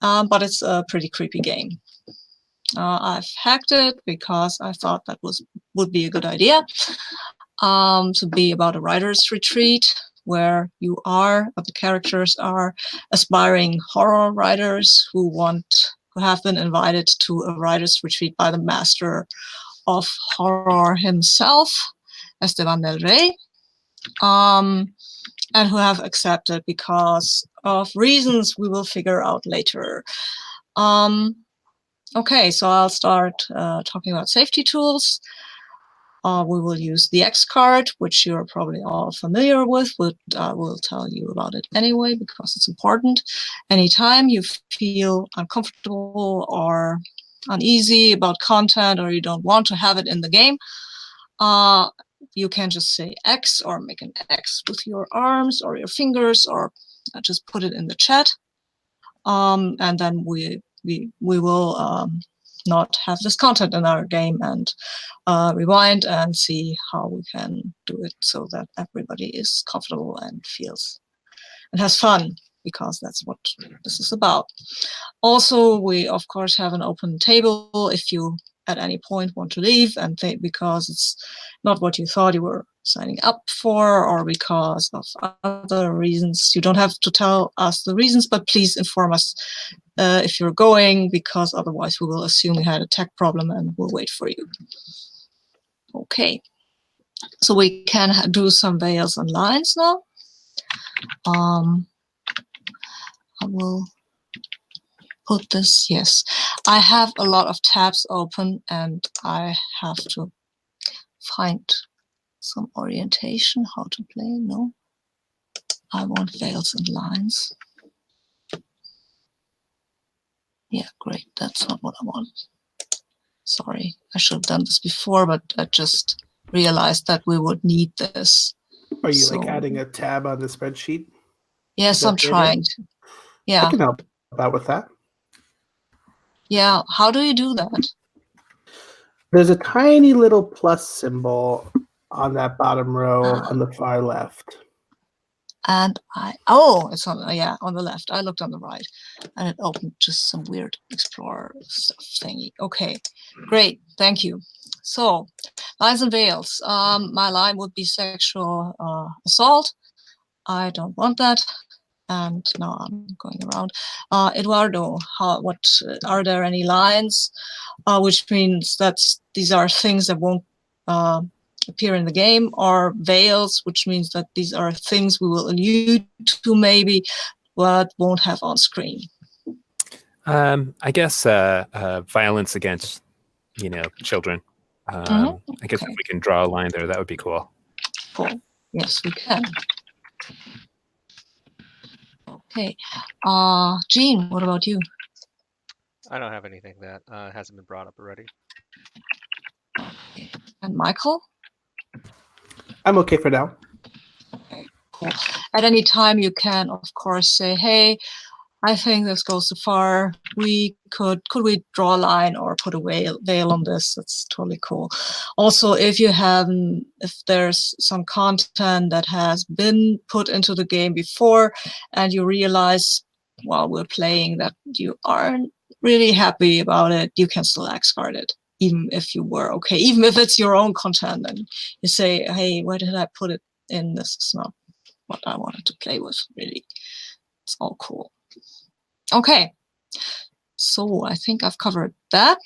but it's a pretty creepy game. I've hacked it because I thought that would be a good idea, to be about a writer's retreat where the characters are aspiring horror writers who have been invited to a writer's retreat by the master of horror himself, Esteban del Rey, and who have accepted because of reasons we will figure out later. Okay, so I'll start talking about safety tools. We will use the X card, which you're probably all familiar with, but I will tell you about it anyway because it's important. Anytime you feel uncomfortable or uneasy about content, or you don't want to have it in the game, you can just say X or make an X with your arms or your fingers, or just put it in the chat. And then we will not have this content in our game, and rewind and see how we can do it so that everybody is comfortable and feels and has fun, because that's what this is about. Also, we of course have an open table if you at any point want to leave and because it's not what you thought you were signing up for, or because of other reasons. You don't have to tell us the reasons, but please inform us if you're going, because otherwise we will assume you had a tech problem and we'll wait for you. Okay, so we can do some veils and lines now. I will put this, yes. I have a lot of tabs open and I have to find some orientation, how to play. No, I want veils and lines. Yeah, great, that's not what I want. Sorry, I should have done this before, but I just realized that we would need this. Are you like adding a tab on the spreadsheet? Yes, I'm trying to. Yeah. I can help out with that. Yeah, how do you do that? There's a tiny little plus symbol on that bottom row on the far left. And it's on the left. I looked on the right, and it opened just some weird Explorer stuff thingy. Okay, great, thank you. So, lines and veils. My line would be sexual assault. I don't want that. And now I'm going around. Eduardo, what are there any lines? Which means that these are things that won't appear in the game, or veils, which means that these are things we will allude to maybe, but won't have on screen. I guess violence against, children. I guess if we can draw a line there, that would be cool. Cool. Yes, we can. Okay. Jean, what about you? I don't have anything that hasn't been brought up already. Okay. And Michael? I'm okay for now. Okay, cool. At any time you can, of course, say, hey, I think this goes too far. Could we draw a line or put a veil on this? That's totally cool. Also, if there's some content that has been put into the game before and you realize while we're playing that you aren't really happy about it, you can still X-card it, even if you were okay. Even if it's your own content and you say, hey, why did I put it in? This is not what I wanted to play with, really. It's all cool. Okay, so I think I've covered that.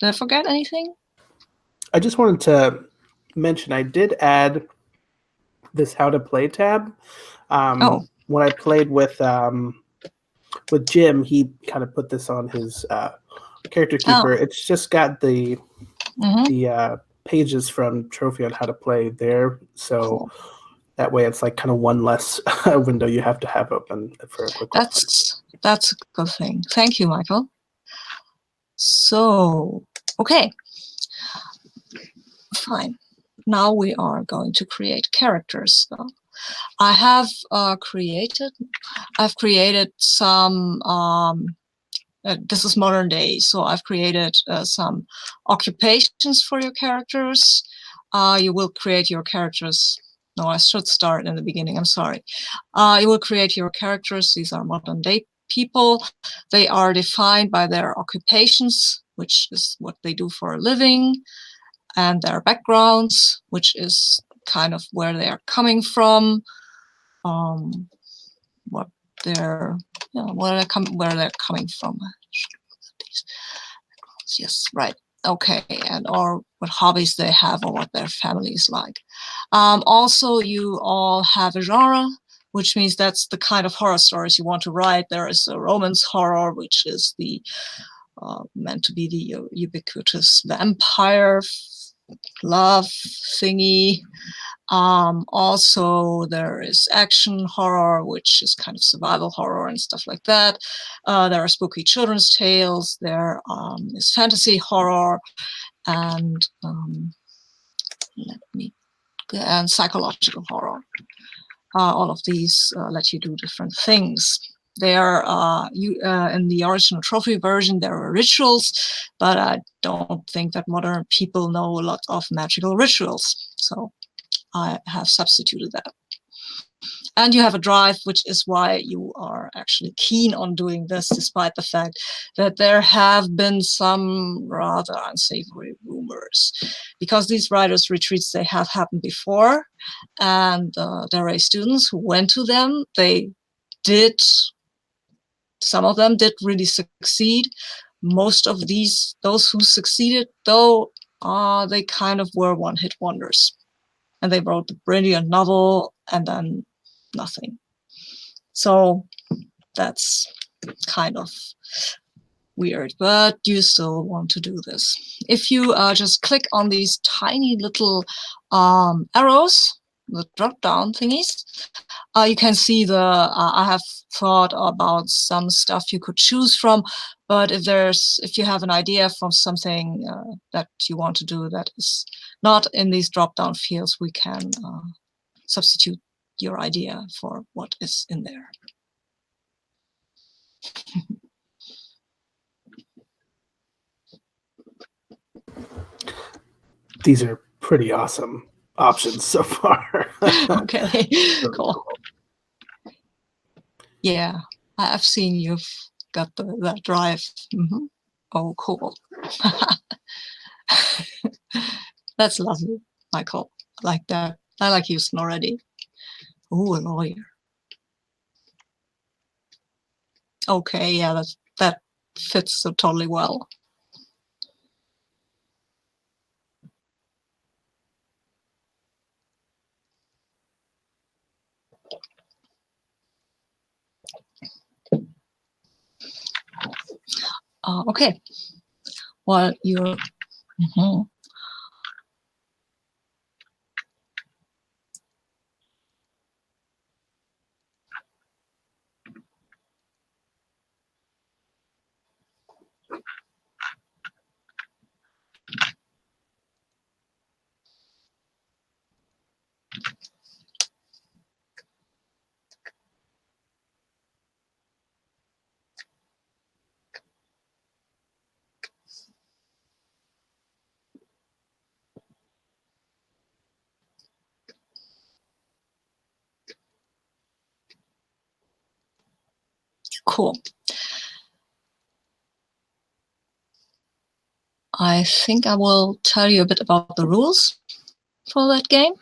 Did I forget anything? I just wanted to mention I did add this how to play tab. When I played with Jim, he kind of put this on his character keeper. It's just got the pages from Trophy on how to play there. So cool. That way it's like kind of one less window you have to have open for a quick That's a good thing. Thank you, Michael. So, okay. Fine. Now we are going to create characters. So I have created some, this is modern day, so I've created some occupations for your characters. You will create your characters. No, I should start in the beginning. I'm sorry. You will create your characters. These are modern day people. They are defined by their occupations, which is what they do for a living, and their backgrounds, which is kind of where they are coming from, what they're, where they're coming from. Yes, right. Okay, and or what hobbies they have or what their family is like. Also, you all have a genre, which means that's the kind of horror stories you want to write. There is a romance horror, which is the meant to be the ubiquitous vampire love thingy. Also, there is action horror, which is kind of survival horror and stuff like that. There are spooky children's tales. There is fantasy horror, and and psychological horror. All of these let you do different things. There in the original trophy version, there are rituals, but I don't think that modern people know a lot of magical rituals. So I have substituted that. And you have a drive, which is why you are actually keen on doing this, despite the fact that there have been some rather unsavory rumors. Because these writers' retreats, they have happened before, and Del Rey students who went to them, some of them did really succeed. Most of those who succeeded, though, they kind of were one-hit wonders. And they wrote the brilliant novel and then nothing. So that's kind of weird, but you still want to do this. If you just click on these tiny little arrows, the drop-down thingies, you can see I have thought about some stuff you could choose from, but if you have an idea from something that you want to do that is not in these drop-down fields, we can substitute your idea for what is in there. These are pretty awesome options so far. Okay, cool. Yeah, I've seen you've got that drive. Mm-hmm. Oh, cool. That's lovely, Michael. I like that. I like Houston already. Oh, a lawyer. Okay, yeah, that fits so totally well. Okay. Well, you're. Mm-hmm. Cool. I think I will tell you a bit about the rules for that game.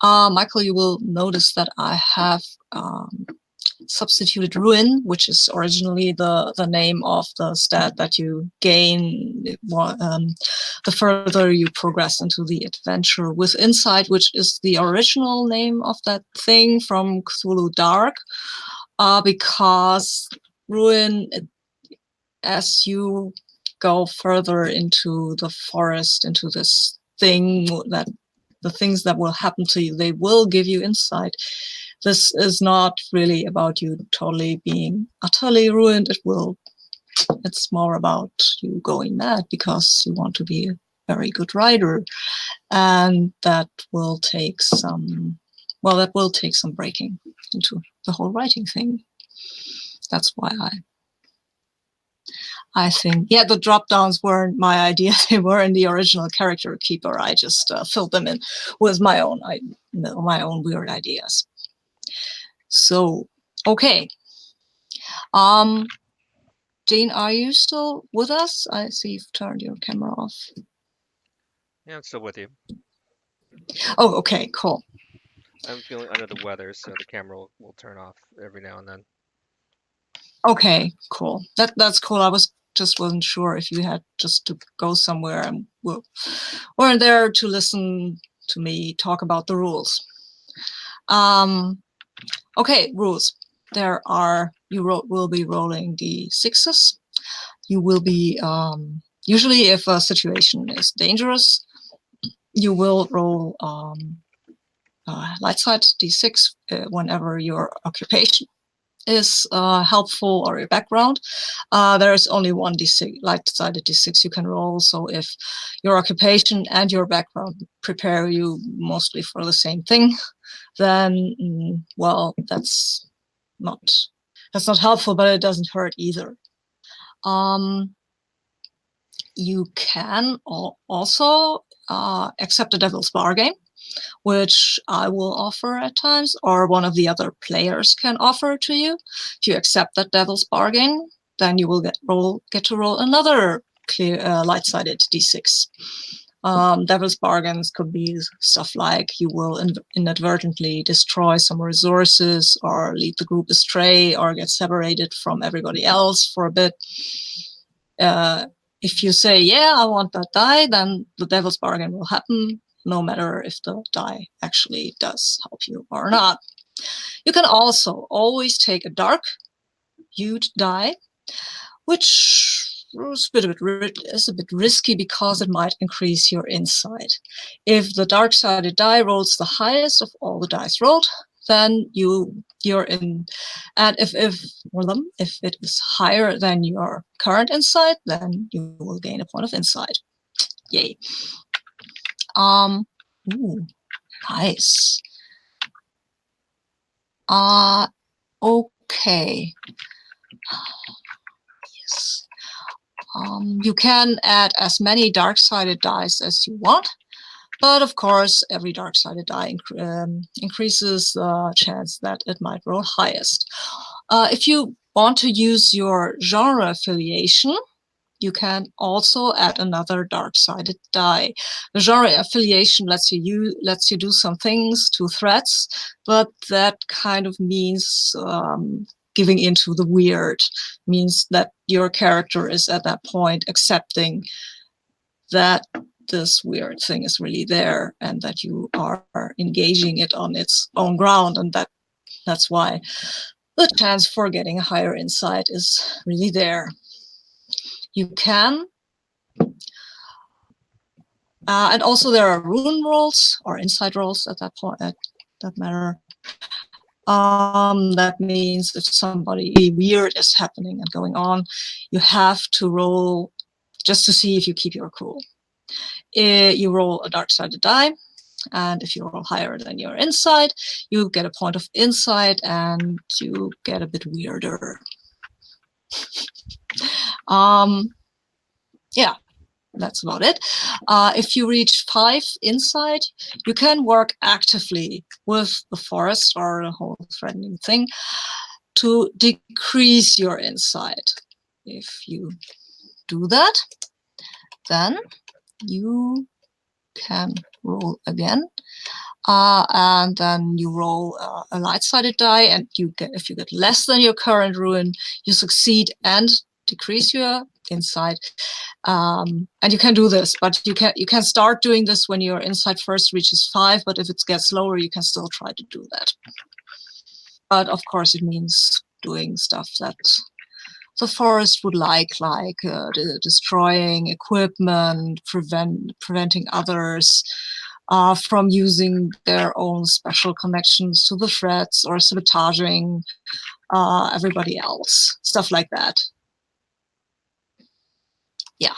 Michael, you will notice that I have substituted Ruin, which is originally the name of the stat that you gain the further you progress into the adventure with Insight, which is the original name of that thing from Cthulhu Dark, because Ruin, as you go further into the forest, into this thing, that the things that will happen to you, they will give you insight. This is not really about you totally being utterly ruined. It's more about you going mad because you want to be a very good writer. And that will take some breaking into the whole writing thing. That's why I think, yeah, the drop downs weren't my idea. They were in the original Character Keeper. I just filled them in with my own weird ideas. So, okay. Dean, are you still with us? I see you've turned your camera off. Yeah, I'm still with you. Oh, okay, cool. I'm feeling under the weather, so the camera will turn off every now and then. Okay, cool. That's cool. I wasn't sure if you had just to go somewhere and weren't there to listen to me talk about the rules. Okay, rules. Will be rolling d6s. You will be, usually if a situation is dangerous, you will roll light side d6 whenever your occupation is helpful or your background. There is only one d6, light-sided d6 you can roll. So if your occupation and your background prepare you mostly for the same thing, then well, that's not helpful, but it doesn't hurt either. You can also accept a devil's bargain, which I will offer at times, or one of the other players can offer to you. If you accept that devil's bargain, then you will get to roll another clear light-sided d6. Devil's bargains could be stuff like you will inadvertently destroy some resources, or lead the group astray, or get separated from everybody else for a bit. If you say, yeah, I want that die, then the devil's bargain will happen, no matter if the die actually does help you or not. You can also always take a dark hued die, which is a bit risky because it might increase your insight. If the dark-sided die rolls the highest of all the dice rolled, then you're in, and if it is higher than your current insight, then you will gain a point of insight. Yay. Ooh, nice. Okay. Yes. You can add as many dark-sided dice as you want, but of course, every dark-sided die increases the chance that it might roll highest. If you want to use your genre affiliation, you can also add another dark-sided die. The genre affiliation lets you do some things to threats, but that kind of means giving into the weird, means that your character is at that point accepting that this weird thing is really there and that you are engaging it on its own ground, and that's why the chance for getting a higher insight is really there. You can, and also there are rune rolls or insight rolls at that point, at that matter. That means if somebody weird is happening and going on, you have to roll just to see if you keep your cool. You roll a dark-sided die, and if you roll higher than your insight, you get a point of insight and you get a bit weirder. Yeah, that's about it. If you reach 5 insight, you can work actively with the forest or the whole threatening thing to decrease your insight. If you do that, then you can roll again, and then you roll a light-sided die, and if you get less than your current ruin, you succeed and decrease your insight. And you can do this, but you can start doing this when your insight first reaches 5, but if it gets lower, you can still try to do that. But of course, it means doing stuff that the forest would like destroying equipment, preventing others from using their own special connections to the threats, or sabotaging everybody else, stuff like that. Yeah,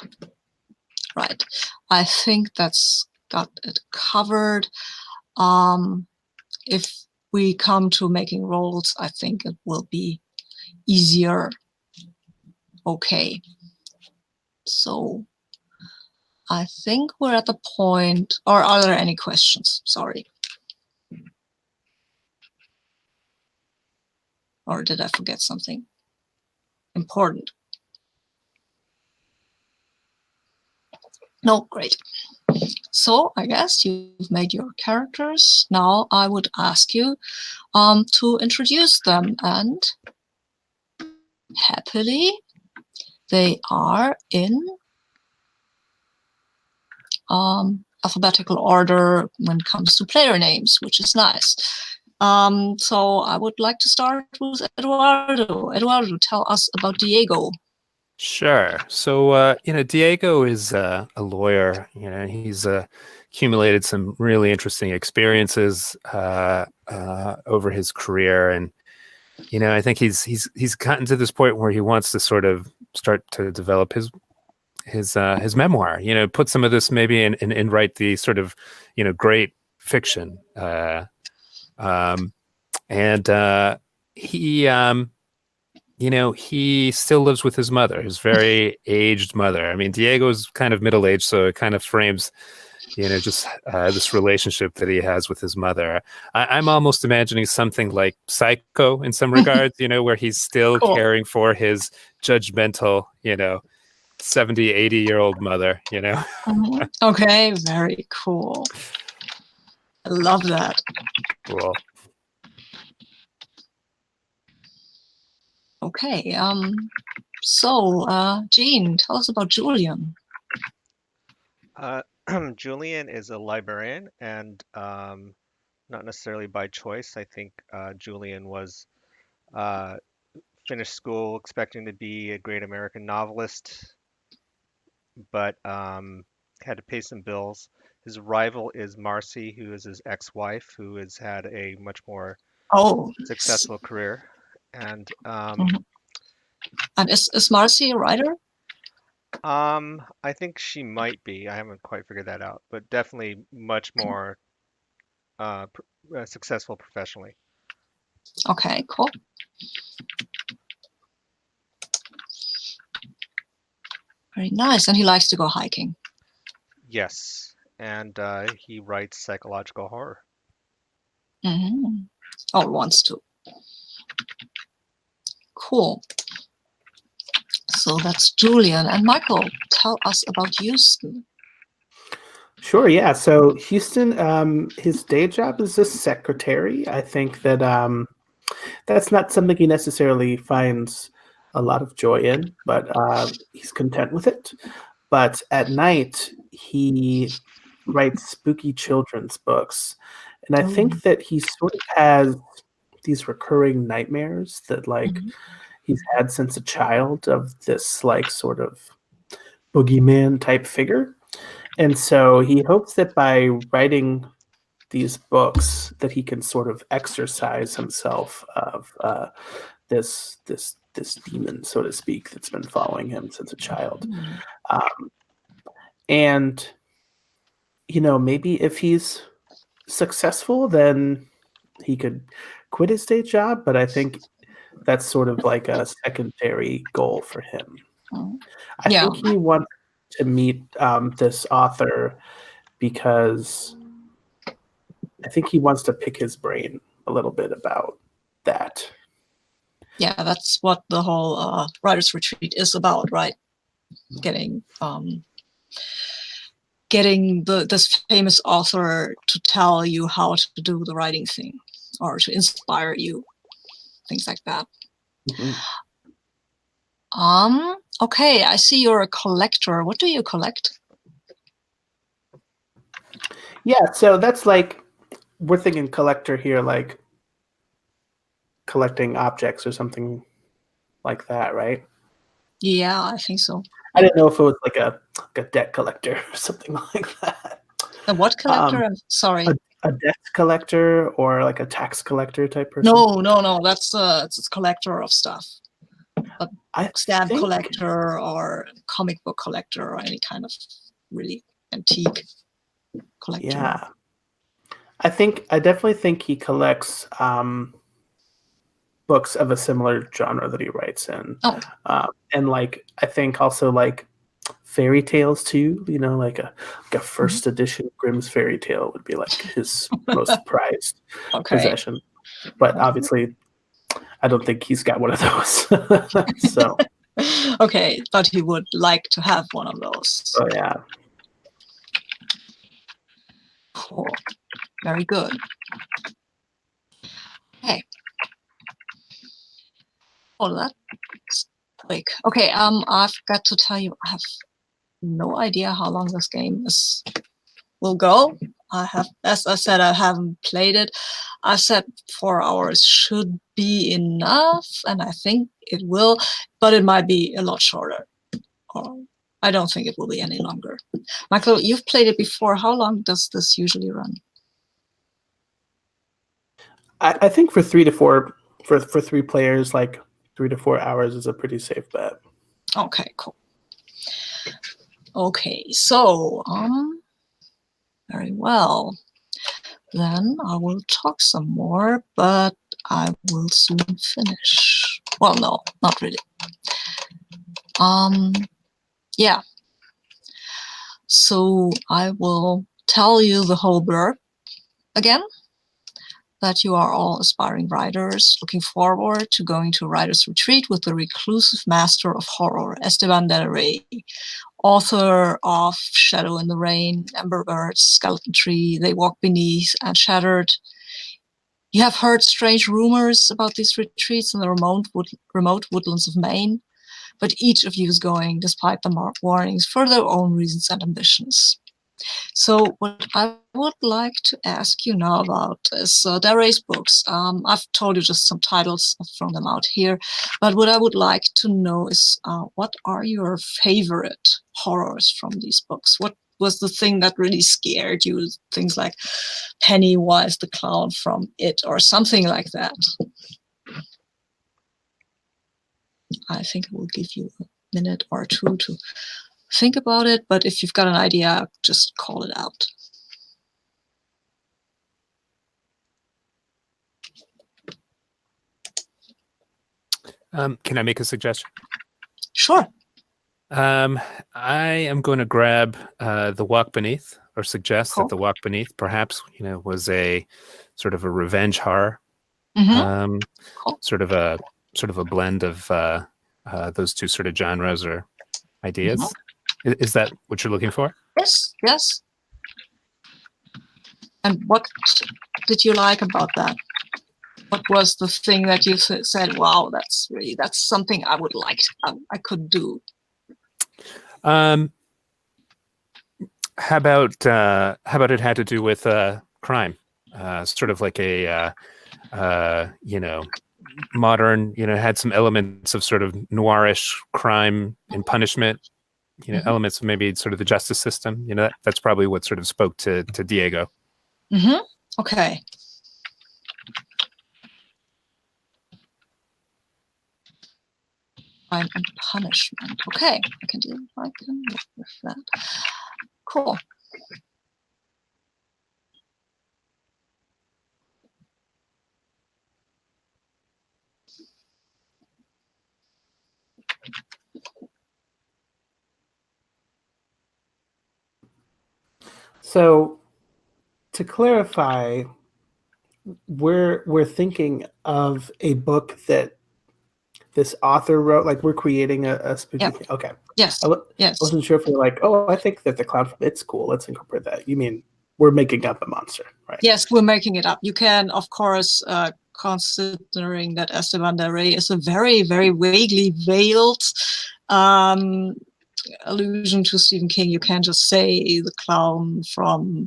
right. I think that's got it covered. If we come to making rolls, I think it will be easier. Okay. So I think we're at the point, or are there any questions? Sorry. Or did I forget something? important. No, great. So I guess you've made your characters. Now I would ask you to introduce them, and happily they are in alphabetical order when it comes to player names, which is nice. So I would like to start with Eduardo. Eduardo, tell us about Diego. Sure. So, Diego is a lawyer. He's accumulated some really interesting experiences over his career, and I think he's gotten to this point where he wants to sort of start to develop his memoir. Put some of this maybe in write the sort of great fiction. And he still lives with his mother, his very aged mother. I mean, Diego's kind of middle-aged, so it kind of frames, just this relationship that he has with his mother. I'm almost imagining something like Psycho in some regards, where he's still Cool. caring for his judgmental, 70, 80-year-old mother, Mhm. Okay, very cool. I love that. Cool. Okay, so Jean, tell us about Julian. Julian is a librarian, and not necessarily by choice. I think Julian was finished school expecting to be a great American novelist, but had to pay some bills. His rival is Marcy, who is his ex-wife, who has had a much more Oh, successful career. And Mhm. And is Marcy a writer? I think she might be. I haven't quite figured that out, but definitely much more successful professionally. Okay, cool. Very nice. And he likes to go hiking. Yes, and he writes psychological horror. Mm-hmm. Or wants to. Cool. So that's Julian. And Michael, tell us about Houston. Sure, yeah. So Houston, his day job is a secretary. I think that that's not something he necessarily finds a lot of joy in, but he's content with it. But at night, he writes spooky children's books. And I think that he sort of has these recurring nightmares that he's had since a child of this sort of boogeyman type figure. And so he hopes that by writing these books that he can sort of exorcise himself of this demon, so to speak, that's been following him since a child. And maybe if he's successful, then he could quit his day job, but I think that's sort of like a secondary goal for him. I think he wants to meet this author because I think he wants to pick his brain a little bit about that. Yeah, that's what the whole writer's retreat is about, right? Getting this famous author to tell you how to do the writing thing, or to inspire you, things like that. Okay, I see you're a collector. What do you collect? Yeah, so that's we're thinking collector here, like collecting objects or something like that, right? Yeah, I think so. I didn't know if it was like a debt collector or something like that. A what collector? I'm sorry. A debt collector or like a tax collector type person? No. That's it's a collector of stuff. A stamp collector or comic book collector or any kind of really antique collector. Yeah. I definitely think he collects books of a similar genre that he writes in. And I think also fairy tales too, like a first edition Grimm's fairy tale would be his most prized possession. But obviously I don't think he's got one of those. So, Okay, but he would like to have one of those. oh yeah. Cool. Very good. Okay. Oh, that's quick. Okay, I've got to tell you, I have no idea how long this game will go. I have, as I said, I haven't played it. I said 4 hours should be enough, and I think it will, but it might be a lot shorter. Or I don't think it will be any longer. Michael, you've played it before. How long does this usually run? I think for 3 to 4 for 3 players, like 3 to 4 hours is a pretty safe bet. Okay, cool. Okay, so very well. Then I will talk some more, but I will soon finish. Well, no, not really. Yeah. So I will tell you the whole blurb again. That you are all aspiring writers looking forward to going to Writer's Retreat with the reclusive master of horror, Esteban del Rey, author of Shadow in the Rain, Ember Birds, Skeleton Tree, They Walk Beneath, and Shattered. You have heard strange rumors about these retreats in the remote woodlands of Maine, but each of you is going despite the warnings for their own reasons and ambitions. So what I would like to ask you now about is Del Rey's books. I've told you just some titles, I've thrown them out here, but what I would like to know is what are your favorite horrors from these books? What was the thing that really scared you? Things like Pennywise the clown from It or something like that. I think I will give you a minute or two to think about it, but if you've got an idea, just call it out. Can I make a suggestion? Sure. I am going to grab The Walk Beneath, or suggest that The Walk Beneath perhaps, was a sort of a revenge horror, sort of a blend of those two sort of genres or ideas. Is that what you're looking for? Yes, yes. And what did you like about that? What was the thing that you said, wow, that's something I would like, I could do? How about it had to do with crime, sort of like a modern, had some elements of sort of noirish crime and punishment, elements of maybe sort of the justice system. That's probably what sort of spoke to Diego. Okay. Crime and punishment. Okay, I can work with that. Cool. So, to clarify, we're thinking of a book that this author wrote. Like we're creating a spooky. Yep. Okay. Yes. Yes. I wasn't sure if you're like, oh, I think that the clown from It's cool. Let's incorporate that. You mean we're making up a monster, right? Yes, we're making it up. You can, of course, considering that Esteban del Rey is a very, very vaguely veiled allusion to Stephen King, you can just say the clown from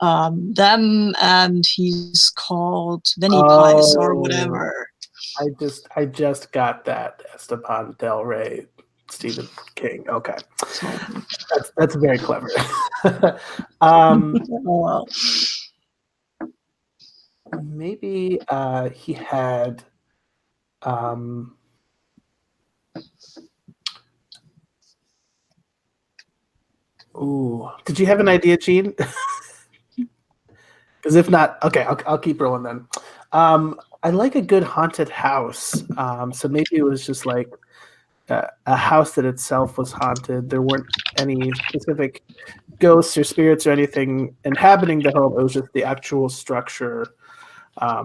them, and he's called Vinnie Pies or whatever. I just got that Esteban del Rey, Stephen King. Okay, that's very clever. Well, maybe he had. Ooh, did you have an idea, Gene? Because if not, okay, I'll keep rolling then. I like a good haunted house. So maybe it was just like a house that itself was haunted. There weren't any specific ghosts or spirits or anything inhabiting the home. It was just the actual structure. I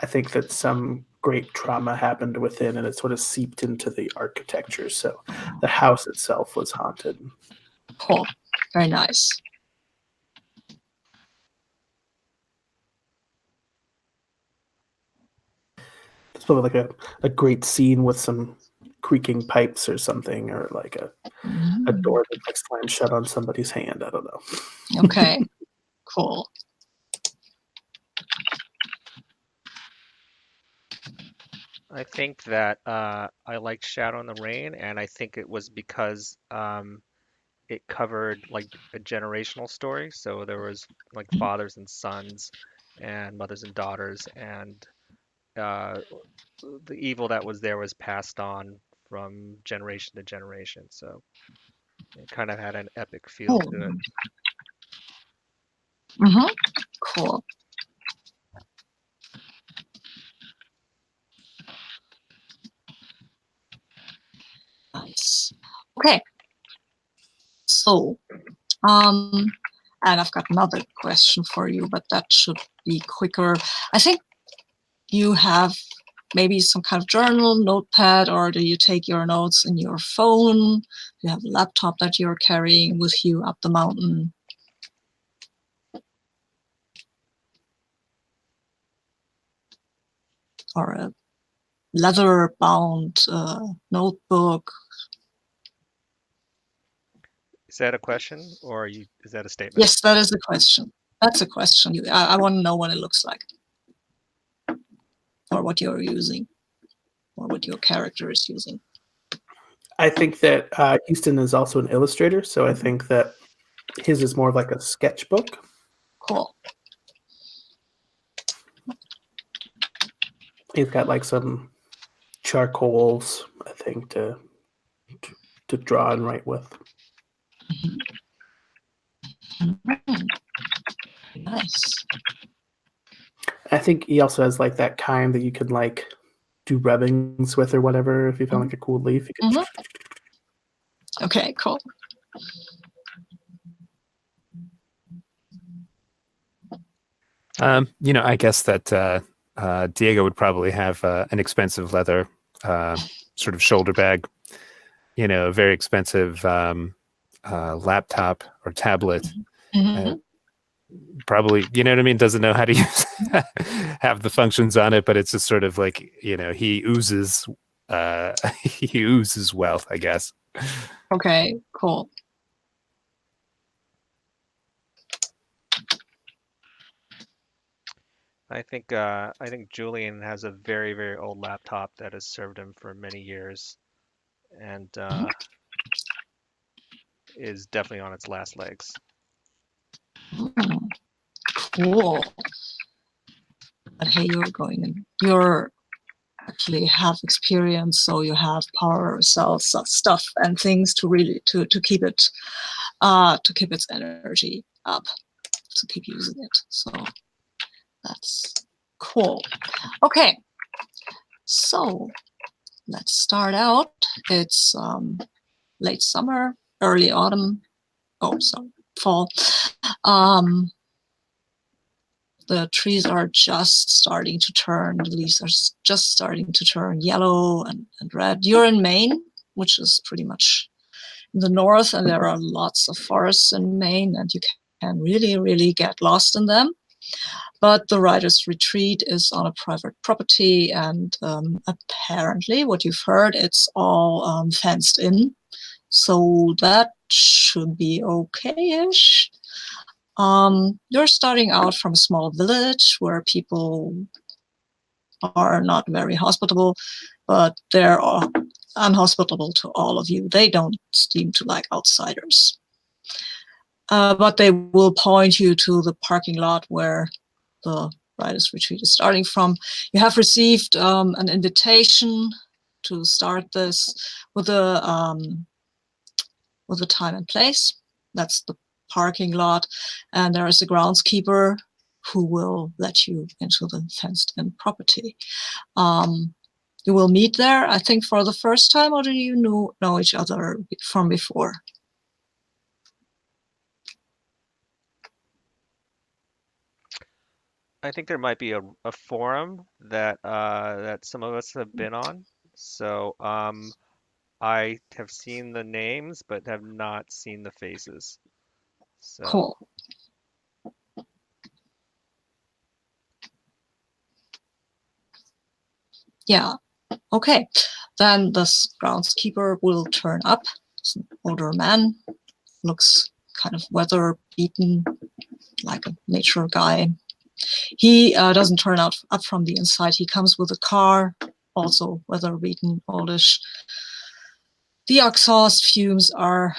think that some great trauma happened within, and it sort of seeped into the architecture. So the house itself was haunted. Cool. Very nice. It's probably like a great scene with some creaking pipes or something, or like a door that like slams shut on somebody's hand. I don't know. Okay. Cool. I think that I liked Shadow in the Rain, and I think it was because it covered like a generational story. So there was like fathers and sons, and mothers and daughters, and uh, the evil that was there was passed on from generation to generation. So it kind of had an epic feel Cool. to it. Mm-hmm. Cool. Nice. Okay. So, and I've got another question for you, but that should be quicker. I think you have maybe some kind of journal, notepad, or do you take your notes in your phone? Do you have a laptop that you're carrying with you up the mountain? Or a leather-bound notebook? Is that a question, or is that a statement? Yes, that is a question. That's a question. I want to know what it looks like, or what you're using, or what your character is using. I think that Houston is also an illustrator, so I think that his is more like a sketchbook. Cool. He's got like some charcoals, I think, to draw and write with. Nice. I think he also has like that kind that you could like do rubbings with or whatever. If you found like a cool leaf, you could. Okay, cool. I guess that Diego would probably have an expensive leather sort of shoulder bag, a very expensive laptop or tablet. Probably, you know what I mean? Doesn't know how to use have the functions on it, but it's just sort of like, he oozes wealth, I guess. Okay, cool. I think Julian has a very, very old laptop that has served him for many years, and is definitely on its last legs. Cool. But hey, you're actually have experience, so you have power cells, stuff and things to really to keep its energy up, to keep using it. So that's cool. Okay, so let's start out. It's late summer, early autumn. Oh, sorry, fall. The trees are just starting to turn, the leaves are just starting to turn yellow and red. You're in Maine, which is pretty much in the north, and there are lots of forests in Maine, and you can really, really get lost in them. But the writer's retreat is on a private property, and apparently, what you've heard, it's all fenced in. So that should be okay-ish. You're starting out from a small village where people are not very hospitable, but they're unhospitable to all of you. They don't seem to like outsiders. But they will point you to the parking lot where the writer's retreat is starting from. You have received an invitation to start this with a time and place. That's the parking lot, and there is a groundskeeper who will let you into the fenced-in property. You will meet there, I think, for the first time, or do you know each other from before? I think there might be a forum that that some of us have been on. So I have seen the names but have not seen the faces. So Cool. Yeah. Okay. Then this groundskeeper will turn up. It's an older man, looks kind of weather beaten, like a nature guy. He doesn't turn up from the inside. He comes with a car, also weather beaten, oldish. The exhaust fumes are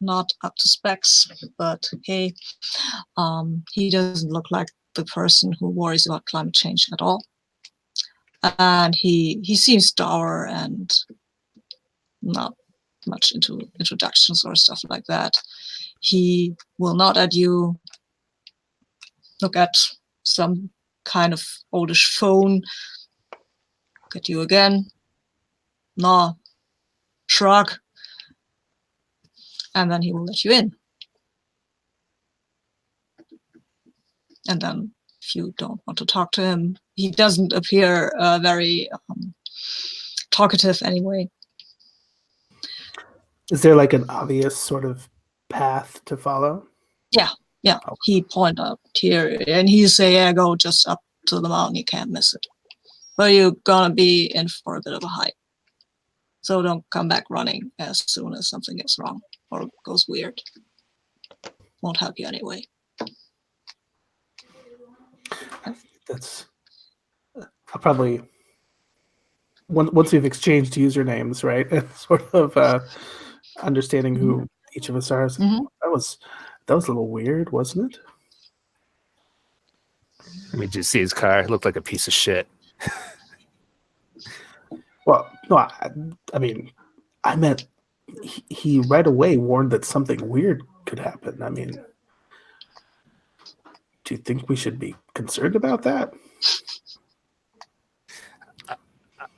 not up to specs, but hey, he doesn't look like the person who worries about climate change at all. And he seems dour and not much into introductions or stuff like that. He will nod at you, look at some kind of oldish phone, look at you again, nod, shrug, and then he will let you in. And then if you don't want to talk to him, he doesn't appear very talkative anyway. Is there like an obvious sort of path to follow? Yeah. Okay. He point out here, and he say, "Yeah, go just up to the mountain. You can't miss it. But you're gonna be in for a bit of a hike, so don't come back running as soon as something gets wrong or goes weird. Won't help you anyway." That's I'll probably once we've exchanged usernames, right, and sort of understanding who each of us are. Mhm. That was a little weird, wasn't it? I mean, did you see his car? It looked like a piece of shit. Well, no, I mean, I meant he right away warned that something weird could happen. I mean, do you think we should be concerned about that?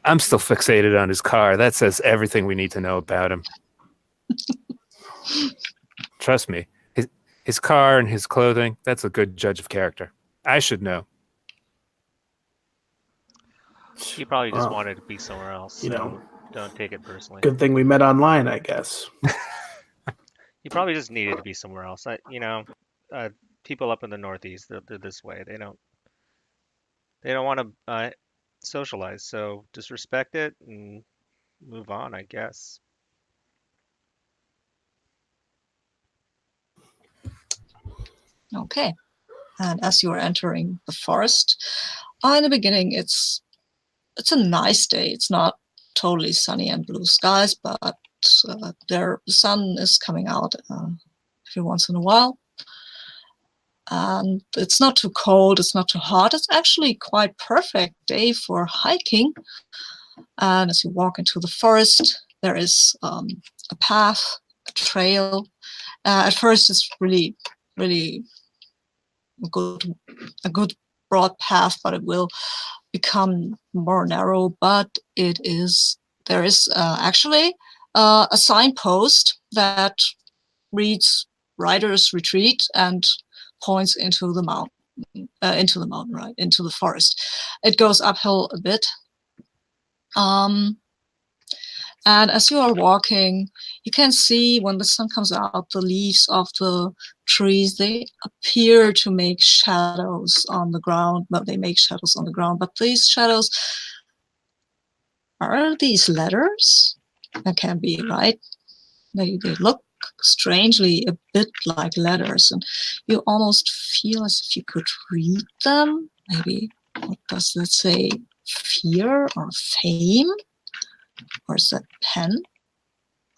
I'm still fixated on his car. That says everything we need to know about him. Trust me, his car and his clothing, that's a good judge of character. I should know. he probably just Well, wanted to be somewhere else. you So know, don't take it personally. good thing we met online, I guess. He probably just needed to be somewhere else. People up in the Northeast, they're this way. They don't want to socialize. So just respect it and move on, I guess. Okay. And as you are entering the forest, in the beginning, it's a nice day. It's not totally sunny and blue skies, but the sun is coming out every once in a while. And it's not too cold, it's not too hot. It's actually quite perfect day for hiking. And as you walk into the forest, there is a path, a trail. At first, it's really, really a good broad path, but it will become more narrow. But there is actually a signpost that reads "Riders Retreat" and points into the mountain, right, into the forest. It goes uphill a bit. And as you are walking, you can see when the sun comes out, the leaves of the trees, they appear to make shadows on the ground. Well, they make shadows on the ground, but these shadows, are these letters? That can be, right? They look strangely a bit like letters, and you almost feel as if you could read them. Maybe, what does that say? Fear or fame? Or is that pen?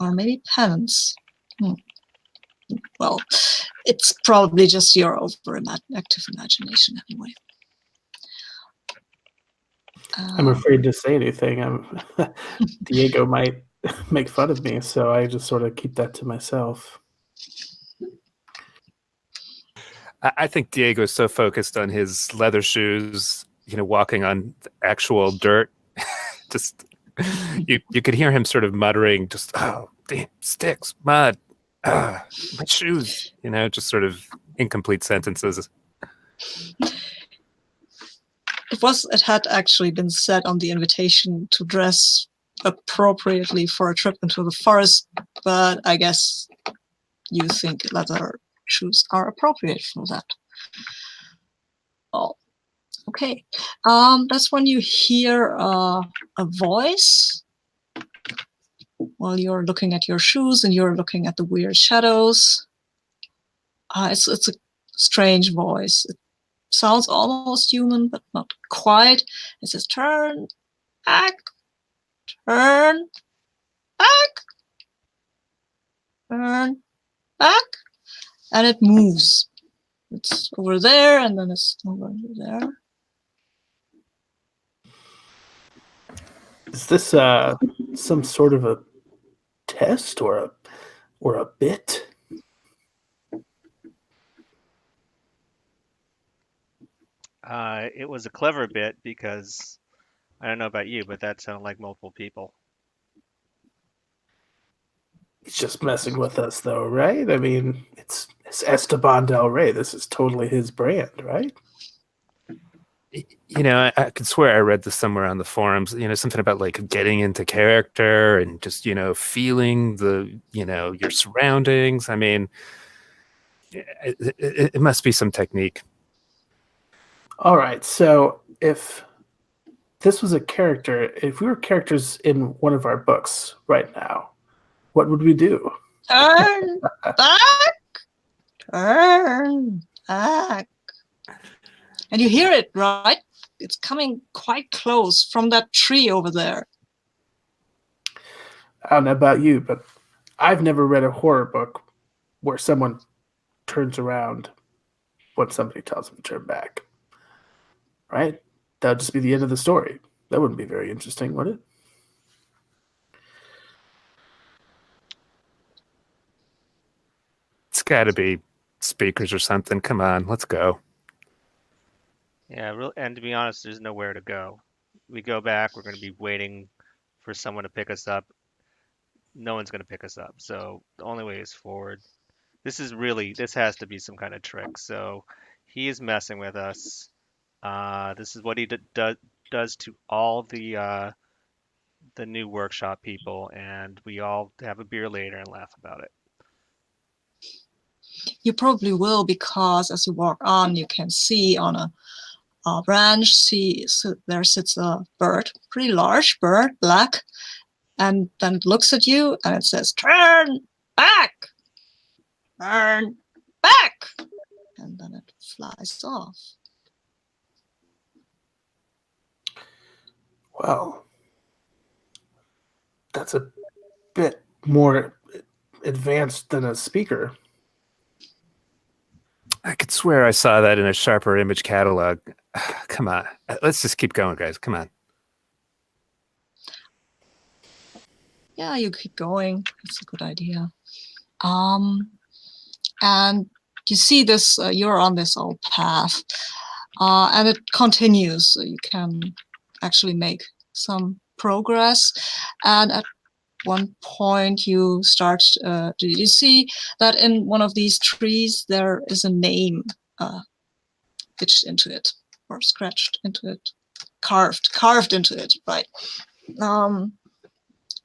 Or maybe penance? Well, it's probably just your active imagination anyway. I'm afraid to say anything. Diego might make fun of me, so I just sort of keep that to myself. I think Diego's so focused on his leather shoes, walking on actual dirt. Just you could hear him sort of muttering, just, "Oh, damn, sticks, mud, my shoes," just sort of incomplete sentences. It had actually been said on the invitation to dress appropriately for a trip into the forest, but I guess you think leather shoes are appropriate for that. Oh, okay. That's when you hear a voice while you're looking at your shoes and you're looking at the weird shadows. It's a strange voice. It sounds almost human, but not quite. It says, turn back, turn back, turn back, and it moves. It's over there, and then it's over there. Is this some sort of a test or a bit? It was a clever bit because I don't know about you, but that sounded like multiple people. He's just messing with us, though, right? I mean, it's Esteban del Rey. This is totally his brand, right? You know, I could swear I read this somewhere on the forums, you know, something about like getting into character and just, you know, feeling the, you know, your surroundings. I mean, it must be some technique. All right, so if this was a character, if we were characters in one of our books right now, what would we do? Turn back, turn back. And you hear it, right? It's coming quite close from that tree over there. I don't know about you, but I've never read a horror book where someone turns around when somebody tells them to turn back. Right? That would just be the end of the story. That wouldn't be very interesting, would it? It's got to be speakers or something. Come on, let's go. Yeah, and to be honest, there's nowhere to go. We go back, we're going to be waiting for someone to pick us up. No one's going to pick us up. So the only way is forward. This has to be some kind of trick. So he is messing with us. This is what he does to all the new workshop people, and we all have a beer later and laugh about it. You probably will, because as you walk on, you can see on a branch, there sits a bird, pretty large bird, black, and then it looks at you and it says, turn back, turn back, and then it flies off. Well, that's a bit more advanced than a speaker. I could swear I saw that in a Sharper Image catalog. Come on. Let's just keep going, guys. Come on. Yeah, you keep going. It's a good idea. And you see this, you're on this old path, and it continues. So you can actually make some progress. And at one point you start, you see that in one of these trees there is a name etched into it, or scratched into it, carved into it, right?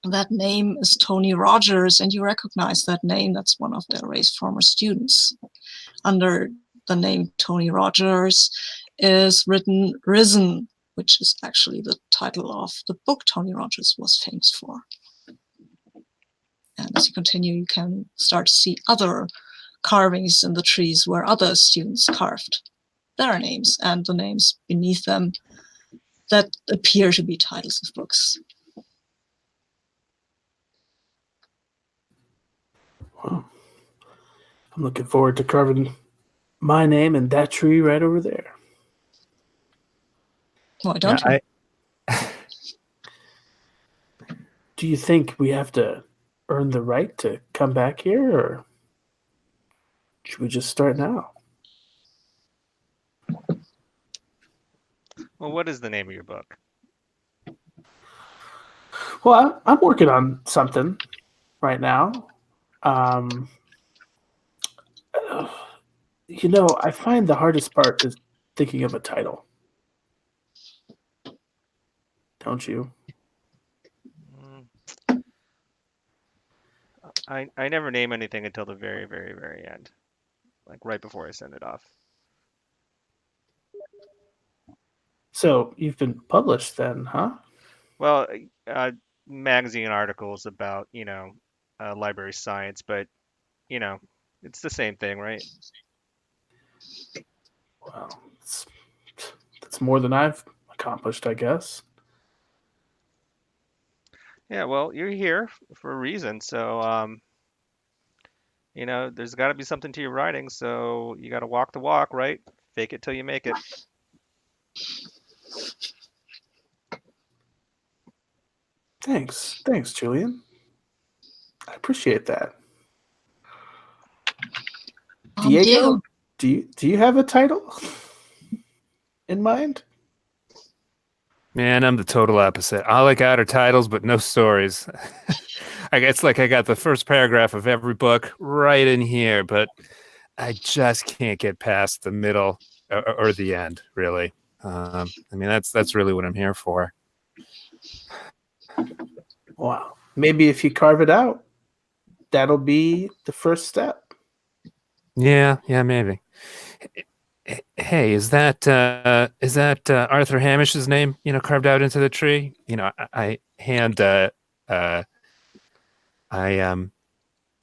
That name is Tony Rogers, and you recognize that name. That's one of Del Rey's former students. Under the name Tony Rogers is written Risen, which is actually the title of the book Tony Rogers was famous for. And as you continue, you can start to see other carvings in the trees where other students carved their names and the names beneath them that appear to be titles of books. Well, I'm looking forward to carving my name in that tree right over there. Why don't you? Do you think we have to earn the right to come back here, or should we just start now? Well, what is the name of your book? Well, I'm working on something right now. You know, I find the hardest part is thinking of a title. don't you? Mm, I never name anything until the very, very, very end, like right before I send it off. So you've been published then, huh? Well, magazine articles about, library science, but, you know, it's the same thing, right? Well, that's more than I've accomplished, I guess. Yeah, well, you're here for a reason, so, there's got to be something to your writing, so you got to walk the walk, right? Fake it till you make it. Thanks, Julian. I appreciate that. Diego, Diego, do you have a title in mind? Man, I'm the total opposite. All I got are titles, but no stories. It's like I got the first paragraph of every book right in here, but I just can't get past the middle or the end, really. I mean, that's really what I'm here for. Wow. Maybe if you carve it out, that'll be the first step. Yeah, maybe. Hey, is that Arthur Hamish's name? Carved out into the tree. I hand uh I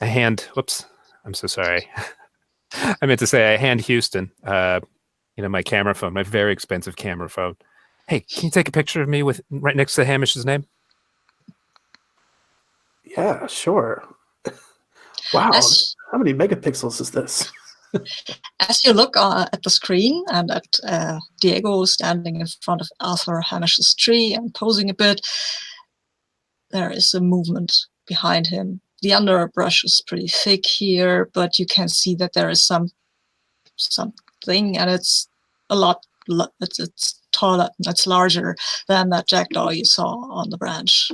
hand. Whoops, I'm so sorry. I meant to say I hand Houston my camera phone, my very expensive camera phone. Hey, can you take a picture of me with right next to Hamish's name? Yeah, sure. Wow. as How many megapixels is this? as you look at the screen and at Diego standing in front of Arthur Hamish's tree and posing a bit, there is a movement behind him. The underbrush is pretty thick here, but you can see that there is something, and it's a lot. It's taller. It's larger than that jackdaw you saw on the branch.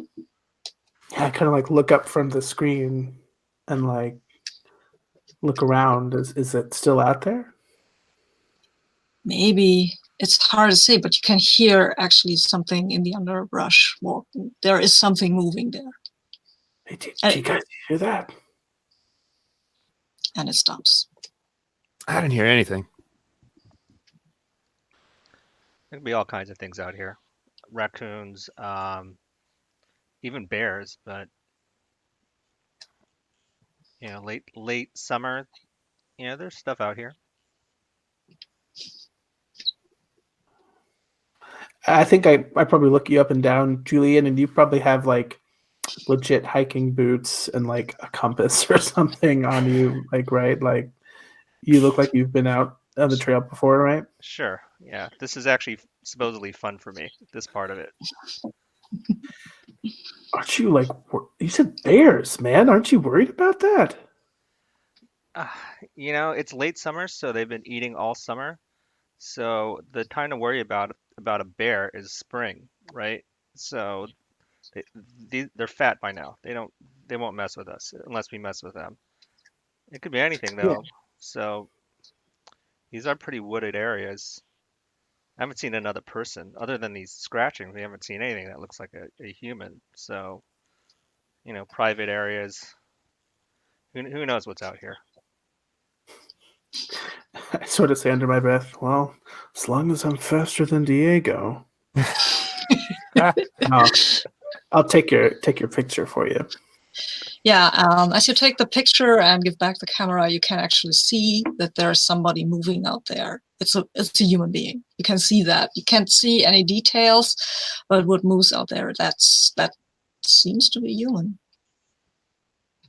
Yeah, I kind of like look up from the screen and like look around. Is it still out there? Maybe it's hard to say, but you can hear actually something in the underbrush walking. There is something moving there. Hey, do you guys hear that? And it stops. I didn't hear anything. There can be all kinds of things out here. Raccoons, even bears, but late summer, there's stuff out here. I think I probably look you up and down, Julian, and you probably have like legit hiking boots and like a compass or something on you, like, right? Like you look like you've been out on the trail before, right? Sure, yeah. This is actually supposedly fun for me, this part of it. Aren't you like, you said bears, man? Aren't you worried about that? It's late summer, so they've been eating all summer. So the time to worry about a bear is spring, right? So they're fat by now. They won't mess with us unless we mess with them. It could be anything Yeah. though. So these are pretty wooded areas. I haven't seen another person other than these scratchings. We haven't seen anything that looks like a human. So, private areas. Who knows what's out here? I sort of say under my breath, well, as long as I'm faster than Diego. I'll take your picture for you. Yeah, as you take the picture and give back the camera, you can actually see that there's somebody moving out there. It's a human being. You can see that. You can't see any details, but what moves out there, that seems to be human.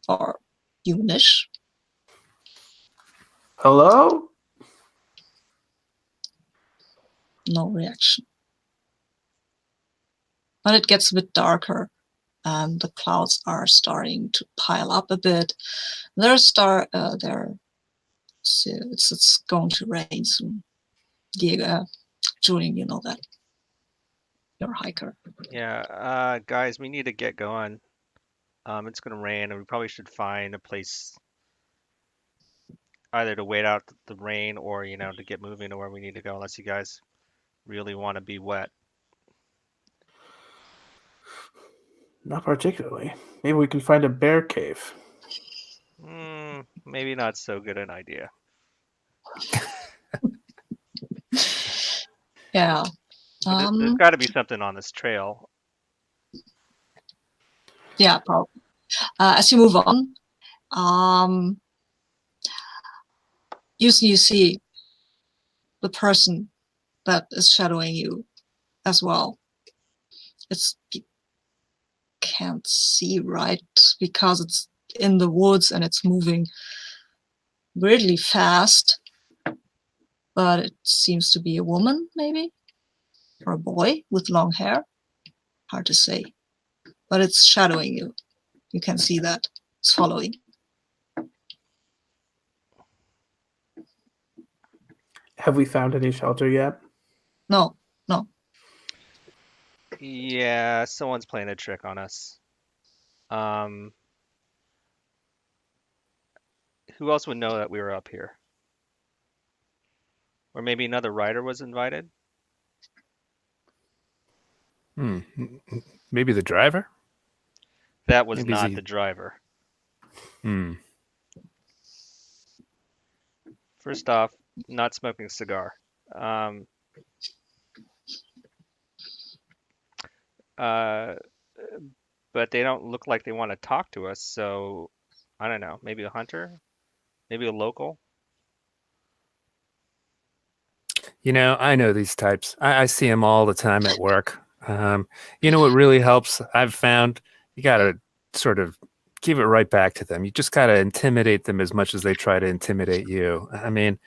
Or humanish. Hello? No reaction. But it gets a bit darker. The clouds are starting to pile up a bit. It's going to rain soon. Diego, Julian, you know that. You're a hiker. Yeah, guys, we need to get going. It's gonna rain, and we probably should find a place either to wait out the rain or to get moving to where we need to go. Unless you guys really want to be wet. Not particularly. Maybe we can find a bear cave. Maybe not so good an idea. Yeah. There's got to be something on this trail. Yeah, probably. As you move on, you see the person that is shadowing you as well. You can't see right because it's in the woods and it's moving weirdly fast, but it seems to be a woman, maybe, or a boy with long hair. Hard to say, but it's shadowing you. You can see that it's following. Have we found any shelter yet? No. Yeah, someone's playing a trick on us. Who else would know that we were up here? Or maybe another rider was invited? Maybe the driver? That was Maybe not he- the driver. First off, not smoking a cigar. But they don't look like they want to talk to us, so I don't know. Maybe a hunter? Maybe a local? I know these types. I see them all the time at work. What really helps, I've found, you got to sort of give it right back to them. You just got to intimidate them as much as they try to intimidate you. I mean,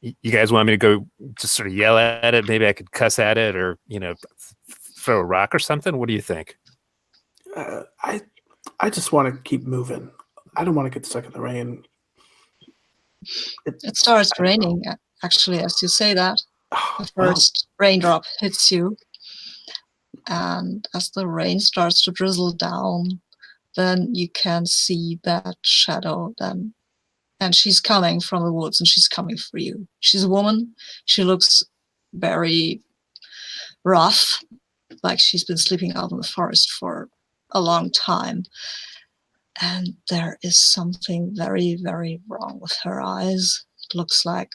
you guys want me to go just sort of yell at it? Maybe I could cuss at it or, throw a rock or something? What do you think? I just want to keep moving. I don't want to get stuck in the rain. It starts raining, actually, as you say that. The first raindrop hits you. And as the rain starts to drizzle down, then you can see that shadow then. And she's coming from the woods and she's coming for you. She's a woman. She looks very rough, like she's been sleeping out in the forest for a long time. And there is something very, very wrong with her eyes. It looks like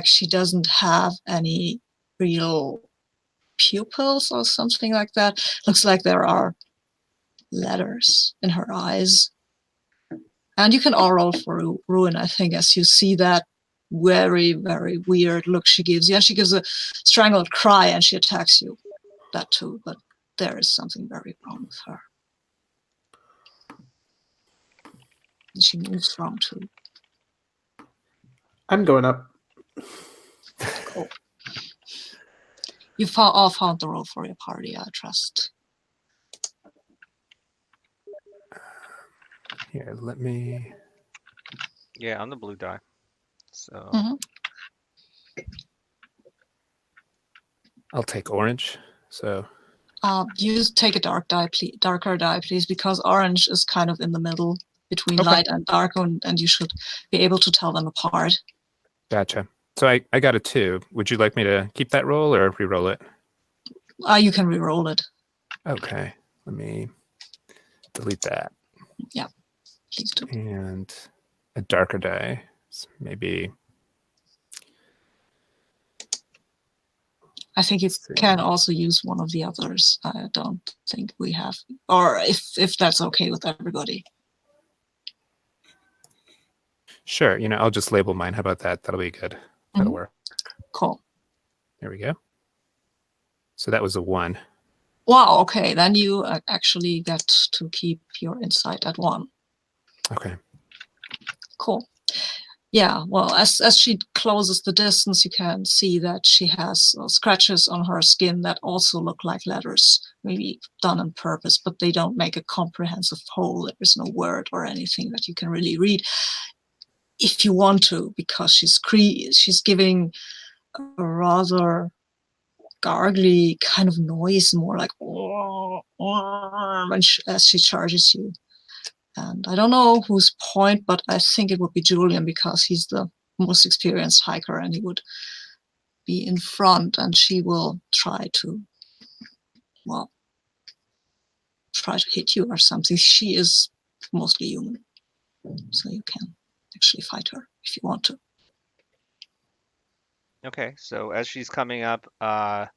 she doesn't have any real pupils or something like that. Looks like there are letters in her eyes. And you can all roll for ruin, I think, as you see that very, very weird look she gives you. And she gives a strangled cry and she attacks you. That too, but there is something very wrong with her. And she moves wrong too. I'm going up. Cool. You all found the role for your party, I trust. Here, let me... Yeah, I'm the blue die. So I'll take orange. So you take a darker die, please, because orange is kind of in the middle between light and dark, and you should be able to tell them apart. Gotcha. So I got a 2. Would you like me to keep that roll or re-roll it? You can re-roll it. Okay. Let me delete that. Yeah, please do. And a darker die. So maybe... I think you can also use one of the others. I don't think we have, or if that's okay with everybody. Sure. I'll just label mine. How about that? That'll be good. That'll work. Cool. There we go. So that was a 1. Wow. Okay. Then you actually get to keep your insight at 1. Okay. Cool. Yeah, well, as she closes the distance, you can see that she has scratches on her skin that also look like letters, maybe done on purpose, but they don't make a comprehensive whole. There is no word or anything that you can really read if you want to, because she's giving a rather gargly kind of noise, more like as she charges you. And I don't know whose point, but I think it would be Julian because he's the most experienced hiker and he would be in front and she will try to, well, try to hit you or something. She is mostly human, so you can actually fight her if you want to. Okay, so as she's coming up, I'm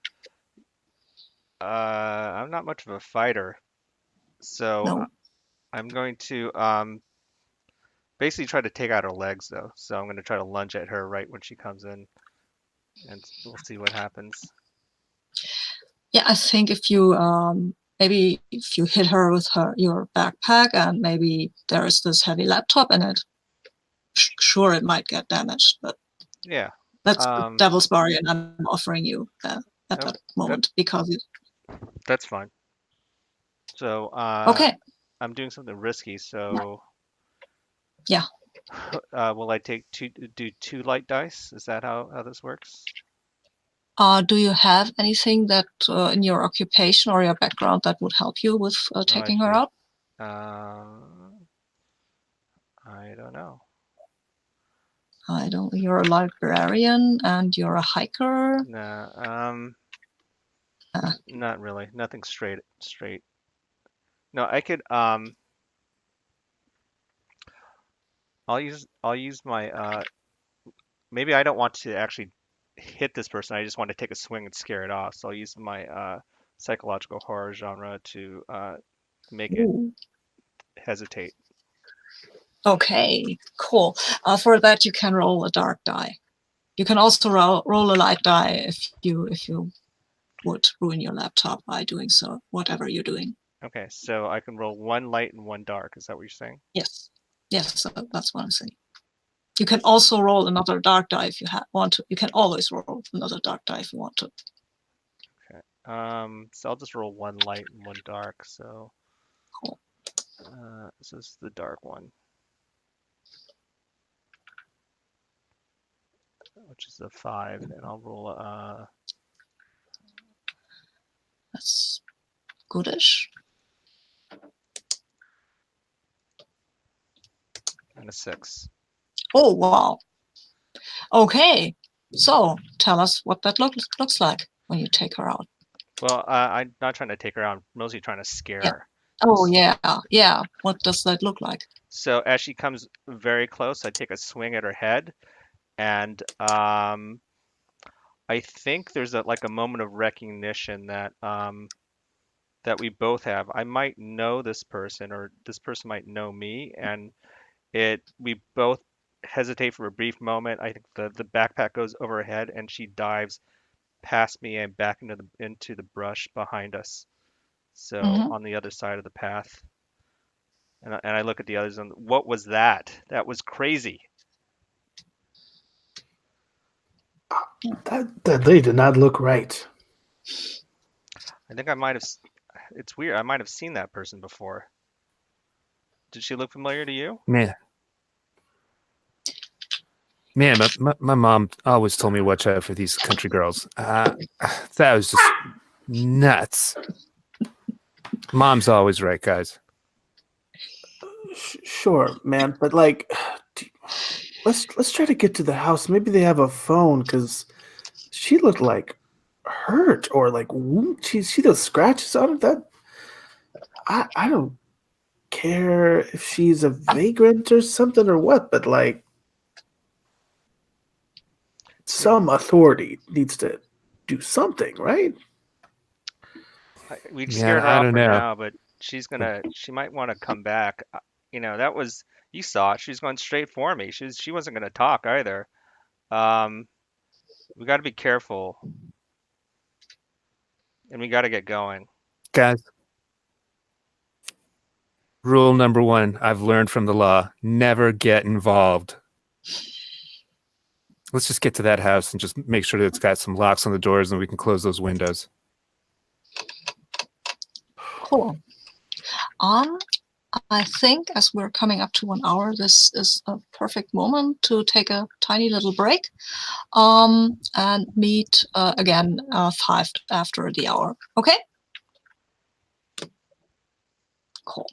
not much of a fighter, so No. I'm going to basically try to take out her legs though. So I'm going to try to lunge at her right when she comes in, and we'll see what happens. Yeah, I think if you maybe if you hit her with your backpack and maybe there is this heavy laptop in it, sure it might get damaged, but Yeah. that's the devil's bargain I'm offering you at No, that moment because that's fine. So okay, I'm doing something risky, so yeah. will I do two light dice? Is that how this works? Do you have anything that in your occupation or your background that would help you with Oh, I taking her see. out? I don't know. I don't. You're a librarian and you're a hiker. Nah, not really. Nothing straight. No, I could I'll use my maybe I don't want to actually hit this person. I just want to take a swing and scare it off. So I'll use my psychological horror genre to make it Ooh. hesitate. Okay, cool. For that, you can roll a dark die. You can also roll a light die if you would ruin your laptop by doing so, whatever you're doing. Okay, so I can roll one light and one dark. Is that what you're saying? Yes, so that's what I'm saying. You can also roll another dark die if you want to. You can always roll another dark die if you want to. Okay. So I'll just roll one light and one dark. So, Cool. so this is the dark one, which is a 5, and I'll roll That's goodish. and a 6. Oh wow. Okay, so tell us what that looks like when you take her out. Well, I'm not trying to take her out. I'm mostly trying to scare Yeah. her. Oh yeah. What does that look like? So as she comes very close, I take a swing at her head, and I think there's like a moment of recognition that that we both have. I might know this person, or this person might know me, and we both hesitate for a brief moment. I think the backpack goes over her head, and she dives past me and back into the brush behind us. So Mm-hmm. on the other side of the path. And I look at the others and what was that? That was crazy. That they did not look right. I think I might have. It's weird. I might have seen that person before. Did she look familiar to you? Man, my mom always told me watch out for these country girls. That was just nuts. Mom's always right, guys. Sure, man, but like, let's try to get to the house. Maybe they have a phone because she looked like hurt or like wound. She see those scratches on it. That I don't care if she's a vagrant or something or what, but like some authority needs to do something, right? We scared Yeah, her I off don't for know. now, but she might want to come back. That was, you saw it. She was going straight for me. She wasn't going to talk either. Um, we got to be careful, and we got to get going. Guys, rule number 1 I've learned from the law: never get involved. Let's just get to that house and just make sure that it's got some locks on the doors and we can close those windows. Cool. I think as we're coming up to 1 hour, this is a perfect moment to take a tiny little break and meet again 5 after the hour. Okay? Cool.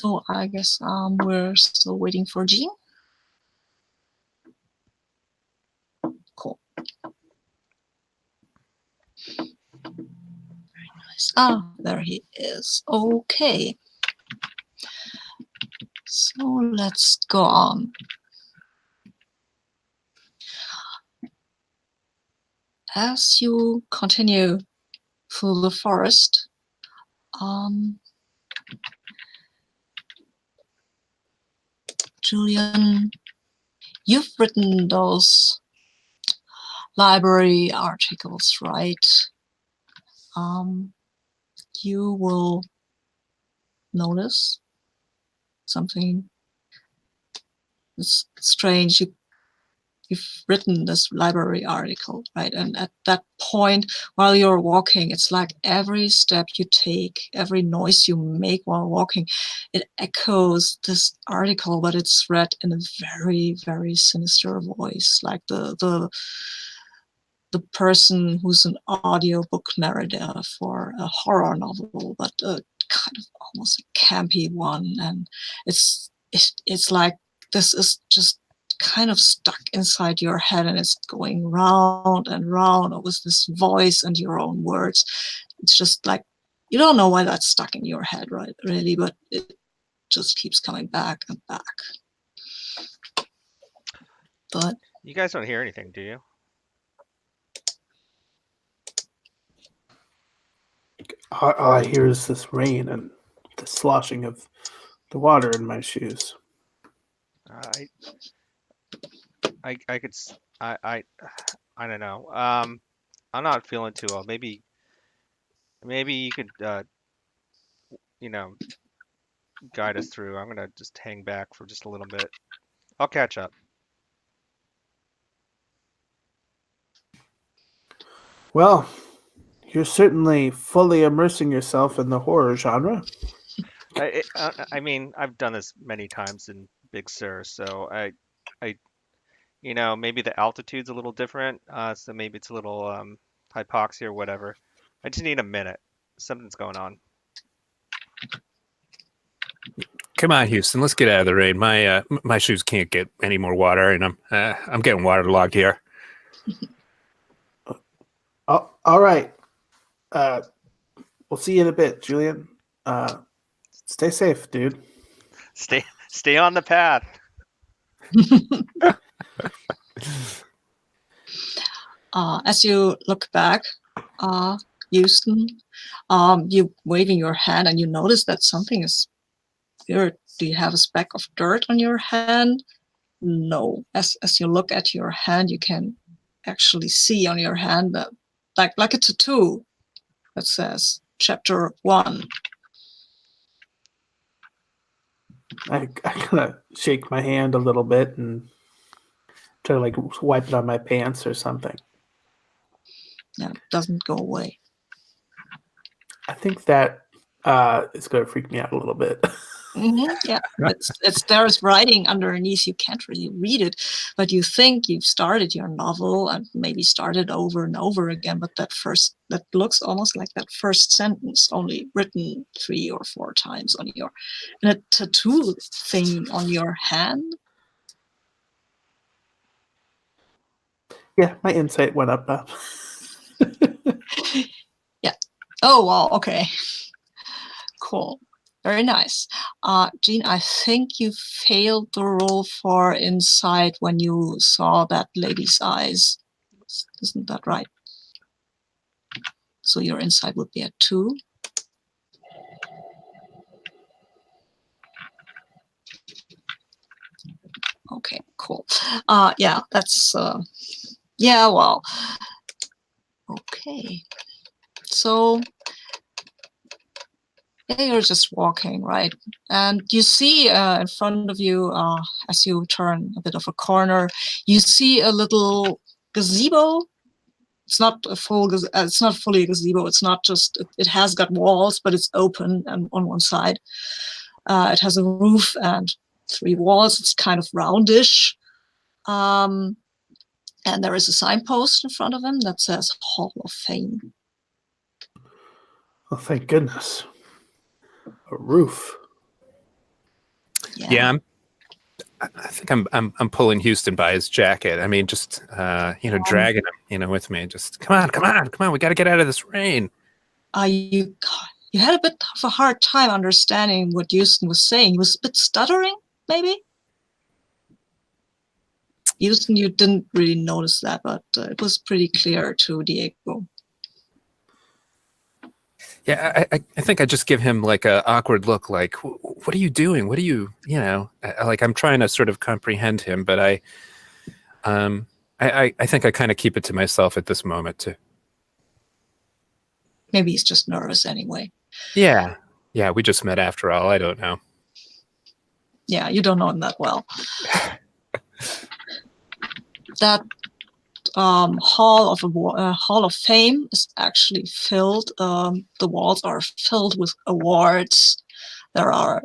So I guess we're still waiting for Gene. Cool. Very nice. Ah, there he is. Okay. So let's go on. As you continue through the forest, Julian, you've written those library articles, right? You will notice something that's strange. You've written this library article, right? And at that point, while you're walking, it's like every step you take, every noise you make while walking, it echoes this article, but it's read in a very, very sinister voice, like the person who's an audiobook narrator for a horror novel, but a kind of almost a campy one. And it's like this is just kind of stuck inside your head, and it's going round and round with this voice and your own words. It's just like you don't know why that's stuck in your head, right? Really, but it just keeps coming back and back. But You guys don't hear anything, do you? All I hear is this rain and the sloshing of the water in my shoes. I could I don't know. I'm not feeling too well. Maybe you could guide us through. I'm gonna just hang back for just a little bit. I'll catch up. Well, you're certainly fully immersing yourself in the horror genre. I mean, I've done this many times in Big Sur, so I maybe the altitude's a little different, so maybe it's a little hypoxia or whatever. I just need a minute. Something's going on. Come on, Houston. Let's get out of the rain. My shoes can't get any more water, and I'm getting waterlogged here. Oh, all right. We'll see you in a bit, Julian. Stay safe, dude. Stay on the path. As you look back, Houston, you waving your hand and you notice that something is weird. Do you have a speck of dirt on your hand? No. As you look at your hand, you can actually see on your hand that like a tattoo that says Chapter 1. I kind of shake my hand a little bit and try to like wipe it on my pants or something. Yeah, it doesn't go away. I think that is going to freak me out a little bit. Yeah, it's there's writing underneath. You can't really read it, but you think you've started your novel and maybe started over and over again. But that looks almost like that first sentence, only written 3 or 4 times on in a tattoo thing on your hand. Yeah, my insight went up. Yeah. Oh wow. Okay. Cool. Very nice. Jean, I think you failed the roll for insight when you saw that lady's eyes. Isn't that right? So your insight would be at 2. Okay, cool. Yeah, that's, yeah, well, okay. So, yeah, you're just walking, right? And you see in front of you, as you turn a bit of a corner, you see a little gazebo. It's not a full, it's not fully a gazebo. It's not just, it has got walls, but it's open and on one side. It has a roof and 3 walls. It's kind of roundish. And there is a signpost in front of him that says Hall of Fame. Oh, thank goodness. A roof. Yeah, I think I'm pulling Houston by his jacket. I mean, just dragging him, with me. Just come on. We got to get out of this rain. You had a bit of a hard time understanding what Houston was saying. He was a bit stuttering, maybe. Houston, you didn't really notice that, but it was pretty clear to Diego. Yeah, I think I just give him like a awkward look, like, what are you doing? What are you, like I'm trying to sort of comprehend him, but I think I kind of keep it to myself at this moment too. Maybe he's just nervous anyway. Yeah, we just met after all. I don't know. Yeah, you don't know him that well. That hall of fame is actually filled. The walls are filled with awards. There are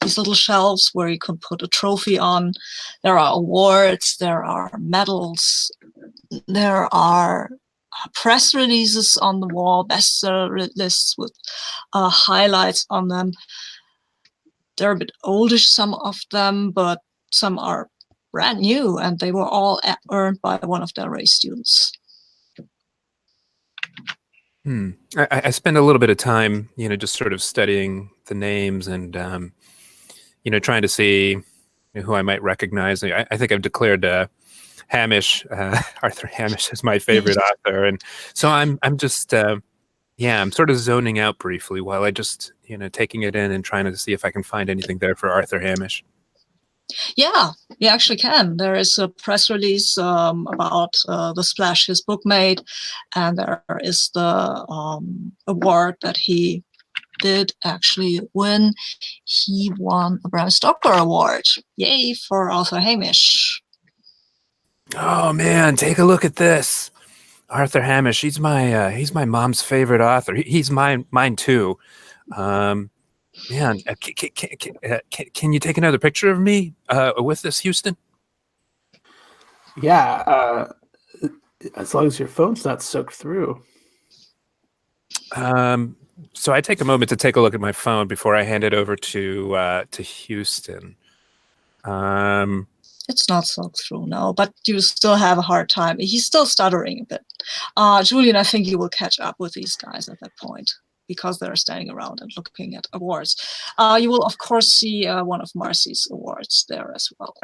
these little shelves where you can put a trophy on. There are awards. There are medals. There are press releases on the wall, bestseller lists with highlights on them. They're a bit oldish, some of them, but some are brand new, and they were all earned by one of Del Rey students. I spend a little bit of time, just sort of studying the names and, trying to see who I might recognize. I think I've declared Hamish, Arthur Hamish, is my favorite author, and so I'm just, I'm sort of zoning out briefly while I just, taking it in and trying to see if I can find anything there for Arthur Hamish. Yeah, you actually can. There is a press release about the splash his book made, and there is the award that he did actually win. He won a Bram Stoker Award. Yay for Arthur Hamish. Oh man, take a look at this. Arthur Hamish, he's my mom's favorite author. He's mine too. Man, can you take another picture of me with this, Houston? Yeah, as long as your phone's not soaked through. So I take a moment to take a look at my phone before I hand it over to Houston. It's not soaked through, no, but you still have a hard time. He's still stuttering a bit. Julian, I think you will catch up with these guys at that point, because they're standing around and looking at awards. You will, of course, see one of Marcy's awards there as well.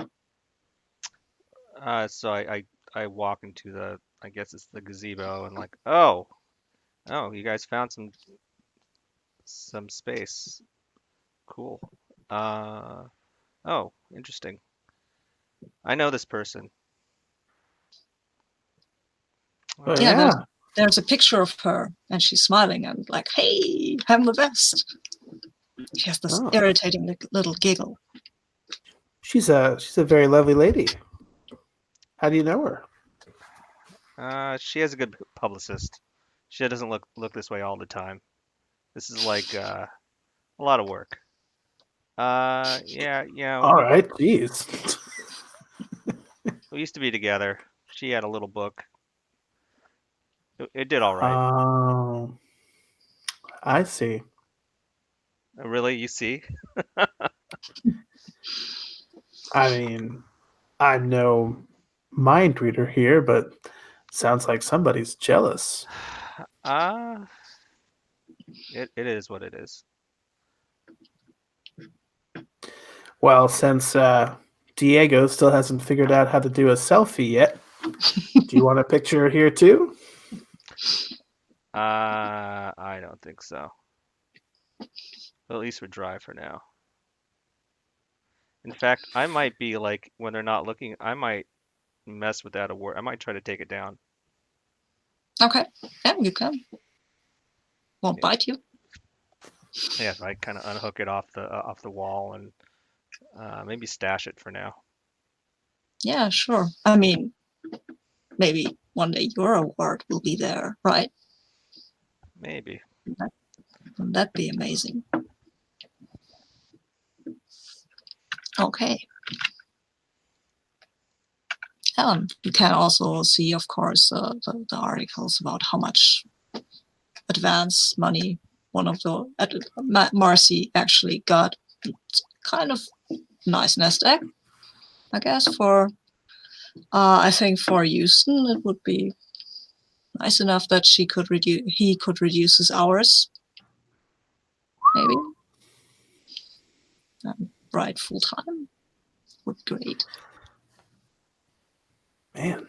So I walk into I guess it's the gazebo, and like, oh, you guys found some space. Cool. Oh, interesting. I know this person. Yeah. There's a picture of her, and she's smiling and like, hey, I'm the best. She has this irritating little giggle. She's a very lovely lady. How do you know her? She has a good publicist. She doesn't look this way all the time. This is like a lot of work. Yeah. All right, jeez. We used to be together. She had a little book. It did all right. Oh, I see. Really, you see? I mean, I'm no mind reader here, but sounds like somebody's jealous. It is what it is. Well, since Diego still hasn't figured out how to do a selfie yet, do you want a picture here too? I don't think so. But at least we're dry for now. In fact, I might be like, when they're not looking, I might mess with that award. I might try to take it down. Okay, yeah, you can. Won't bite you. Yeah, I kind of unhook it off the wall and maybe stash it for now. Yeah, sure. I mean, maybe one day your award will be there, right? Maybe. Wouldn't that be amazing? Okay. You can also see, of course, the articles about how much advance money one of the Marcy actually got. It's kind of nice nest egg, I guess. For I think for Houston, it would be nice enough that he could reduce his hours, maybe. Right, full time would be great. Man,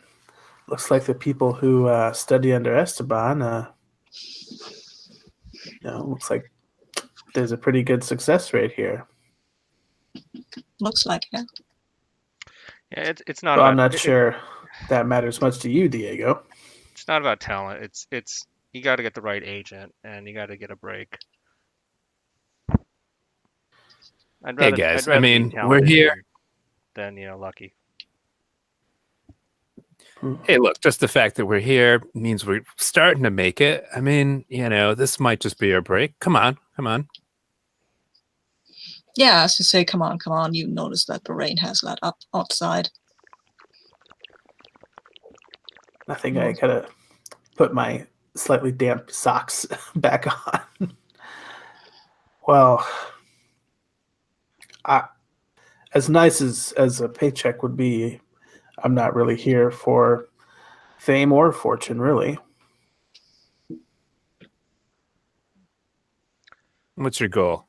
looks like the people who study under Esteban, looks like there's a pretty good success rate here. Looks like, yeah. Yeah, it's not Well, about. I'm not sure that matters much to you, Diego. It's not about talent. It's you got to get the right agent and you got to get a break. Hey guys, I'd rather be we're talented here. than lucky. Hey, look, just the fact that we're here means we're starting to make it. This might just be our break. Come on. Yeah, as you say, come on, you notice that the rain has let up outside. I think I gotta put my slightly damp socks back on. Well, as nice as a paycheck would be, I'm not really here for fame or fortune, really. What's your goal?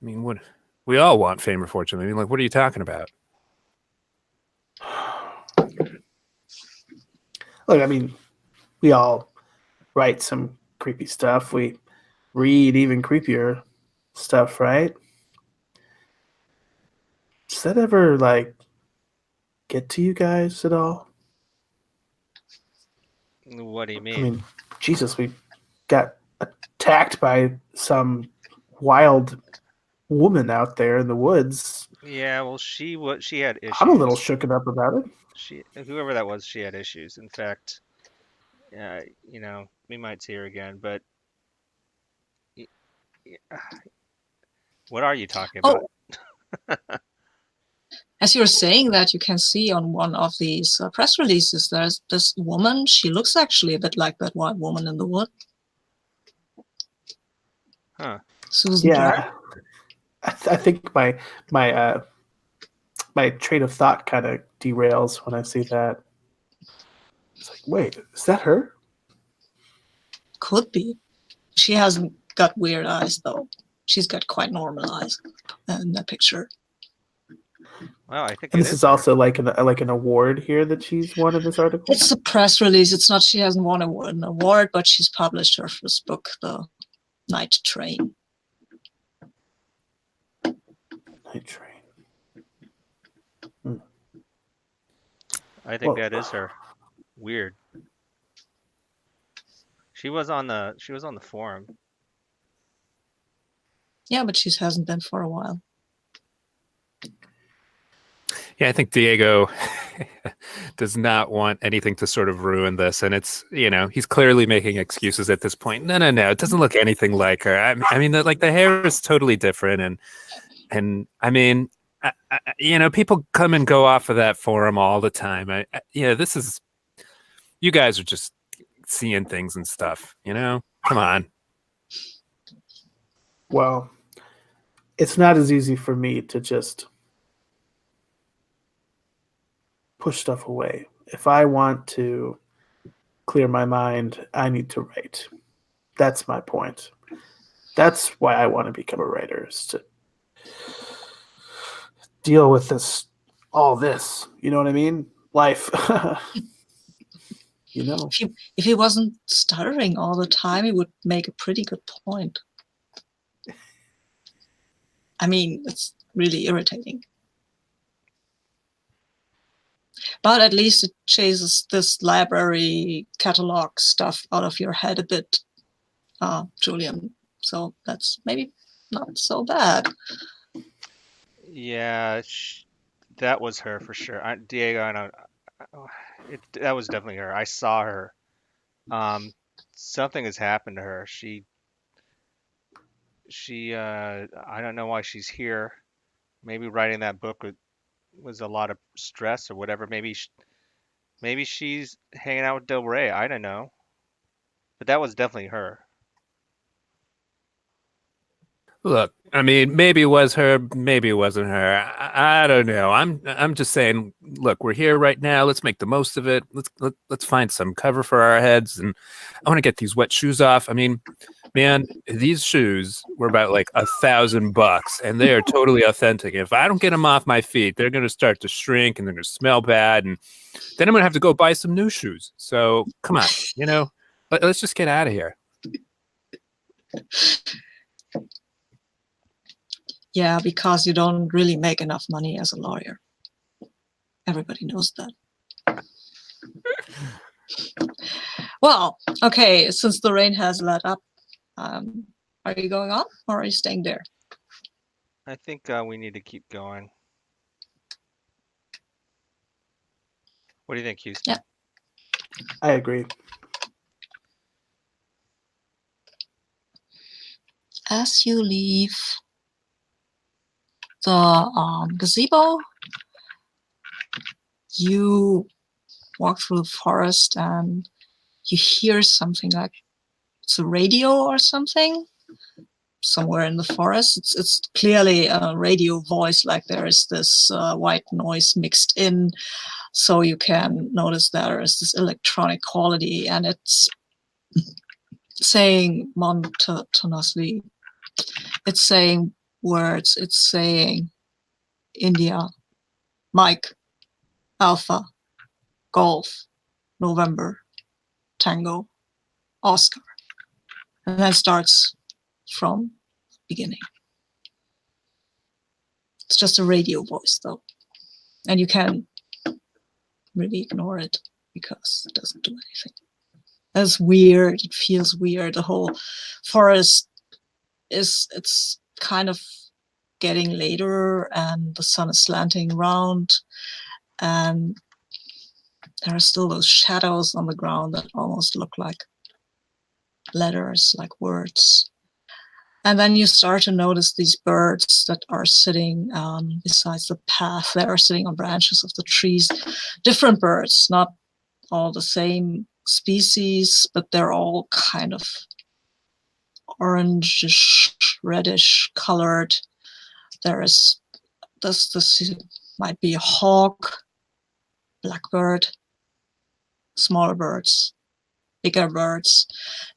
What we all want fame or fortune. What are you talking about? Look, we all write some creepy stuff. We read even creepier stuff, right? Does that ever, get to you guys at all? What do you mean? Jesus, we got attacked by some wild woman out there in the woods. Yeah, well, she had issues. I'm a little shooken up about it. Whoever that was, she had issues. In fact, we might see her again. But what are you talking about? As you're saying that, you can see on one of these press releases, there's this woman. She looks actually a bit like that white woman in the wood. Huh. Susan Dark. I think my train of thought kind of derails when I see that. It's like, wait, is that her? Could be. She hasn't got weird eyes though. She's got quite normal eyes in that picture. Well, I think and this is also like an award here that she's won in this article. It's a press release. It's not. She hasn't won an award, but she's published her first book, The Night Train. Night Train. I think that is her. Weird. She was on the forum. Yeah, but she hasn't been for a while. Yeah, I think Diego does not want anything to sort of ruin this. And it's, he's clearly making excuses at this point. No. It doesn't look anything like her. The hair is totally different. And people come and go off of that forum all the time. You guys are just seeing things and stuff, come on. Well, it's not as easy for me to just push stuff away. If I want to clear my mind, I need to write. That's my point. That's why I want to become a writer, is to deal with all this. You know what I mean? Life. If he wasn't stuttering all the time, he would make a pretty good point. It's really irritating. But at least it chases this library catalog stuff out of your head a bit, Julian. So that's maybe not so bad. Yeah, that was her for sure. Diego, I know. That was definitely her. I saw her. Something has happened to her. She. I don't know why she's here. Maybe writing that book was a lot of stress or whatever. Maybe she's hanging out with Del Rey. I don't know. But that was definitely her. Look, I mean, maybe it was her, maybe it wasn't her. I don't know. I'm just saying. Look, we're here right now. Let's make the most of it. Let's find some cover for our heads, and I want to get these wet shoes off. I mean, man, these shoes were about like $1,000, and they are totally authentic. If I don't get them off my feet, they're going to start to shrink, and they're going to smell bad, and then I'm going to have to go buy some new shoes. So come on, let's just get out of here. Yeah, because you don't really make enough money as a lawyer. Everybody knows that. Well, okay, since the rain has let up, are you going on or are you staying there? I think we need to keep going. What do you think, Houston? Yeah. I agree. As you leave the gazebo, you walk through the forest and you hear something like it's a radio or something somewhere in the forest. It's clearly a radio voice, like there is this white noise mixed in, so you can notice there is this electronic quality, and it's saying monotonously. It's saying words. It's saying India, Mike, Alpha, Golf, November, Tango, Oscar. And then starts from the beginning. It's just a radio voice, though. And you can really ignore it because it doesn't do anything. That's weird. It feels weird. The whole forest it's kind of getting later and the sun is slanting around, and there are still those shadows on the ground that almost look like letters, like words. And then you start to notice these birds that are sitting besides the path. They are sitting on branches of the trees. Different birds, not all the same species, but they're all kind of orangish, reddish colored. This might be a hawk, blackbird, smaller birds, bigger birds.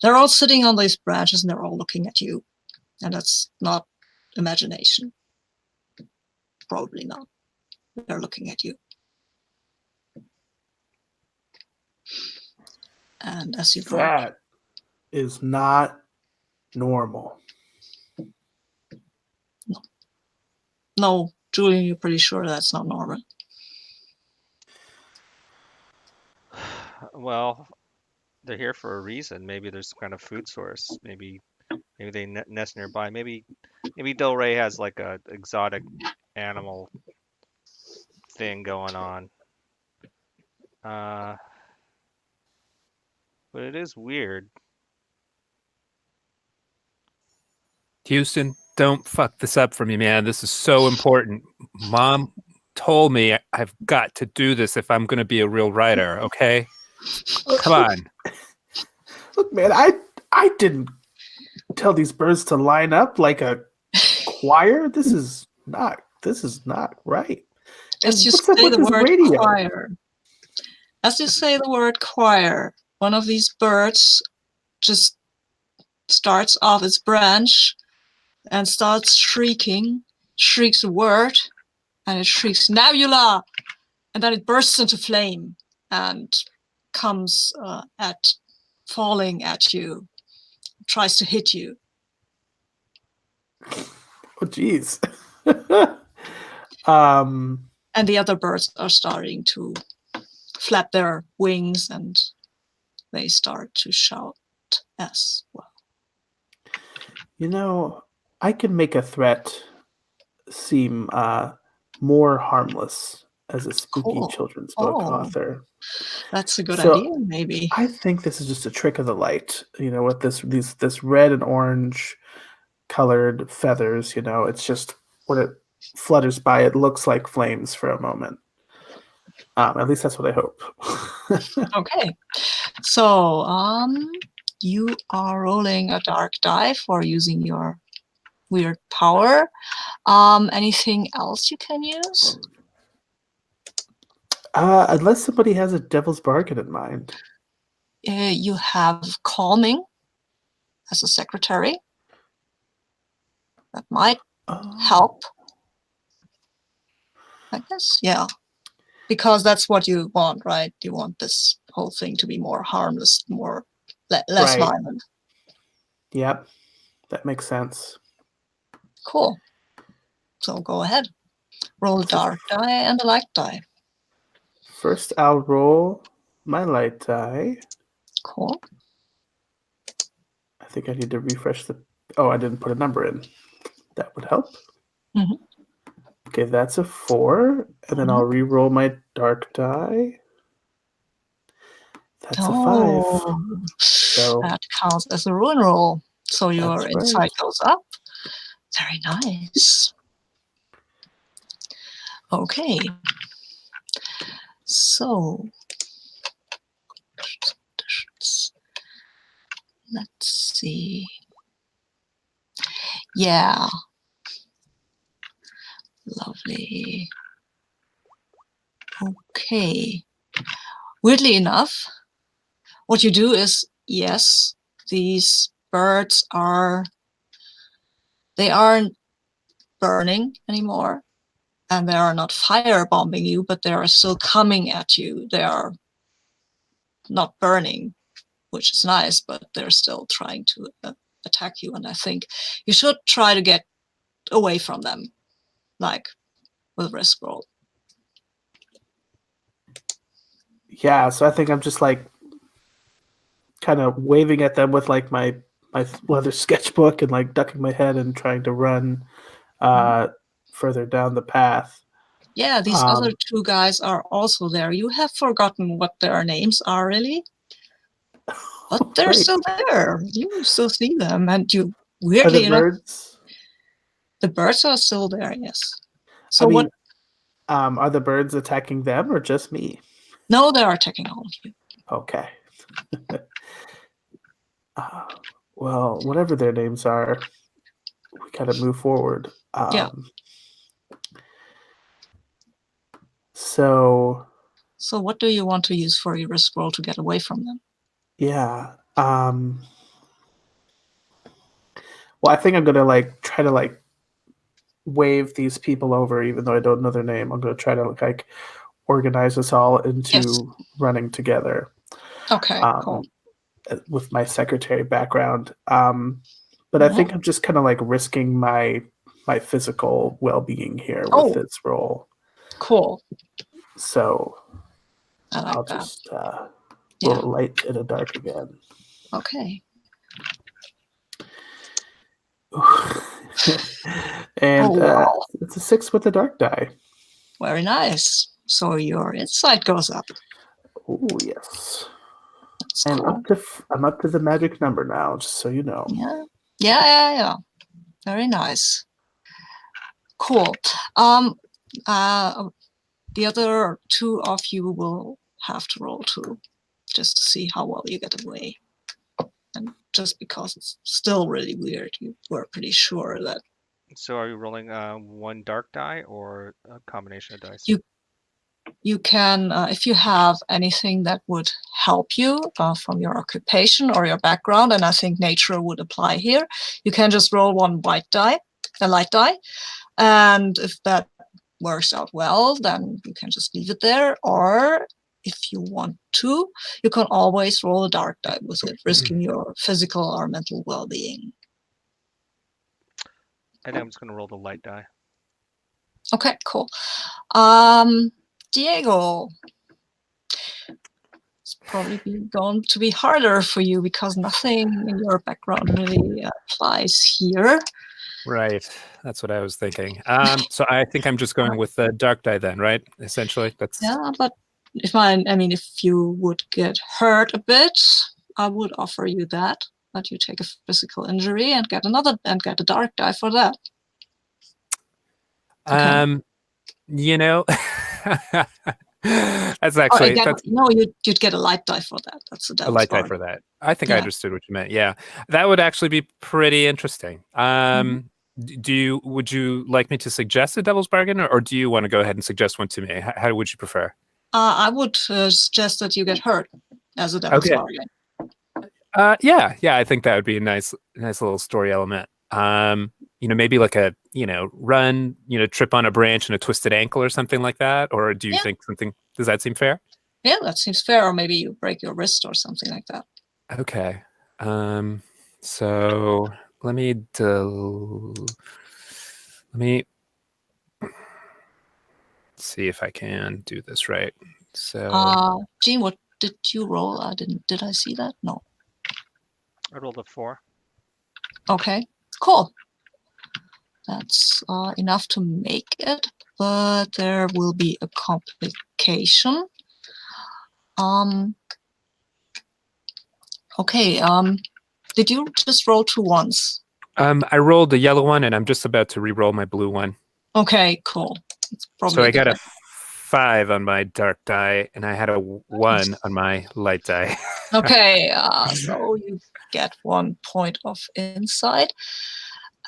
They're all sitting on these branches and they're all looking at you. And that's not imagination. Probably not. They're looking at you. And as you drive, That is not normal. no, Julian, you're pretty sure that's not normal. Well, they're here for a reason. Maybe there's some kind of food source. Maybe they nest nearby. Maybe Del Rey has like a exotic animal thing going on. But it is weird. Houston, don't fuck this up for me, man. This is so important. Mom told me I've got to do this if I'm going to be a real writer, okay? Come on. Look, man, I didn't tell these birds to line up like a choir. This is not right. As you what's up say with the this word radio? choir, as you say the word choir, one of these birds just starts off its branch and starts shrieks a word, and it shrieks "Nebula," and then it bursts into flame and comes falling at you, tries to hit you. Oh, geez. And the other birds are starting to flap their wings and they start to shout as well. I can make a threat seem more harmless as a spooky Cool. children's book author. That's a good So, idea, maybe. I think this is just a trick of the light. With this red and orange colored feathers, it's just when it flutters by, it looks like flames for a moment. At least that's what I hope. Okay. So you are rolling a dark die for using your weird power. Anything else you can use? Unless somebody has a devil's bargain in mind. You have calming as a secretary. That might help, I guess. Yeah, because that's what you want, right? You want this whole thing to be more harmless, more less Right. violent. Yep, that makes sense. Cool. So go ahead. Roll a dark die and a light die. First, I'll roll my light die. Cool. I think I need to refresh the... Oh, I didn't put a number in. That would help. Mhm. Okay, that's a 4. And then I'll re-roll my dark die. That's a 5. So that counts as a ruin roll. So your That's insight right. goes up. Very nice. Okay. So let's see. Yeah. Lovely. Okay. Weirdly enough, what you do is, yes, these birds they aren't burning anymore, and they are not firebombing you, but they are still coming at you. They are not burning, which is nice, but they're still trying to attack you. And I think you should try to get away from them, like with risk roll. yeah, so I think I'm just like kind of waving at them with like my leather sketchbook and like ducking my head and trying to run further down the path. Yeah, these other two guys are also there. You have forgotten what their names are, really, but they're still there. You still see them, and you weirdly enough, birds? The birds are still there. Yes. So I mean, what? Are the birds attacking them or just me? No, they are attacking all of you. Okay. Well, whatever their names are, we kind of move forward. Yeah. So what do you want to use for your risk roll to get away from them? Yeah. Well, I think I'm gonna like try to like wave these people over, even though I don't know their name. I'm gonna try to like organize us all into running together. Okay, cool. With my secretary background, but I think I'm just kind of like risking my physical well-being here with this role. Cool. So I'll just roll a light and a dark again. Okay. And it's a 6 with a dark die. Very nice. So your insight goes up. Oh yes. That's and cool. I'm up to the magic number now, just so you know. Yeah. Very nice. Cool. The other two of you will have to roll too, just to see how well you get away. And just because it's still really weird, you were pretty sure that. So are you rolling one dark die or a combination of dice? You can, if you have anything that would help you from your occupation or your background, and I think nature would apply here, you can just roll one a light die, and if that works out well, then you can just leave it there. Or if you want to, you can always roll a dark die with it, risking your physical or mental well-being. And I'm just going to roll the light die. Okay, cool. Diego, it's probably going to be harder for you because nothing in your background really applies here. Right, that's what I was thinking. So I think I'm just going with the dark die then, right? Essentially, that's. Yeah, but if you would get hurt a bit, I would offer you that. But you take a physical injury and get a dark die for that. Okay. That's actually you'd get a light die for that. That's a light die for that. I think I understood what you meant. Yeah, that would actually be pretty interesting. Would you like me to suggest a devil's bargain, or do you want to go ahead and suggest one to me? How would you prefer? I would suggest that you get hurt as a devil's Okay. bargain. Yeah, I think that would be a nice little story element. Maybe like a, run, trip on a branch and a twisted ankle or something like that. Or do you think something, does that seem fair? Yeah, that seems fair. Or maybe you break your wrist or something like that. Okay. So let me see if I can do this right. So Gene, what did you roll? Did I see that? No. I rolled a 4. Okay, cool. That's enough to make it, but there will be a complication. Okay, did you just roll 2 ones? I rolled a yellow one and I'm just about to re-roll my blue one. Okay, cool. So I got a 5 on my dark die and I had a 1 on my light die. Okay, so you get 1 point of insight.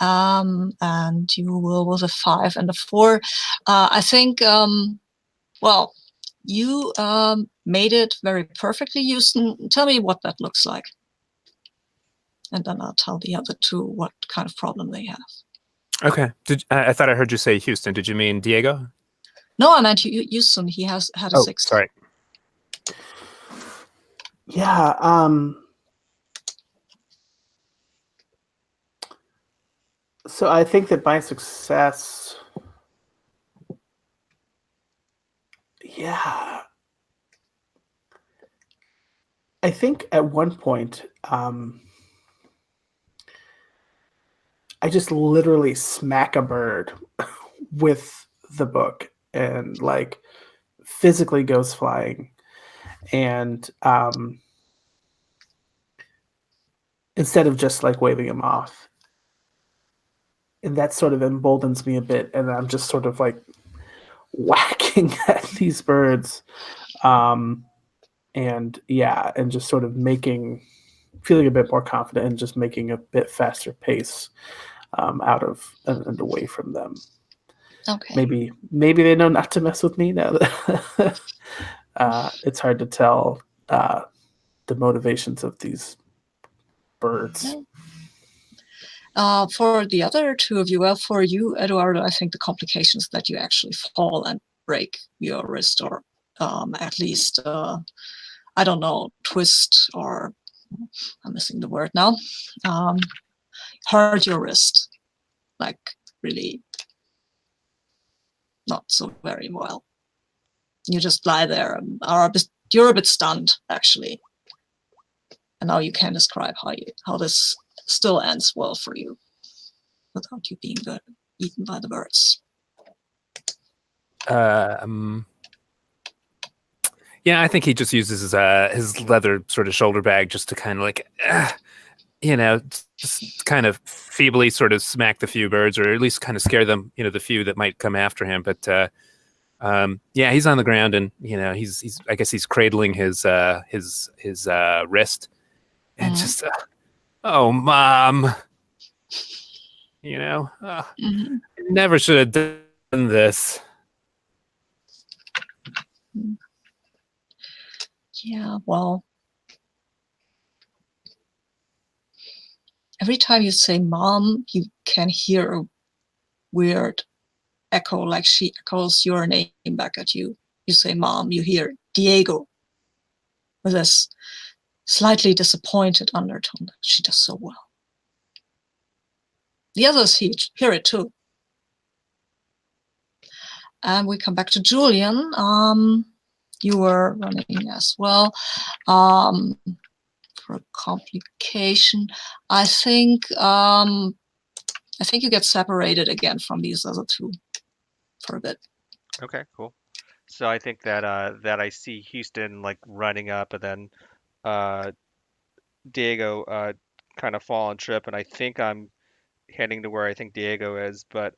And you will with a 5 and a 4. I think, well, you made it very perfectly, Houston. Tell me what that looks like. And then I'll tell the other 2 what kind of problem they have. Okay. I thought I heard you say Houston. Did you mean Diego? No, I meant Houston. He has had a 6. Sorry. Yeah. So I think that by success, yeah. I think at one point, I just literally smack a bird with the book and like physically goes flying. And instead of just like waving him off. And that sort of emboldens me a bit. And I'm just sort of like whacking at these birds. And just sort of feeling a bit more confident and just making a bit faster pace out of and away from them. Okay. Maybe they know not to mess with me now. It's hard to tell the motivations of these birds. For the other 2 of you, well, for you, Eduardo, I think the complications that you actually fall and break your wrist, or at least, I don't know, twist, or I'm missing the word now, hurt your wrist, like really not so very well. You just lie there and you're a bit stunned, actually. And now you can describe how this still ends well for you without you being eaten by the birds. Yeah, I think he just uses his leather sort of shoulder bag just to kind of like, just kind of feebly sort of smack the few birds, or at least kind of scare them, the few that might come after him. But he's on the ground and he's I guess he's cradling his wrist and just oh mom, I never should have done this. Yeah, well, every time you say mom, you can hear a weird echo, like she echoes your name back at you. You say mom, you hear Diego with this slightly disappointed undertone that she does so well. The others hear it too. And we come back to Julian. You were running as well. For a complication, I think you get separated again from these other 2 for a bit. Okay, cool. So I think that that I see Houston like running up, and then Diego kind of fall and trip, and I think I'm heading to where I think Diego is, but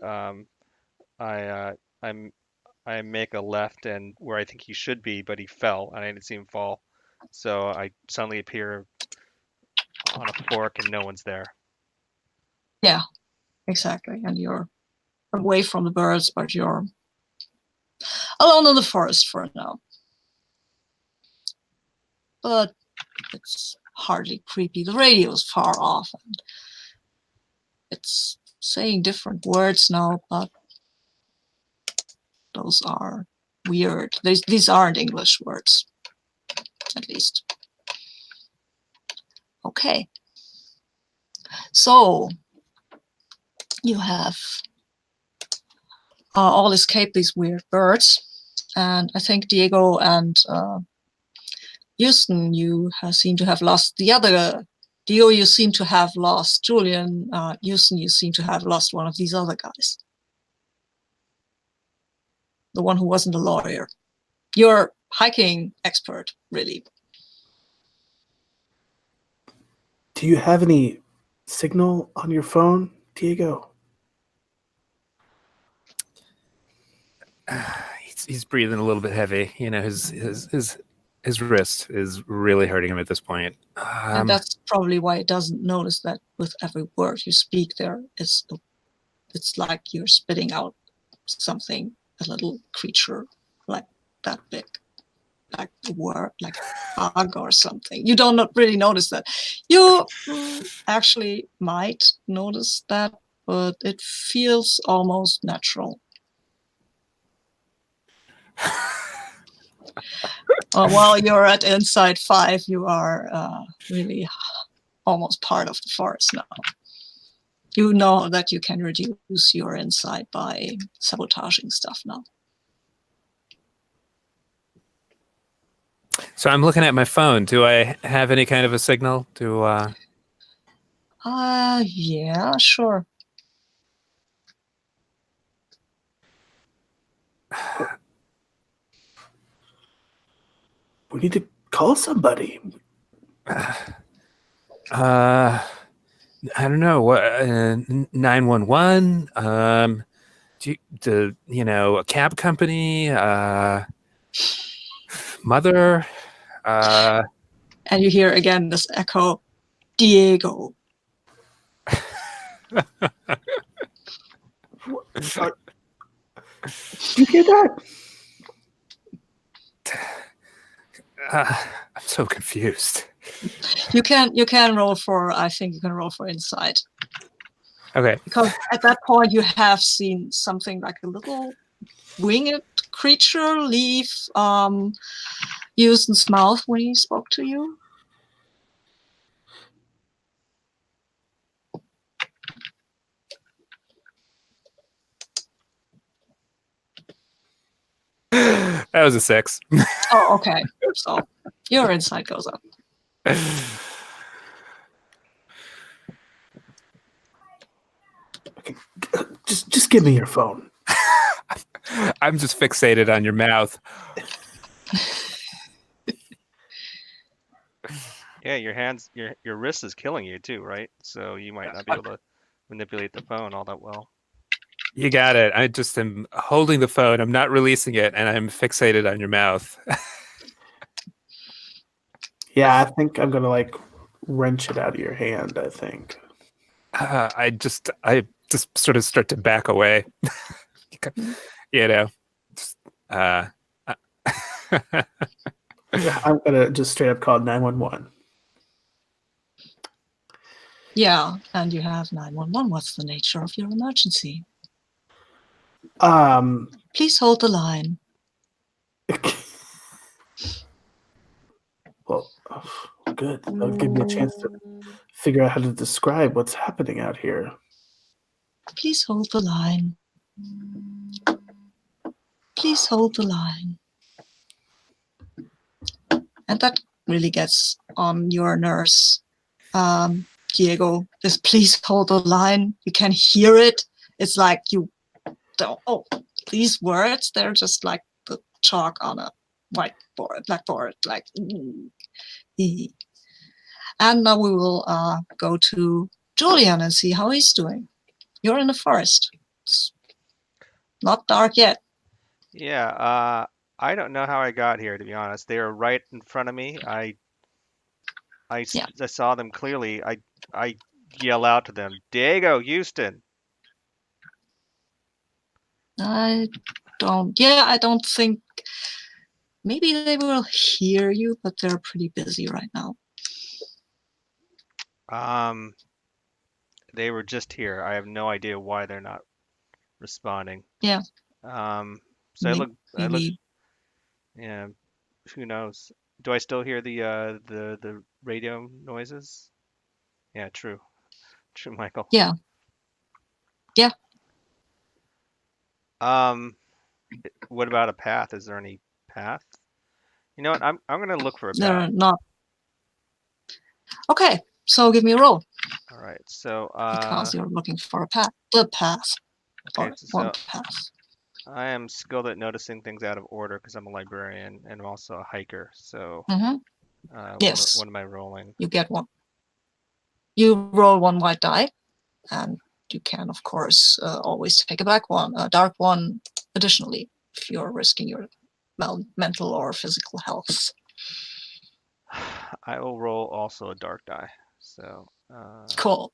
I make a left and where I think he should be, but he fell and I didn't see him fall. So I suddenly appear on a fork and no one's there. Yeah, exactly. And you're away from the birds, but you're alone in the forest for now. But it's hardly creepy. The radio's far off, and it's saying different words now, but those are weird. These aren't English words, at least. Okay. So you have all escaped these weird birds, and I think Diego and Houston, you seem to have lost the other. Diego, you seem to have lost Julian. Houston, you seem to have lost one of these other guys. The one who wasn't a lawyer. You're hiking expert, really. Do you have any signal on your phone, Diego? He's breathing a little bit heavy. You know, his wrist is really hurting him at this point. And that's probably why it doesn't notice that with every word you speak there, it's like you're spitting out something, a little creature like that big, like the word, like a bug or something. You don't really notice that. You actually might notice that, but it feels almost natural. While you're at Inside 5, you are really almost part of the forest now. You know that you can reduce your insight by sabotaging stuff now. So I'm looking at my phone. Do I have any kind of a signal? Yeah, sure. We need to call somebody. I don't know what 911. A cab company. Mother. And you hear again this echo, Diego. Did you hear that? I'm so confused. You can roll for, I think you can roll for insight. Okay. Because at that point you have seen something like a little winged creature leave Houston's mouth when he spoke to you. That was a 6. Oh, okay. So your insight goes up. Okay. Just give me your phone. I'm just fixated on your mouth. Yeah, your hands, your wrist is killing you too, right? So you might not be able to manipulate the phone all that well. You got it. I just am holding the phone. I'm not releasing it, and I'm fixated on your mouth. Yeah, I think I'm gonna wrench it out of your hand. I think. I just sort of start to back away. You know. I'm gonna just straight up call 911. Yeah, and you have 911. What's the nature of your emergency? Please hold the line. Well, good. That'll give me a chance to figure out how to describe what's happening out here. Please hold the line. Please hold the line. And that really gets on your nerves. Diego, just please hold the line. You can hear it. It's like you don't. Oh, these words, they're just like the chalk on a blackboard. Like, and now we will go to Julian and see how he's doing. You're in the forest. It's not dark yet. Yeah, I don't know how I got here, to be honest. They were right in front of me. I saw them clearly. I yell out to them, Diego, Houston, I don't think. Maybe they will hear you, but they're pretty busy right now. They were just here. I have no idea why they're not responding. Yeah. So I look. Maybe. Yeah. Who knows? Do I still hear the radio noises? Yeah. True. True, Michael. Yeah. Yeah. What about a path? Is there any path? You know what? I'm gonna look for a They're path. not. Okay. So give me a roll. All right. So Because you're looking for a path. The path. okay. Or So one path. I am skilled at noticing things out of order because I'm a librarian and I'm also a hiker. So Mm-hmm. Yes. what am I rolling? You get one. You roll one white die, and you can, of course, always take a dark one additionally, if you're risking your mental or physical health. I will roll also a dark die. So Cool.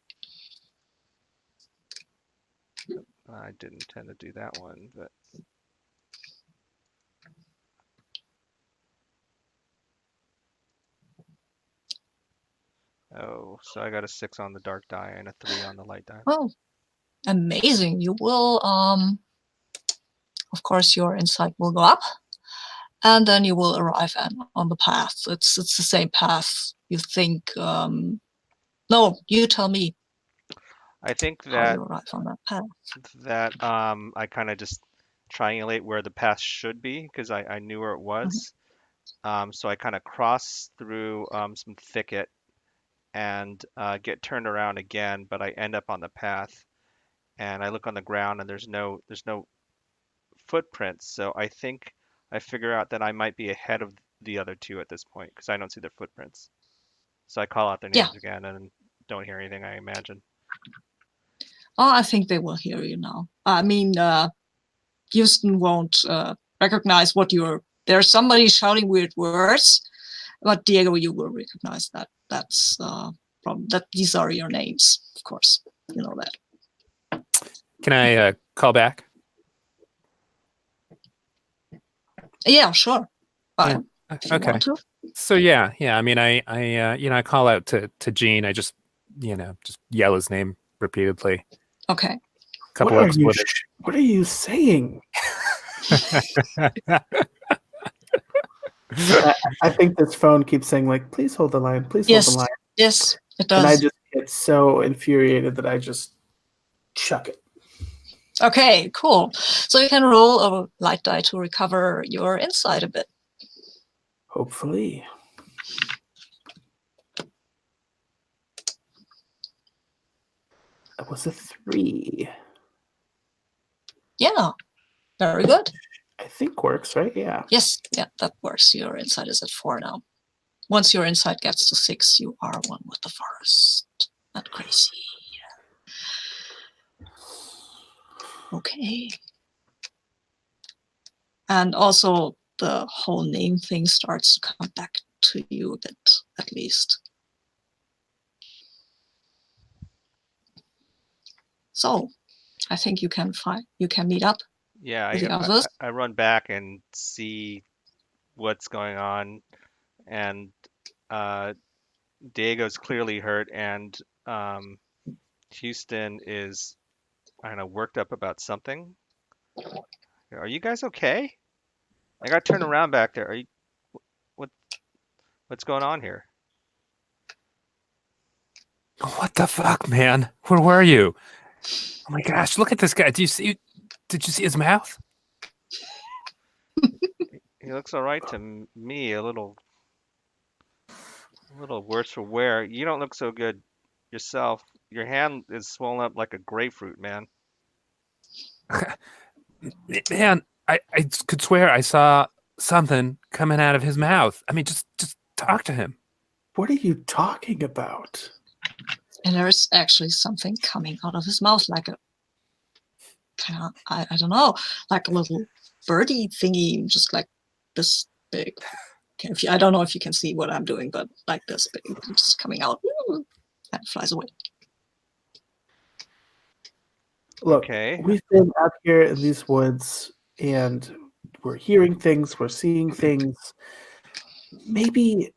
I didn't intend to do that one, but oh, so I got a 6 on the dark die and a 3 on the light die. Well, amazing. You will, of course, your insight will go up, and then you will arrive on the path. It's the same path. You think? No, you tell me. I think how that you arrive on that path. I kind of just triangulate where the path should be because I knew where it was. So I kind of cross through some thicket and get turned around again, but I end up on the path and I look on the ground and there's no footprints. So I think I figure out that I might be ahead of the other two at this point because I don't see their footprints. So I call out their names again and don't hear anything, I imagine. Oh, I think they will hear you now. I mean, Houston won't recognize what you're. There's somebody shouting weird words, but Diego, you will recognize that. That's that. These are your names, of course. You know that. Can I call back? Yeah, sure. Yeah. If you want to. So yeah. I mean, I call out to Gene. I just just yell his name repeatedly. Okay. What are you saying? I think this phone keeps saying, like, please hold the line, please hold the line. Yes, it does. And I just get so infuriated that I just chuck it. Okay, cool. So you can roll a light die to recover your insight a bit. Hopefully. That was a 3. Yeah, very good. I think works, right? Yeah. Yes, yeah, that works. Your insight is at 4 now. Once your insight gets to 6, you are one with the forest. Not crazy. Okay. And also, the whole name thing starts to come back to you a bit, at least. So, I think you can meet up. Yeah, with the others. I run back and see what's going on, and Diego's clearly hurt, and Houston is, I don't know, worked up about something. Are you guys okay? I got turned around back there. Are you? What's going on here? What the fuck, man? Where were you? Oh my gosh! Look at this guy. Did you see his mouth? He looks all right to me. A little worse for wear. You don't look so good yourself. Your hand is swollen up like a grapefruit, man. Man, I could swear I saw something coming out of his mouth. I mean, just talk to him. What are you talking about? And there's actually something coming out of his mouth, like a kind of, I don't know, like a little birdie thingy, just like this big. I don't know if you can see what I'm doing, but like this big, just coming out and flies away. Look, Okay. we've been out here in these woods, and we're hearing things, we're seeing things. Maybe,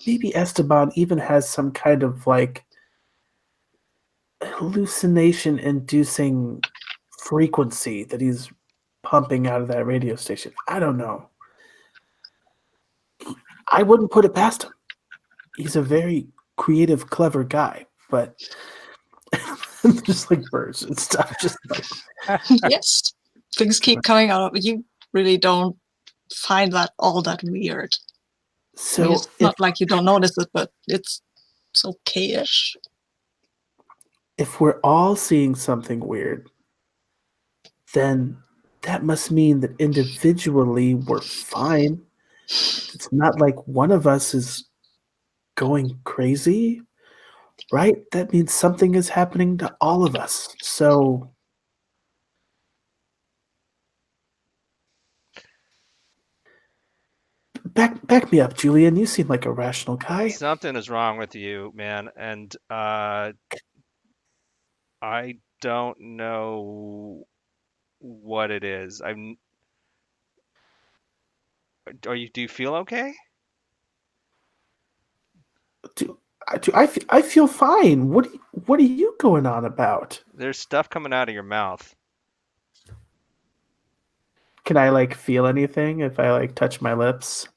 maybe Esteban even has some kind of like hallucination-inducing frequency that he's pumping out of that radio station. I don't know. I wouldn't put it past him. He's a very creative, clever guy, but just like birds and stuff, just like Yes, things keep coming out, but you really don't find that all that weird. I mean, so. it's not like you don't notice it, but it's okay-ish. If we're all seeing something weird, then that must mean that individually we're fine. It's not like one of us is going crazy, right? That means something is happening to all of us. So back me up, Julian. You seem like a rational guy. Something is wrong with you, man, and I don't know what it is. Do you feel okay? I feel fine. What are you going on about? There's stuff coming out of your mouth. Can I like feel anything if I like touch my lips?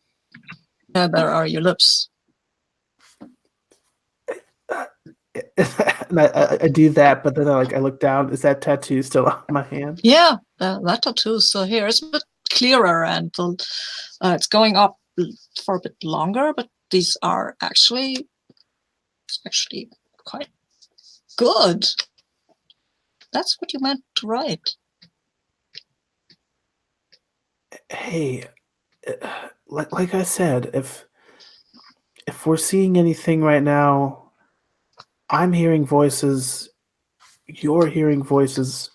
There are your lips. And I do that, but then I look down. Is that tattoo still on my hand? Yeah, that tattoo is still here. It's a bit clearer and it's going up for a bit longer, but these are actually quite good. That's what you meant to write. Hey, like I said, if we're seeing anything right now, I'm hearing voices. You're hearing voices.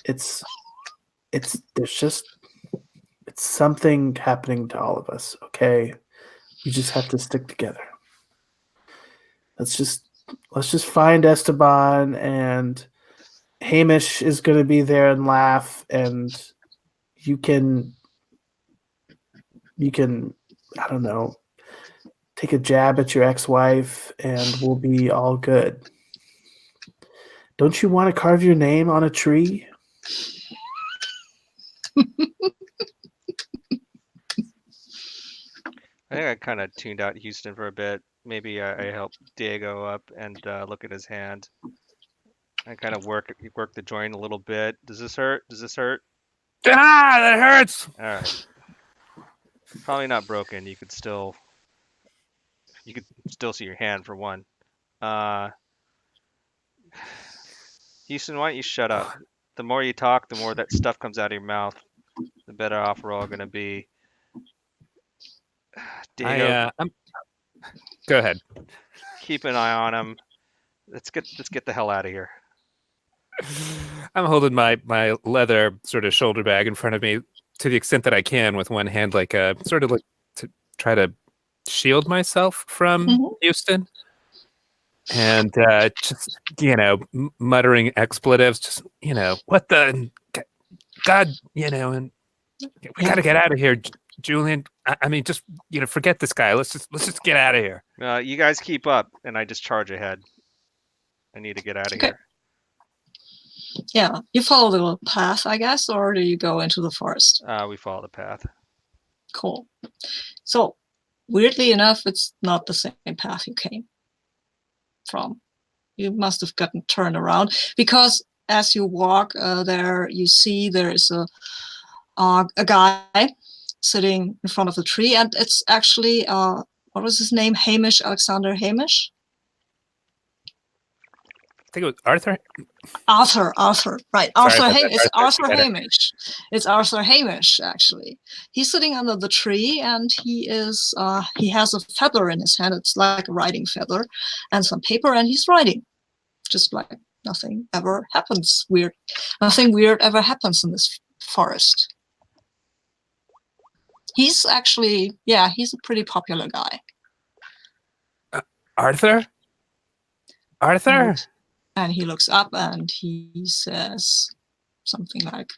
It's something happening to all of us. Okay, we just have to stick together. Let's just find Esteban, and Hamish is going to be there and laugh, and you can I don't know, take a jab at your ex-wife and we'll be all good. Don't you want to carve your name on a tree? I think I kind of tuned out Houston for a bit. Maybe I helped Diego up and look at his hand. I kind of work the joint a little bit. Does this hurt? Does this hurt? Ah, that hurts. All right. Probably not broken. You could still see your hand for one. Houston, why don't you shut up? The more you talk, the more that stuff comes out of your mouth. The better off we're all gonna be. Diego, Go ahead. keep an eye on him. Let's get the hell out of here. I'm holding my leather sort of shoulder bag in front of me to the extent that I can with one hand, like sort of like to try to shield myself from Houston, and just muttering expletives, just what the God, and we gotta get out of here, Julian. I mean, just forget this guy. Let's just get out of here. You guys keep up, and I just charge ahead. I need to get out of here. Yeah, you follow the little path, I guess, or do you go into the forest? We follow the path. Cool. So, weirdly enough, it's not the same path you came from. You must have gotten turned around because as you walk there, you see there is a guy sitting in front of the tree, and it's actually what was his name? Hamish, Alexander Hamish. I think it was Arthur. Arthur, right. It's Arthur Hamish. It's Arthur Hamish, actually. He's sitting under the tree, and he has a feather in his hand. It's like a writing feather, and some paper, and he's writing. Just like nothing ever happens. Nothing weird ever happens in this forest. He's actually, he's a pretty popular guy. Arthur? And he looks up and he says something like,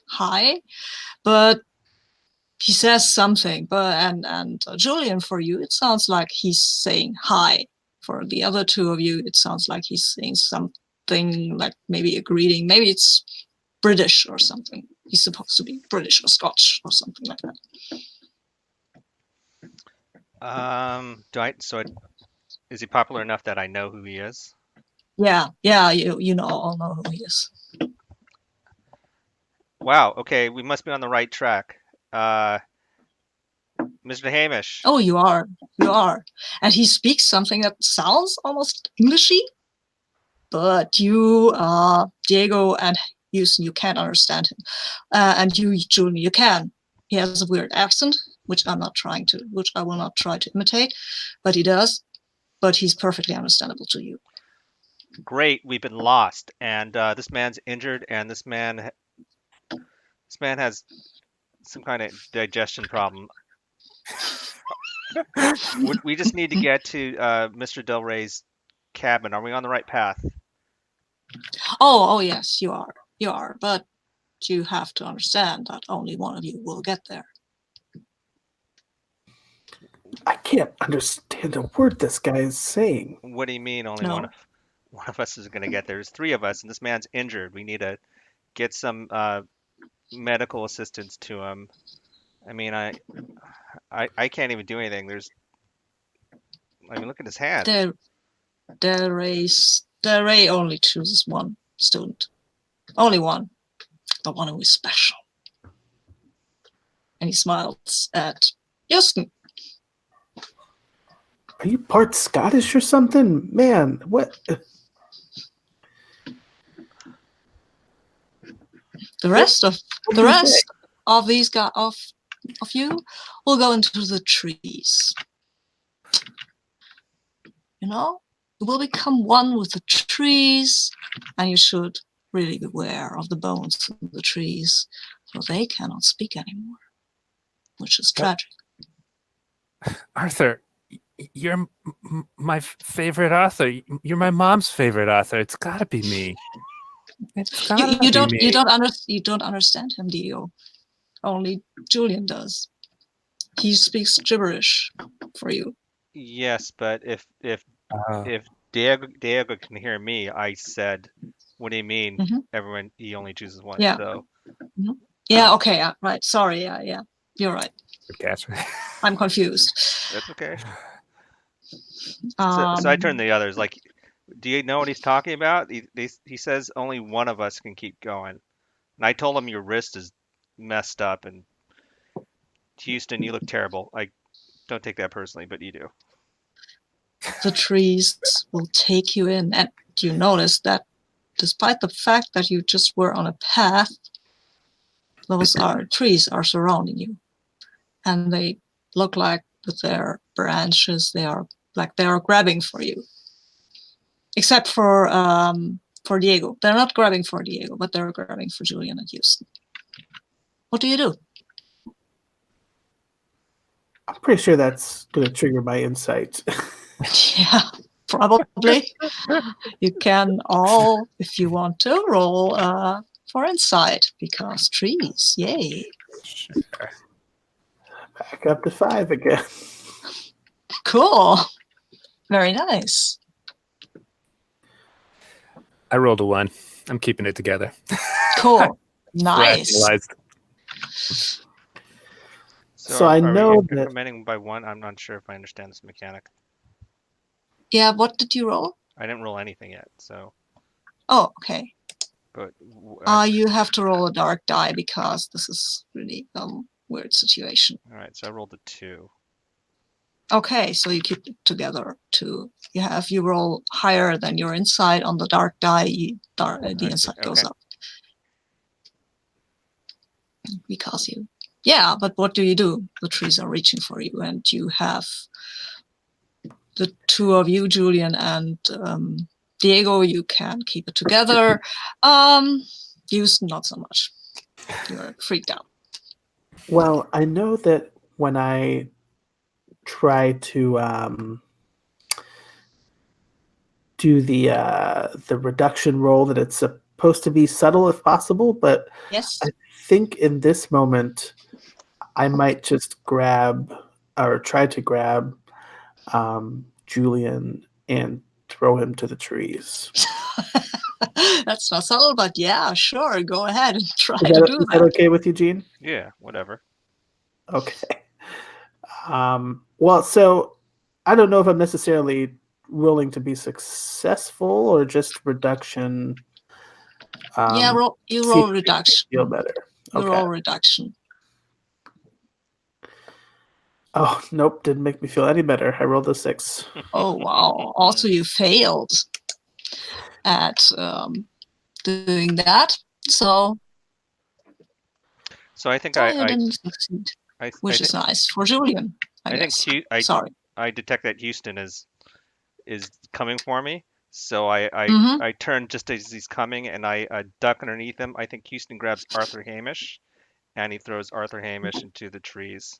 "Hi," but he says something. But and Julian, for you, it sounds like he's saying hi. For the other two of you, it sounds like he's saying something like maybe a greeting. Maybe it's British or something. He's supposed to be British or Scotch or something like that. Is he popular enough that I know who he is? Yeah, you know, all know who he is. Wow. Okay, we must be on the right track. Mr. Hamish. Oh, you are. And he speaks something that sounds almost Englishy, but you, Diego and Houston, you can't understand him. And you, Julian, you can. He has a weird accent, which I will not try to imitate, but he does. But he's perfectly understandable to you. Great, we've been lost, and this man's injured, and this man has some kind of digestion problem. We just need to get to Mr. Del Rey's cabin. Are we on the right path? Oh, yes, you are. But you have to understand that only one of you will get there. I can't understand a word this guy is saying. What do you mean only No. one of us is going to get there? There's three of us, and this man's injured. We need to get some medical assistance to him. I mean, I can't even do anything. Look at his hand. Del Rey only chooses one student. Only one. The one who is special. And he smiles at Houston. Are you part Scottish or something? Man, what? The rest of these guys of you will go into the trees. You know, you will become one with the trees, and you should really beware of the bones in the trees, for they cannot speak anymore, which is tragic. Arthur, you're my favorite author. You're my mom's favorite author. It's got to be me. You don't understand him, Diego. Only Julian does. He speaks gibberish for you. Yes, but if Diego can hear me, I said, "What do you mean? Everyone, he only chooses one." Yeah. So. Yeah. Okay. Right. Sorry. Yeah. You're right. I'm confused. That's okay. So I turned to the others. Like, do you know what he's talking about? He says only one of us can keep going, and I told him your wrist is messed up, and Houston, you look terrible. I don't take that personally, but you do. The trees will take you in, and you notice that despite the fact that you just were on a path, those trees are surrounding you, and they look like with their branches they are grabbing for you. Except for Diego, they're not grabbing for Diego, but they're grabbing for Julian and Houston. What do you do? I'm pretty sure that's going to trigger my insight. Yeah, probably. You can all, if you want to, roll for insight, because trees, yay. Sure. Back up to 5 again. Cool. Very nice. I rolled a 1. I'm keeping it together. Cool. Nice. Rationalized. So I know that incrementing by 1. I'm not sure if I understand this mechanic. Yeah, what did you roll? I didn't roll anything yet, so. Oh, okay. But you have to roll a dark die because this is really a weird situation. All right, so I rolled a 2. Okay, so you keep it together too. You roll higher than your insight on the dark die, the insight goes up. Because but what do? The trees are reaching for you, and you have the two of you, Julian and Diego, you can keep it together. Houston, not so much. You're freaked out. Well, I know that when I try to do the reduction roll that it's supposed to be subtle if possible, but Yes. I think in this moment I might just grab or try to grab Julian and throw him to the trees. That's not subtle, but yeah, sure. Go ahead and try Is to that, do is that that. okay with you, Gene? Yeah, whatever. Okay. Well, so I don't know if I'm necessarily willing to be successful or just reduction. Yeah, you see if roll it makes me reduction. feel better. You Okay. roll reduction. Oh, nope, didn't make me feel any better. I rolled a 6. Oh wow! Also, you failed at doing that. So So I think you I didn't succeed, I which think is nice for Julian, I think guess. Sorry. I detect that Houston is coming for me. So Mm-hmm. I turn just as he's coming and I duck underneath him. I think Houston grabs Arthur Hamish and he throws Arthur Hamish into the trees.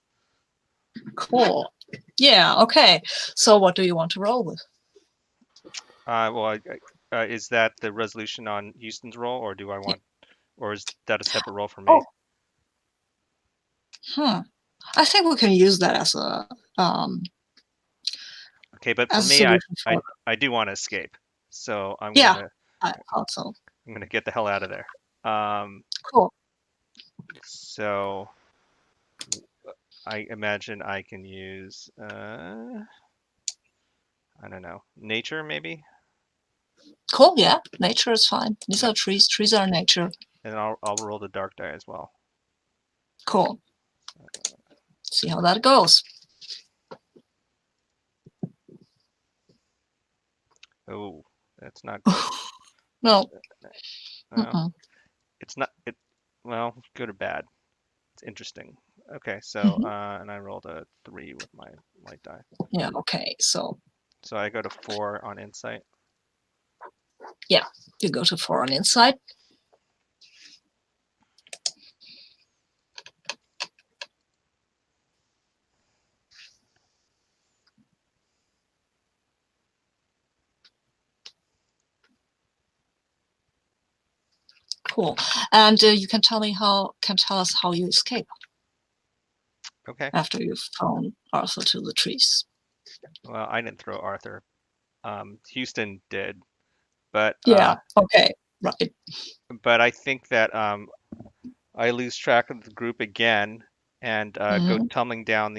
Cool. Yeah. Okay. So what do you want to roll with? Well, is that the resolution on Houston's roll, or do I want, or is that a separate roll for me? Oh. I think we can use that as a Okay, but for as a me, solution for I do want to escape, so Yeah, I thought so. I'm gonna get the hell out of there. Cool. So I imagine I can use I don't know, nature maybe, Cool. Yeah. Nature is fine. These are trees. Trees are nature. and I'll roll the dark die as well. Cool. See how that goes. Oh, that's not good. No. Well, it's not it. Well, good or bad. It's interesting. Okay, so and I rolled a 3 with my light die. Yeah. Okay. So So I go to 4 on insight. yeah, you go to 4 on insight. Cool. And you can tell us how you escape Okay. after you've thrown Arthur to the trees. Well, I didn't throw Arthur. Houston did, but Yeah. Okay. Right. but I think that I lose track of the group again and go Mhm. tumbling down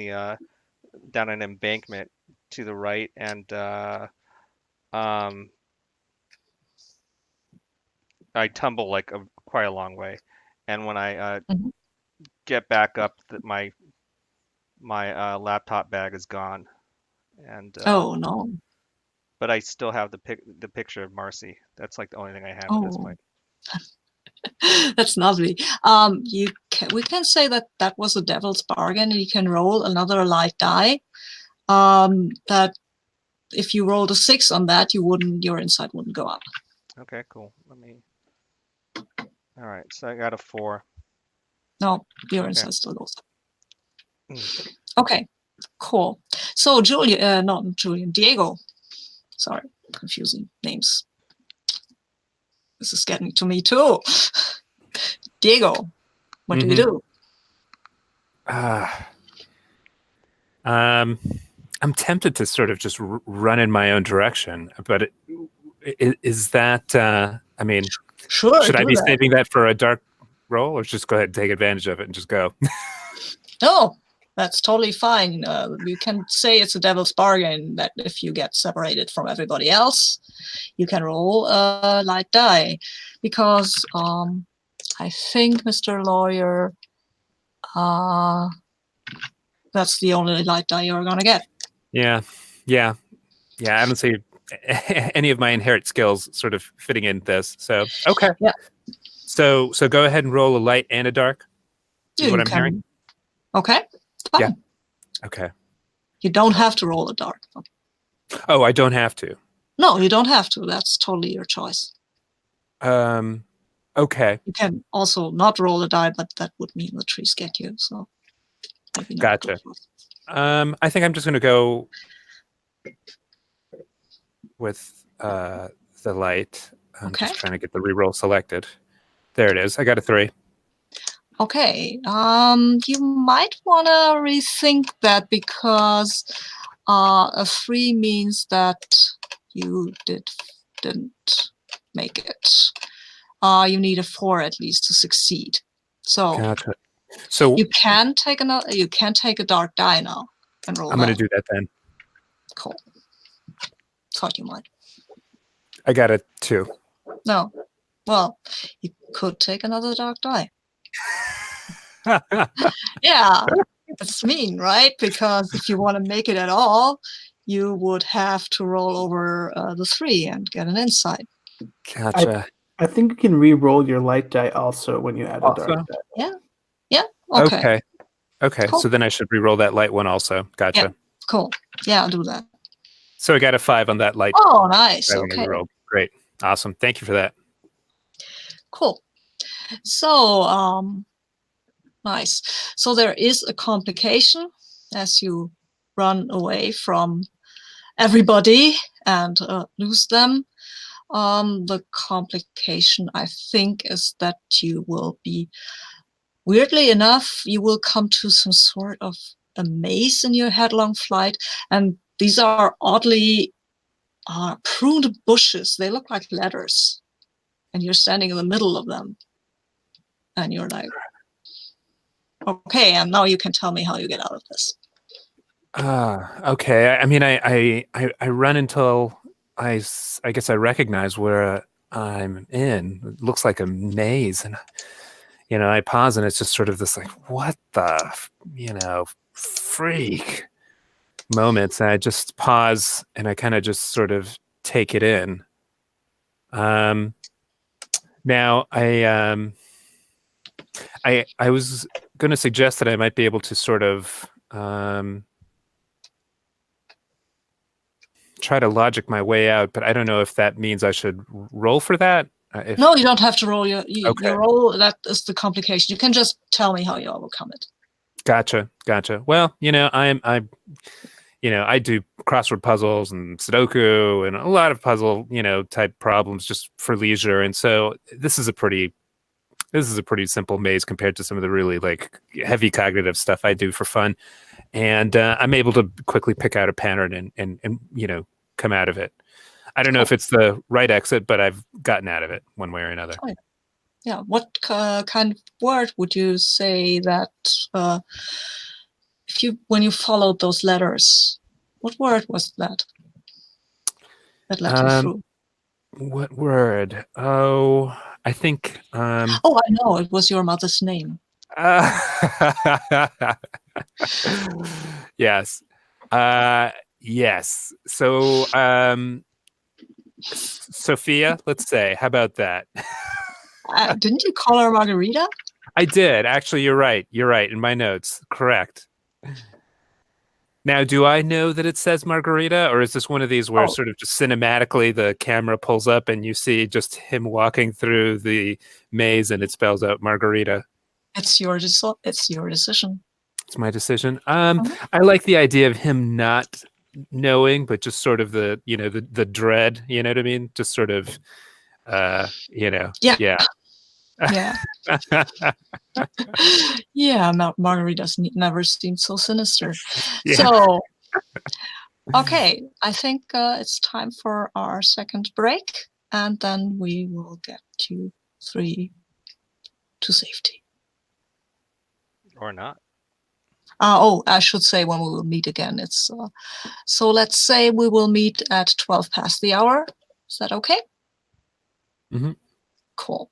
down an embankment to the right, and um, I tumble like quite a long way. And when I Mhm. get back up, my laptop bag is gone, and Oh no. but I still have the picture of Marcy. That's like the only thing I have at this Oh, point. that's lovely. We can say that that was a devil's bargain. You can roll another light die. That if you rolled a 6 on that, your insight wouldn't go up. Okay, cool. All right, so I got a 4. No, your Okay. insight still goes up. Mm. Okay, cool. So not Julian, Diego. Sorry, confusing names. This is getting to me too. Diego, what do you do? I'm tempted to sort of just run in my own direction, but is that? I mean, Sure, should I do be that. saving that for a dark roll, or just go ahead and take advantage of it and just go? No, that's totally fine. You can say it's a devil's bargain that if you get separated from everybody else, you can roll a light die, because I think, Mr. Lawyer, that's the only light die you're gonna get. Yeah. I don't see any of my inherent skills sort of fitting in this. So okay. Yeah. So go ahead and roll a light and a dark. Is what I'm hearing. Okay. Fine. Yeah. Okay. You don't have to roll a dark. Oh, I don't have to. No, you don't have to. That's totally your choice. Okay. You can also not roll a die, but that would mean the trees get you. So maybe not. Gotcha. I think I'm just going to go with the light. I'm Okay. just trying to get the reroll selected. There it is. I got a 3. Okay. You might want to rethink that because a 3 means that you didn't make it. You need a 4 at least to succeed. So Gotcha. So you can take a dark die now and roll. I'm going to do that then. Cool. Thought you might. I got a 2. No. Well, you could take another dark die. Yeah, that's mean, right? Because if you want to make it at all, you would have to roll over the 3 and get an insight. Gotcha. I think you can re-roll your light die also when you add a dark Also? die. Yeah. Okay. Okay. Cool. So then I should re-roll that light one also. Gotcha. Yeah. Cool. Yeah, I'll do that. So I got a 5 on that light. Oh, nice. I want to Okay. re-roll. Great. Awesome. Thank you for that. Cool. So, nice. So there is a complication as you run away from everybody and lose them. The complication, I think, is that you will be, weirdly enough, you will come to some sort of a maze in your headlong flight. And these are oddly pruned bushes. They look like letters. And you're standing in the middle of them. And you're like, okay, and now you can tell me how you get out of this. Okay. I mean, I run until I guess I recognize where I'm in. It looks like a maze, and I pause, and it's just sort of this like, what the, freak moments. And I just pause, and I kind of just sort of take it in. Now I was going to suggest that I might be able to sort of try to logic my way out, but I don't know if that means I should roll for that. No, you don't have to roll. Your Okay. roll, that is the complication. You can just tell me how you overcome it. Gotcha. Well, I do crossword puzzles and Sudoku and a lot of puzzle, type problems just for leisure. And so this is a pretty simple maze compared to some of the really like heavy cognitive stuff I do for fun. And I'm able to quickly pick out a pattern and come out of it. I don't know if it's the right exit, but I've gotten out of it one way or another. Oh, yeah. What kind of word would you say that when you followed those letters, what word was that led you through? What word? Oh, I think. Oh, I know. It was your mother's name. Yes. Yes. So, Sophia, let's say, how about that? Didn't you call her Margarita? I did. Actually, you're right. In my notes. Correct. Now, do I know that it says Margarita, or is this one of these where sort of just cinematically the camera pulls up and you see just him walking through the maze and it spells out Margarita? It's your decision. It's my decision. I like the idea of him not knowing, but just sort of the dread. You know what I mean? Just sort of, Yeah. Yeah. Yeah, Margaritas never seemed so sinister. Yeah. So, okay, I think it's time for our second break, and then we will get you 3 to safety. Or not. I should say when we will meet again. It's so let's say we will meet at 12 past the hour. Is that okay? Mm-hmm. Cool.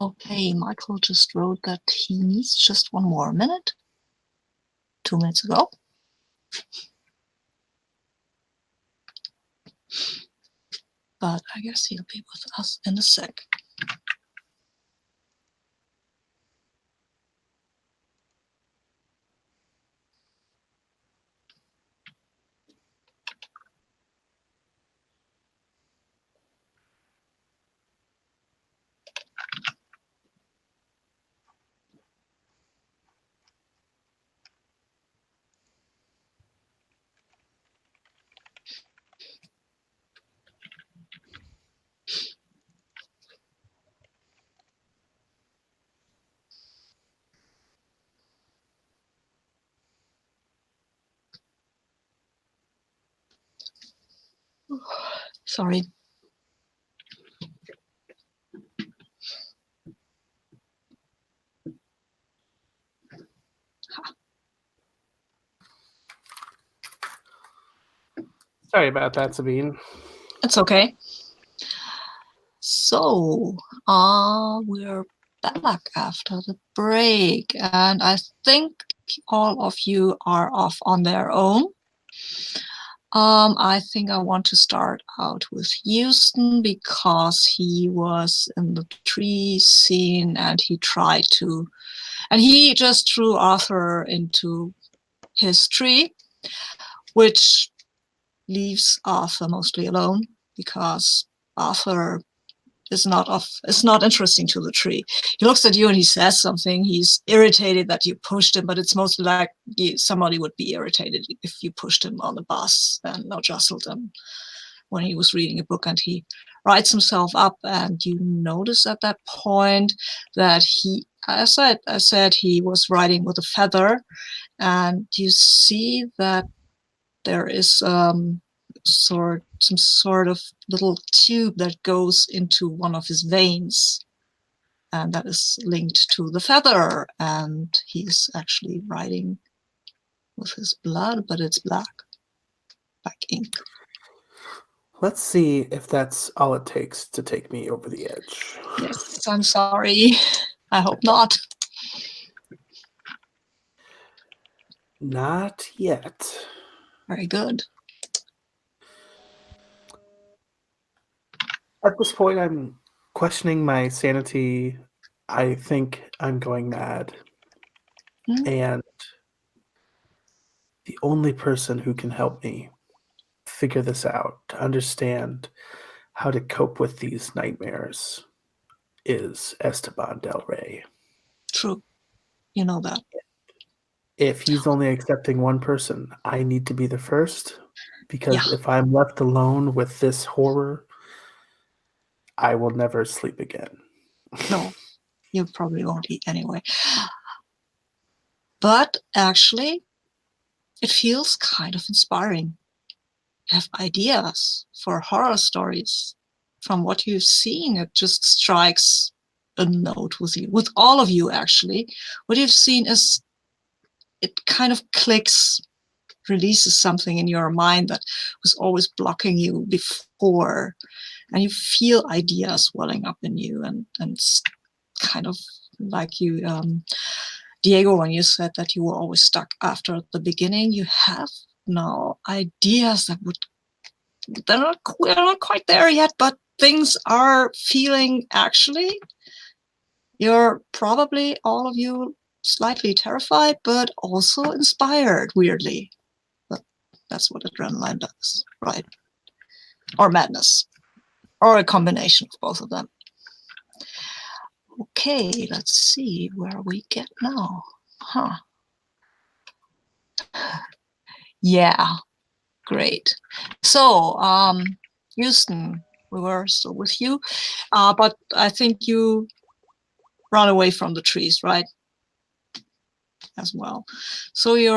Okay, Michael just wrote that he needs just 1 more minute. 2 minutes ago. But I guess he'll be with us in a sec. Sorry. Sorry about that, Sabine. It's okay. So, we're back after the break, and I think all of you are off on their own. I think I want to start out with Houston because he was in the tree scene and he just threw Arthur into his tree, which leaves Arthur mostly alone because Arthur is not interesting to the tree. He looks at you and he says something. He's irritated that you pushed him, but it's mostly like somebody would be irritated if you pushed him on the bus and not jostled him when he was reading a book. And he writes himself up, and you notice at that point that I said he was writing with a feather, and you see that there is some sort of little tube that goes into one of his veins, and that is linked to the feather, and he's actually writing with his blood, but it's black ink. Let's see if that's all it takes to take me over the edge. Yes, I'm sorry. I hope not. Not yet. Very good. At this point, I'm questioning my sanity. I think I'm going mad. And the only person who can help me figure this out, to understand how to cope with these nightmares, is Esteban del Rey. True. You know that. If he's only accepting one person, I need to be the first, because if I'm left alone with this horror, I will never sleep again. No, you probably won't eat anyway. But actually, it feels kind of inspiring. You have ideas for horror stories. From what you've seen, it just strikes a note with you, with all of you, actually. What you've seen is it kind of clicks, releases something in your mind that was always blocking you before. And you feel ideas welling up in you, and it's kind of like you, Diego, when you said that you were always stuck after the beginning, you have now ideas that they're not quite there yet, but things are feeling, actually, you're probably, all of you, slightly terrified, but also inspired, weirdly. But that's what adrenaline does, right? Or madness. Or a combination of both of them. Okay, let's see where we get now. Yeah, great. So, Houston, we were still with you, but I think you run away from the trees, right? As well. So you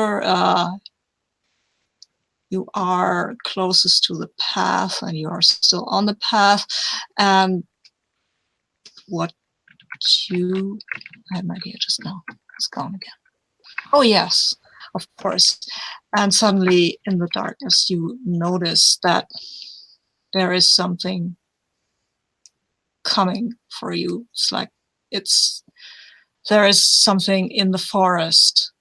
are closest to the path, and you are still on the path. And what I had an idea just now. It's gone again. Oh, yes, of course. And suddenly in the darkness, you notice that there is something coming for you. It's like there is something in the forest,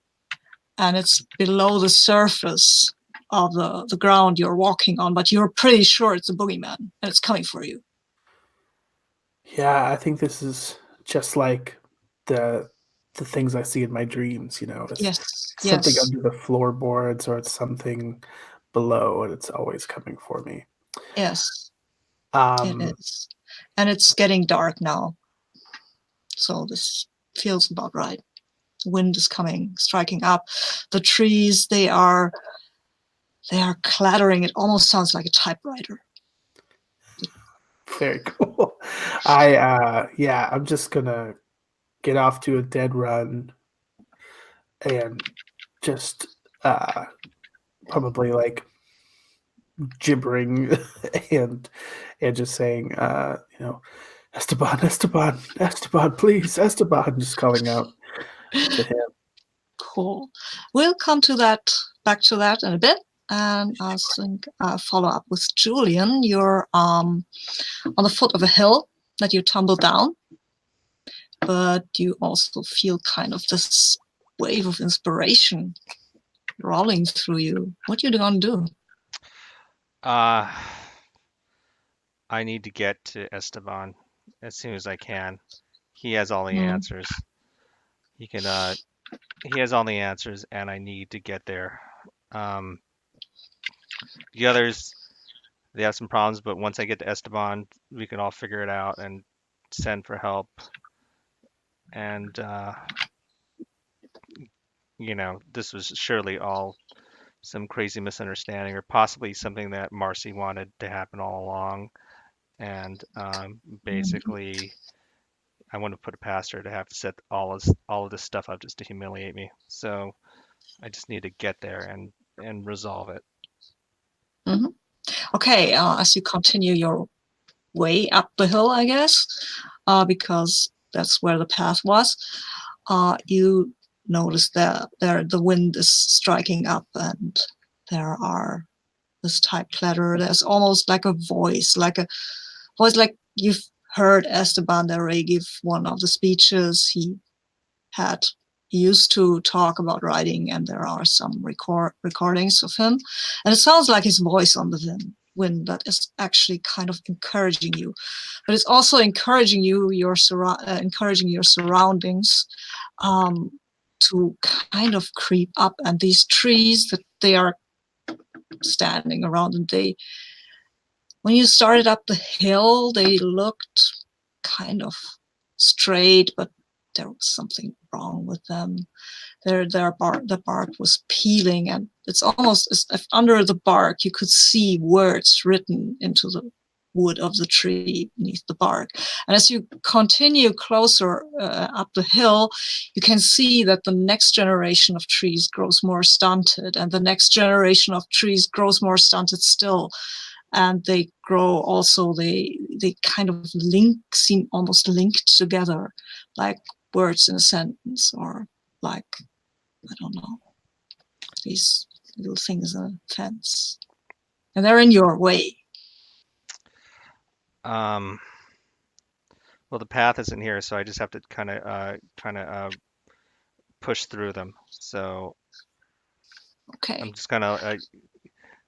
and it's below the surface of the ground you're walking on, but you're pretty sure it's a boogeyman, and it's coming for you. Yeah, I think this is just like the things I see in my dreams, It's something under the floorboards, or it's something below, and it's always coming for me. Yes, it is. And it's getting dark now. So this feels about right. The wind is coming, striking up. The trees, they are clattering. It almost sounds like a typewriter. Very cool. I'm just gonna get off to a dead run and just probably like gibbering and just saying, Esteban, please, Esteban, just calling out to him. Cool. We'll come back to that in a bit. and I think follow up with Julian. You're on the foot of a hill that you tumble down, but you also feel kind of this wave of inspiration rolling through you. What are you gonna do? Uh, I need to get to Esteban as soon as I can. He has all the answers. He can. He has all the answers, and I need to get there. Um, the others, they have some problems, but once I get to Esteban, we can all figure it out and send for help. And this was surely all some crazy misunderstanding, or possibly something that Marcy wanted to happen all along. And basically, I want to put it past her to have to set all of this stuff up just to humiliate me. So I just need to get there and resolve it. Mm-hmm. Okay, as you continue your way up the hill, I guess, because that's where the path was, you notice that the wind is striking up, and there are this type clatter. There's almost like a voice like you've heard Esteban del Rey give one of the speeches he used to talk about writing, and there are some recordings of him, and it sounds like his voice on the wind that is actually kind of encouraging you, but it's also encouraging your surroundings to kind of creep up, and these trees that they are standing around, and when you started up the hill, they looked kind of straight, but there was something wrong with them. The bark was peeling, and it's almost as if under the bark you could see words written into the wood of the tree beneath the bark. And as you continue closer up the hill, you can see that the next generation of trees grows more stunted, and the next generation of trees grows more stunted still. And they grow also, they kind of seem almost linked together, like words in a sentence, or like, I don't know, these little things in a fence. And they're in your way. Well, the path isn't here, so I just have to kind of push through them. So Okay, I'm just gonna.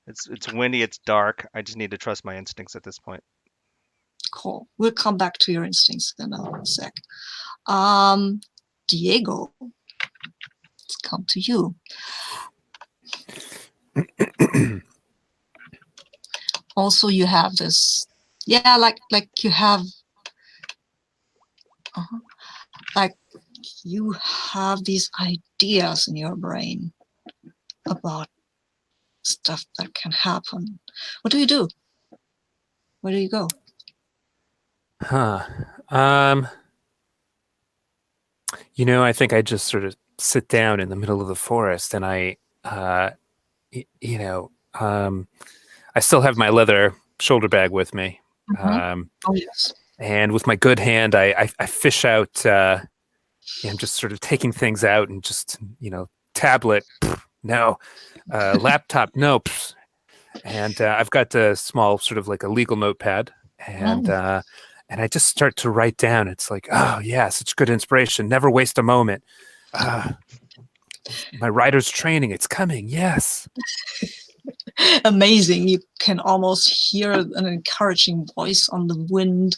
It's windy, it's dark. I just need to trust my instincts at this point. cool. We'll come back to your instincts in a sec. Diego, let's come to you. Also, you have this, like you have, like you have these ideas in your brain about stuff that can happen. What do you do? Where do you go? I think I just sort of sit down in the middle of the forest, and I still have my leather shoulder bag with me. Oh, yes. And with my good hand, I fish out, I'm just sort of taking things out, and just, tablet, no, laptop, no. And I've got a small sort of like a legal notepad, and I just start to write down. It's like, oh yeah, such good inspiration. Never waste a moment. My writer's training, it's coming. Yes. Amazing. You can almost hear an encouraging voice on the wind.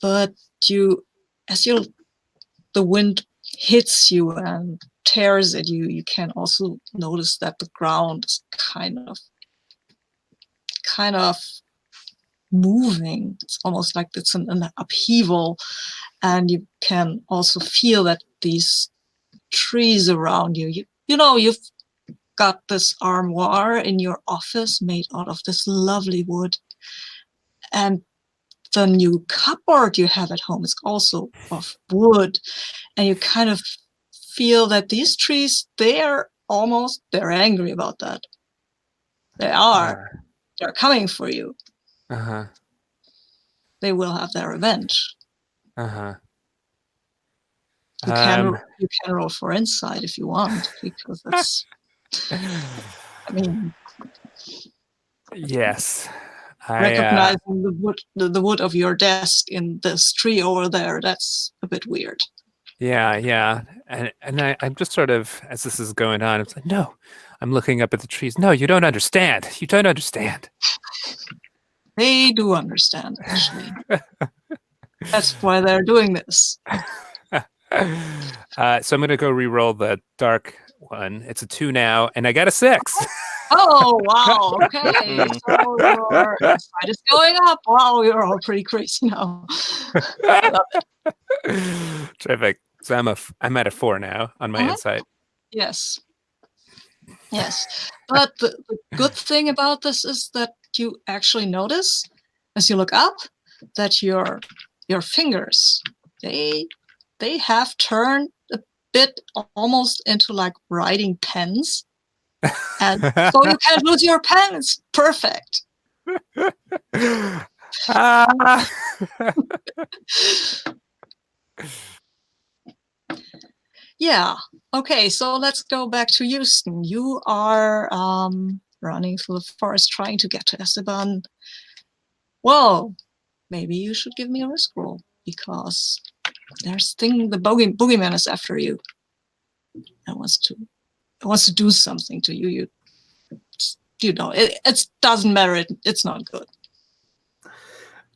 But the wind hits you and tears at you, you can also notice that the ground is kind of moving. It's almost like it's an upheaval, and you can also feel that these trees around you, you've got this armoire in your office made out of this lovely wood, and the new cupboard you have at home is also of wood, and you kind of feel that these trees, they're angry about that. They're coming for you. They will have their revenge. You can roll for insight if you want, because that's I mean, Yes. recognizing the wood of your desk in this tree over there, that's a bit weird. Yeah. And I'm just sort of, as this is going on, it's like, no, I'm looking up at the trees. No, you don't understand. You don't understand. They do understand, actually. That's why they're doing this. So I'm going to go re-roll the dark one. It's a 2 now, and I got a 6. Oh, wow. Okay. So your insight is going up. Wow, you're all pretty crazy now. I love it. Terrific. So I'm at a 4 now on my insight. Yes. But the good thing about this is that you actually notice, as you look up, that your fingers, they have turned a bit almost into like writing pens. And so you can't lose your pen. It's perfect. Yeah. Okay, so let's go back to Houston. You are running through the forest trying to get to Esteban. Well, maybe you should give me a risk roll, because there's the boogeyman is after you. It wants to do something to you. You know, it doesn't matter. It's not good.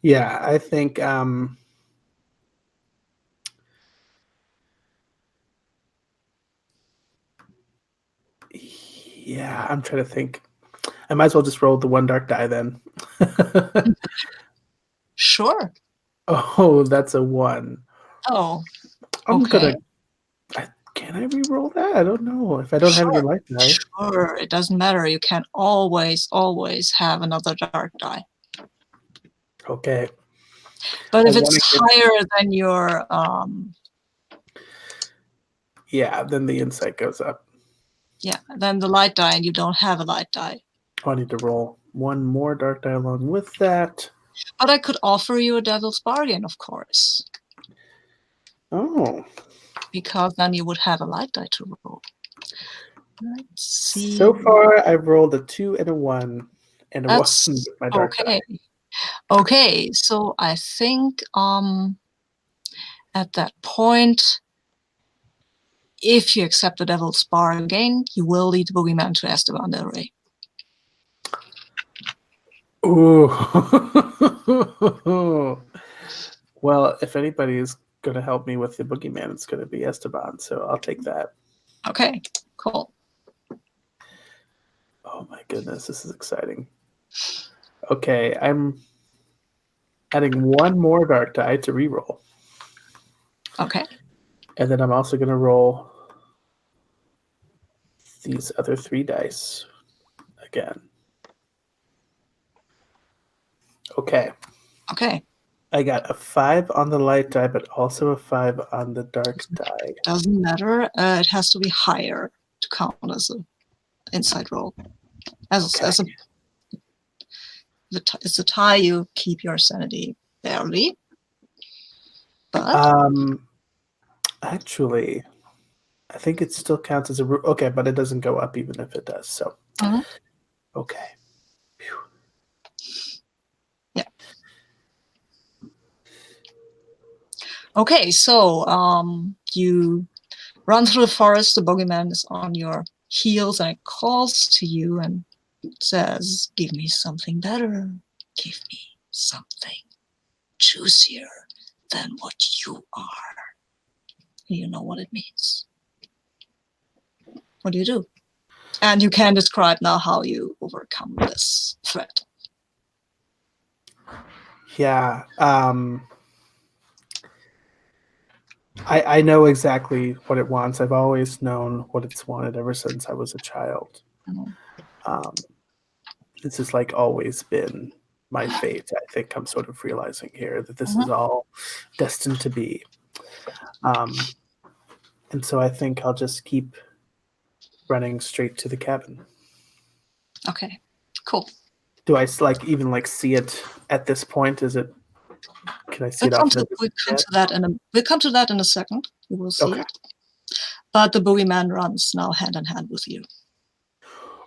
Yeah, I think yeah, I'm trying to think. I might as well just roll the 1 dark die then. Sure. Oh, that's a 1. Oh, I'm okay. Can I re-roll that? I don't know. If I don't have any light die. Sure, it doesn't matter. You can always have another dark die. Okay. But if it's higher than your yeah, then the insight goes up. yeah, then the light die, and you don't have a light die. Oh, I need to roll 1 more dark die along with that. But I could offer you a devil's bargain, of course. Oh. Because then you would have a light die to roll. Let's see. So far, I've rolled a 2 and a 1, and a 1 with my dark die. Okay, so I think at that point, if you accept the devil's bargain, you will lead the boogeyman to Esteban del Rey. Ooh. Well, if anybody is going to help me with the boogeyman, it's going to be Esteban, so I'll take that. Okay, cool. Oh my goodness, this is exciting. Okay, I'm adding 1 more dark die to reroll. Okay. And then I'm also going to roll these other 3 dice again. Okay. I got a 5 on the light die, but also a 5 on the dark die. Doesn't matter. It has to be higher to count as an inside roll. It's a tie. You keep your sanity barely. But actually, I think it still counts as a okay, but it doesn't go up even if it does. So okay. Whew. Yeah. Okay, so you run through the forest. The boogeyman is on your heels, and it calls to you and says, "Give me something better. Give me something juicier than what you are." You know what it means. What do you do? And you can describe now how you overcome this threat. Yeah. I know exactly what it wants. I've always known what it's wanted ever since I was a child. This has like always been my fate. I think I'm sort of realizing here that this is all destined to be. And so I think I'll just keep running straight to the cabin. Okay, cool. Do I even see it at this point? Is it? Can I see it? We'll come to that in a second. You will see it. But the boogeyman runs now hand in hand with you.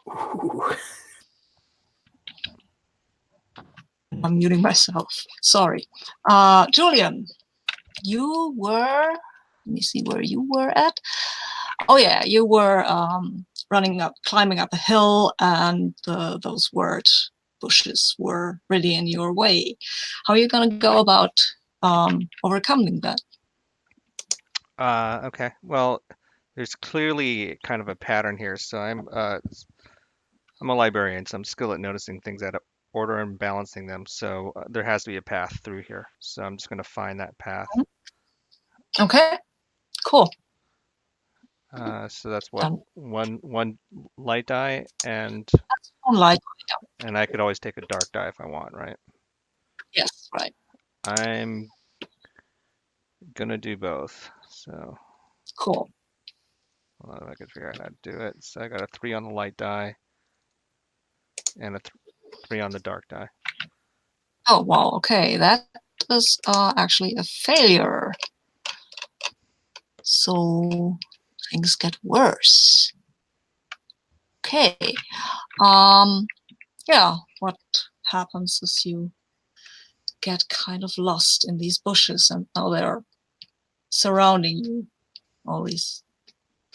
Ooh. I'm muting myself. Sorry. Julian, you were, let me see where you were at. Oh yeah, you were climbing up a hill, and those word bushes were really in your way. How are you going to go about overcoming that? Okay. Well, there's clearly kind of a pattern here. So I'm a librarian, so I'm skilled at noticing things out of order and balancing them. So there has to be a path through here. So I'm just going to find that path. Okay, cool. So that's what, one light die, and That's one light. I could always take a dark die if I want, right? Yes, right. I'm gonna do both. So Cool. hold on, I can figure out how to do it. So I got a 3 on the light die and a 3 on the dark die. Oh wow. Okay, that is actually a failure. So things get worse. Okay. Yeah, what happens is you get kind of lost in these bushes, and now they're surrounding you. All these,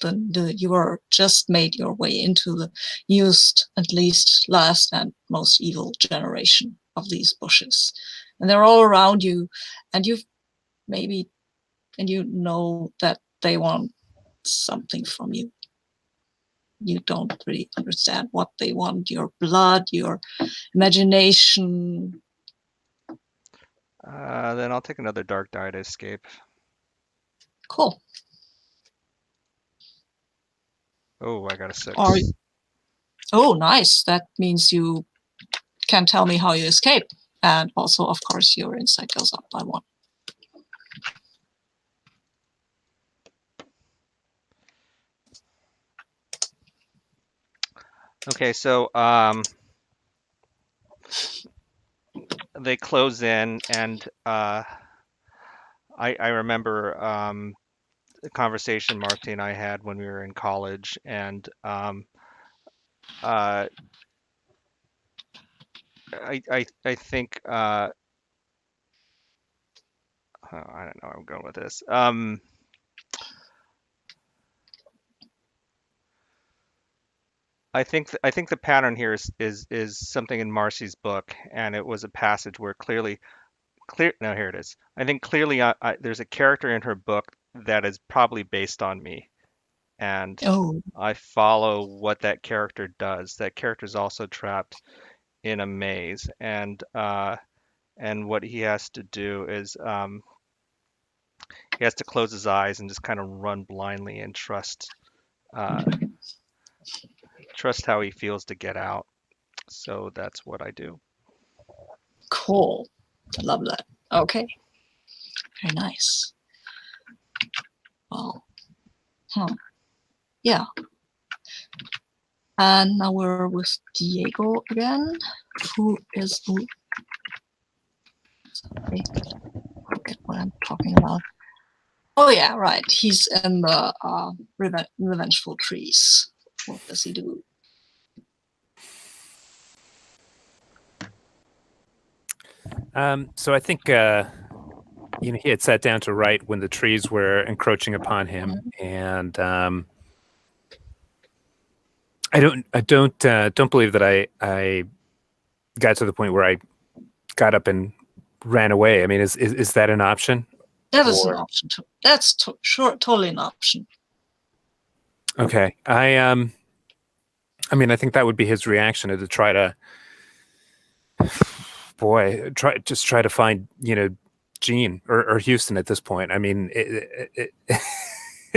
you are just made your way into the newest, at least last and most evil generation of these bushes, and they're all around you, and you know that they want something from you. You don't really understand what they want, your blood, your imagination. Then I'll take another dark die to escape. Cool. Oh, I got a 6. Oh, nice. That means you can tell me how you escape. And also, of course, your insight goes up by 1. Okay, so they close in, and I remember the conversation Marty and I had when we were in college, and I think I don't know where I'm going with this. I think the pattern here is something in Marcy's book, and it was a passage where no, here it is. I think clearly there's a character in her book that is probably based on me, and Oh, I follow what that character does. That character is also trapped in a maze, and what he has to do is he has to close his eyes and just kind of run blindly and trust how he feels to get out. So that's what I do. cool. I love that. Okay. Very nice. Well, yeah. And now we're with Diego again, who is... Sorry, I forget what I'm talking about. Oh yeah, right. He's in the revengeful trees. What does he do? So I think he had sat down to write when the trees were encroaching upon him, and I don't believe that I got to the point where I got up and ran away. I mean, is that an option? That is an option too. That's totally an option. Okay. I mean, I think that would be his reaction, to try to, try to find, Gene or Houston at this point. I mean,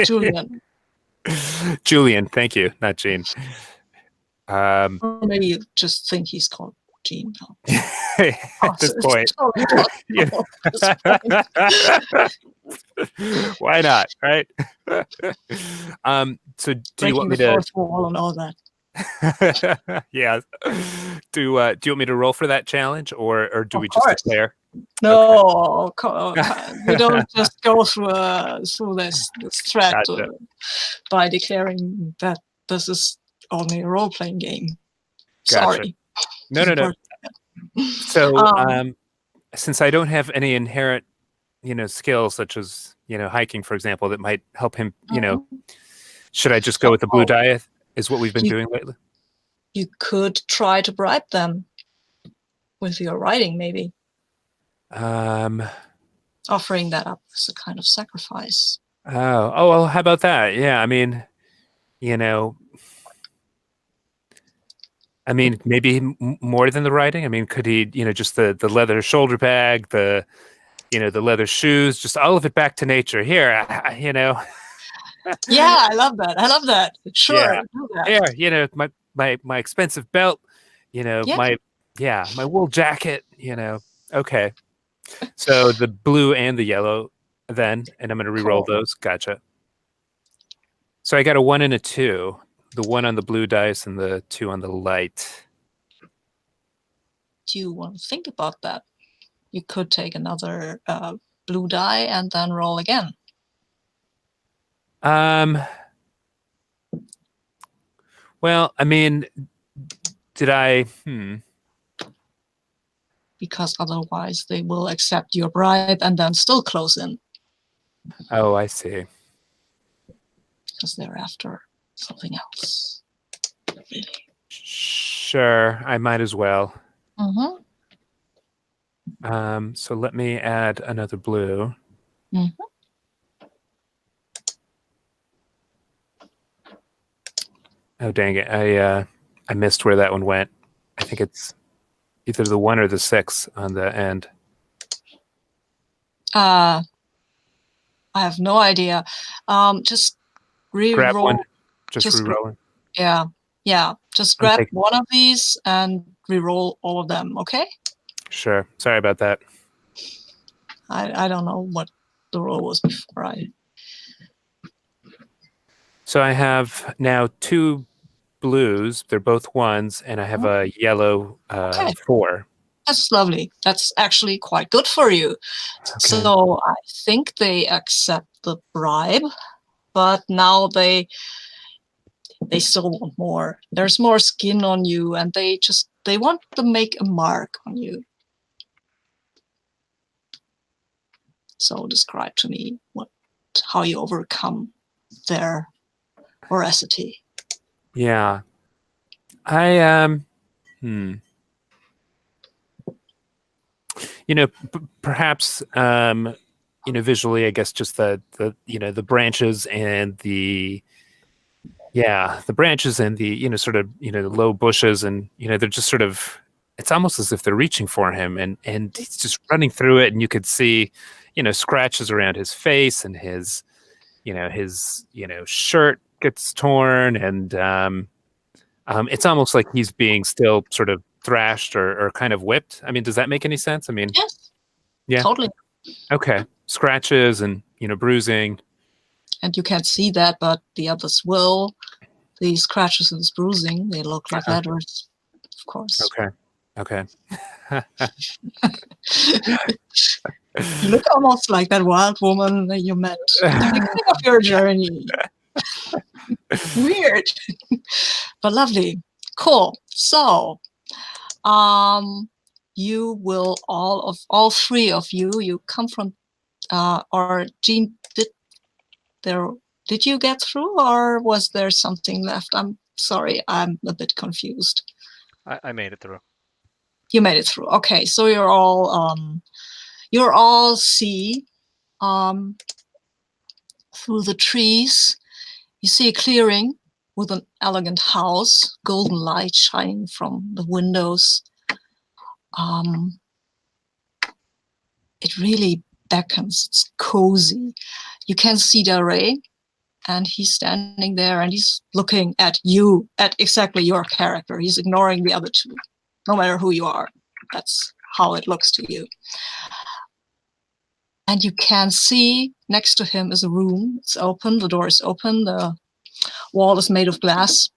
Julian. Julian, thank you, not Gene. Or maybe you just think he's called Gene now. At this point. Why not, right? So do you want me to... fourth wall and all that. Yeah. Do you want me to roll for that challenge, or do we just declare? No, okay. We don't just go through this threat by declaring that this is only a role-playing game. Gotcha. Sorry. No, no, no. So, Um, since I don't have any inherent, skills such as, hiking, for example, that might help him, should I just go with the blue die? Is what we've been doing lately? You could try to bribe them with your writing, maybe. Offering that up as a kind of sacrifice. Oh, well, how about that? Yeah, I mean, maybe more than the writing. I mean, could he, just the leather shoulder bag, the leather shoes, just all of it back to nature. Here, Yeah, I love that. I love that. Sure, Yeah. do that. Here, my expensive belt, Yeah. my wool jacket, Okay. So the blue and the yellow then, and I'm going to re-roll Cool. those. Gotcha. So I got a 1 and a 2. The 1 on the blue dice and the 2 on the light. Do you want to think about that? You could take another blue die and then roll again. Well, I mean, did I? Because otherwise they will accept your bribe and then still close in. Oh, I see. Because they're after something else. Really. Sure, I might as well. Mm-hmm. So let me add another blue. Mm-hmm. Oh, dang it. I missed where that one went. I think it's either the 1 or the 6 on the end. I have no idea. Just Grab one. re-roll. Just re-rolling. Yeah. Just grab one of these and re-roll all of them, okay? Sure. Sorry about that. I don't know what the roll was before. So I have now 2 blues. They're both 1s, and I have a yellow 4. That's lovely. That's actually quite good for you. Okay. So I think they accept the bribe, but now they still want more. There's more skin on you, and they want to make a mark on you. So describe to me how you overcome their voracity. Yeah. I perhaps visually, I guess just the branches and the branches and the sort of the low bushes, and they're just sort of, it's almost as if they're reaching for him, and he's just running through it, and you could see scratches around his face, and his shirt gets torn, and it's almost like he's being still sort of thrashed or kind of whipped. I mean, does that make any sense? I mean, yes. Yeah. Totally. Okay. Scratches and bruising. And you can't see that, but the others will. The scratches and bruising, they look like letters, of course. Okay. You look almost like that wild woman that you met at the beginning of your journey. Weird. But lovely. Cool. So, you will all 3 of you come from, or Jean, did you get through, or was there something left? I'm sorry, I'm a bit confused. I made it through. You made it through. Okay, so you're all see through the trees. You see a clearing with an elegant house, golden light shining from the windows. It really beckons. It's cozy. You can see Del Rey, and he's standing there, and he's looking at you, at exactly your character. He's ignoring the other 2, no matter who you are. That's how it looks to you. And you can see next to him is a room. It's open. The door is open. The wall is made of glass.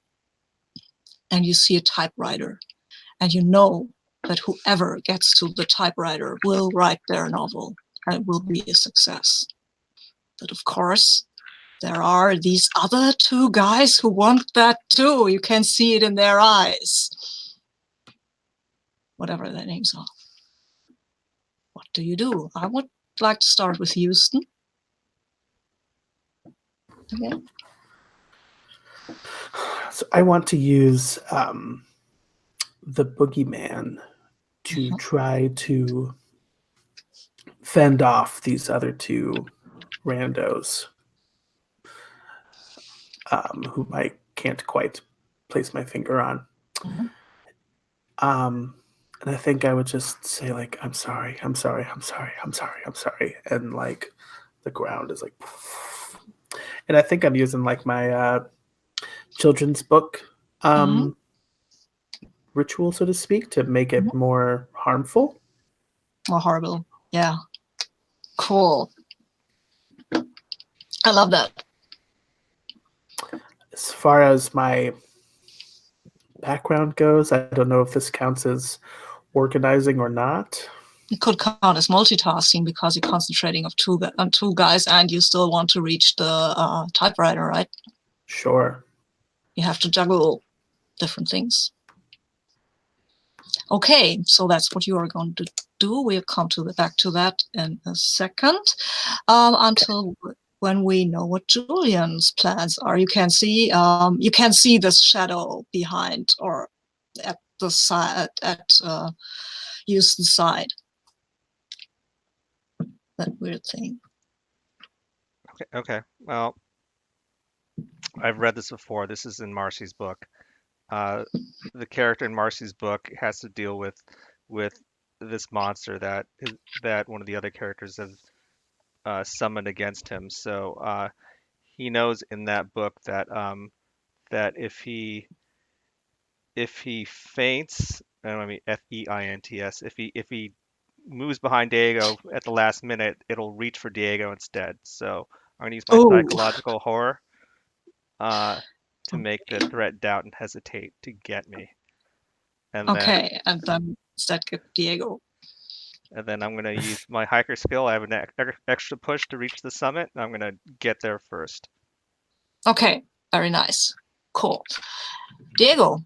And you see a typewriter. And you know that whoever gets to the typewriter will write their novel, and it will be a success. But of course, there are these other two guys who want that too. You can see it in their eyes. Whatever their names are. What do you do? I would like to start with Houston. Okay. So I want to use the boogeyman to try to fend off these other two randos whom I can't quite place my finger on. And I think I would just say, like, I'm sorry. And like the ground is like, and I think I'm using like my children's book ritual, so to speak, to make it more harmful. More horrible. Yeah. Cool. I love that. As far as my background goes, I don't know if this counts as organizing or not. It could count as multitasking because you're concentrating on two guys and you still want to reach the typewriter, right? Sure. You have to juggle different things. Okay, so that's what you are going to do. We'll come back to that in a second. Until when we know what Julian's plans are, you can see this shadow behind or at the side at Houston's side. That weird thing. Okay. Well, I've read this before. This is in Marcy's book. The character in Marcy's book has to deal with this monster that one of the other characters have summoned against him. So he knows in that book that that if he faints, I mean FEINTS, if he moves behind Diego at the last minute, it'll reach for Diego instead. So I'm gonna use my psychological horror to make the threat doubt and hesitate to get me. And and then instead get Diego. And then I'm gonna use my hiker skill. I have an extra push to reach the summit. And I'm gonna get there first. Okay, very nice. Cool. Diego,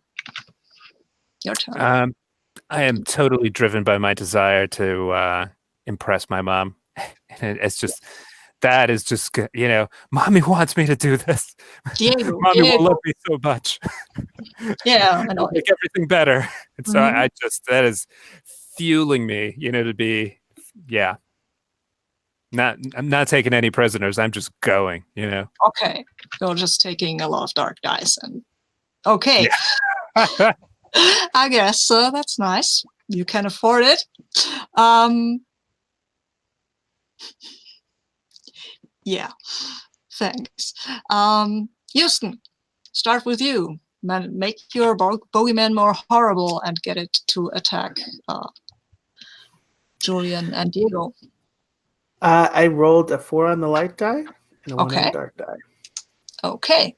your turn. I am totally driven by my desire to impress my mom. And it's just, that is just, mommy wants me to do this. Diego, mommy will love me so much. Yeah, I know. Make everything better. And so that is fueling me, to be, I'm not taking any prisoners. I'm just going, Okay, you're just taking a lot of dark dice and okay. Yeah. I guess that's nice. You can afford it. Yeah, thanks. Houston, start with you. Make your bogeyman more horrible and get it to attack Julian and Diego. I rolled a 4 on the light die and a 1 on the dark die. Okay,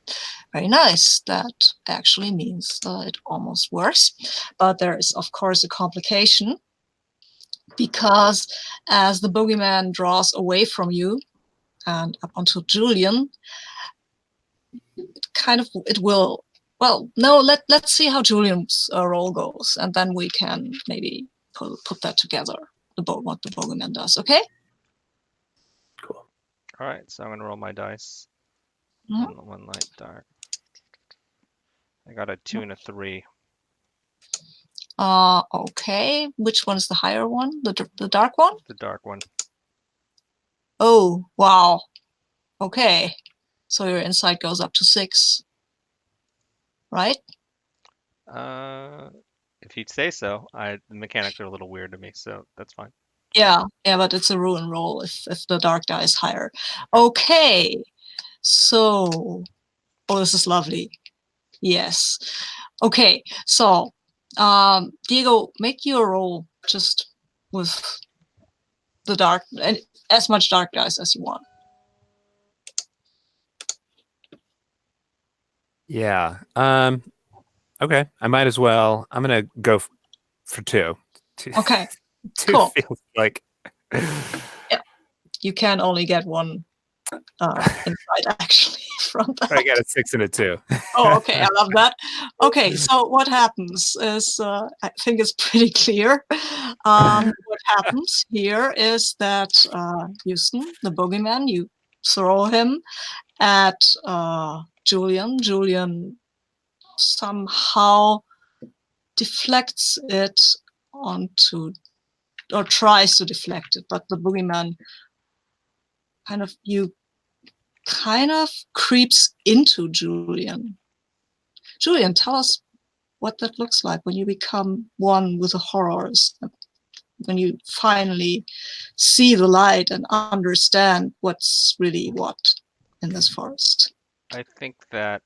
very nice. That actually means it almost works. But there is, of course, a complication because as the boogeyman draws away from you and up onto Julian, it will. Well, no, let's see how Julian's roll goes, and then we can maybe put that together, what the boogeyman does, okay? Cool. All right, so I'm going to roll my dice. One light dark. I got a 2 and a 3. Okay. Which one's the higher one? The dark one? The dark one. Oh, wow. Okay. So your insight goes up to 6. Right? If you'd say so. The mechanics are a little weird to me, so that's fine. Yeah, but it's a ruin roll if the dark die is higher. Okay. So, this is lovely. Yes. Okay, so, Diego, make your roll just with the dark, and as much dark dice as you want. Yeah. Okay, I might as well. I'm going to go for 2. Okay, 2 cool. feels like... Yeah, you can only get one insight actually from that. I got a 6 and a 2. Oh, okay, I love that. Okay, so what happens is, I think it's pretty clear. What happens here is that Houston, the boogeyman, you throw him at Julian. Julian somehow deflects it onto, or tries to deflect it, but the boogeyman kind of creeps into Julian. Julian, tell us what that looks like when you become one with the horrors, when you finally see the light and understand what's really what in this forest. I think that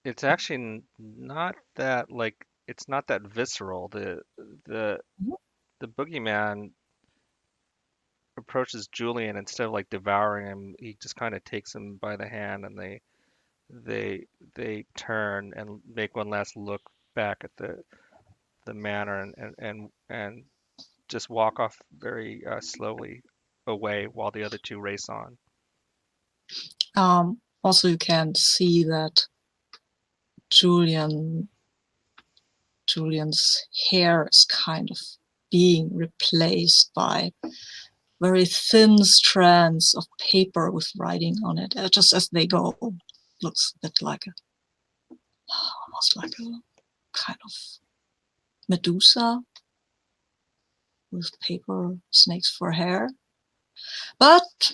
it's actually not that it's not that visceral. The boogeyman approaches Julian instead of like devouring him. He just kind of takes him by the hand, and they turn and make one last look back at the manor and just walk off very slowly away while the other two race on. Also, you can see that Julian's hair is kind of being replaced by very thin strands of paper with writing on it, just as they go. Looks a bit like almost like a kind of Medusa with paper snakes for hair. But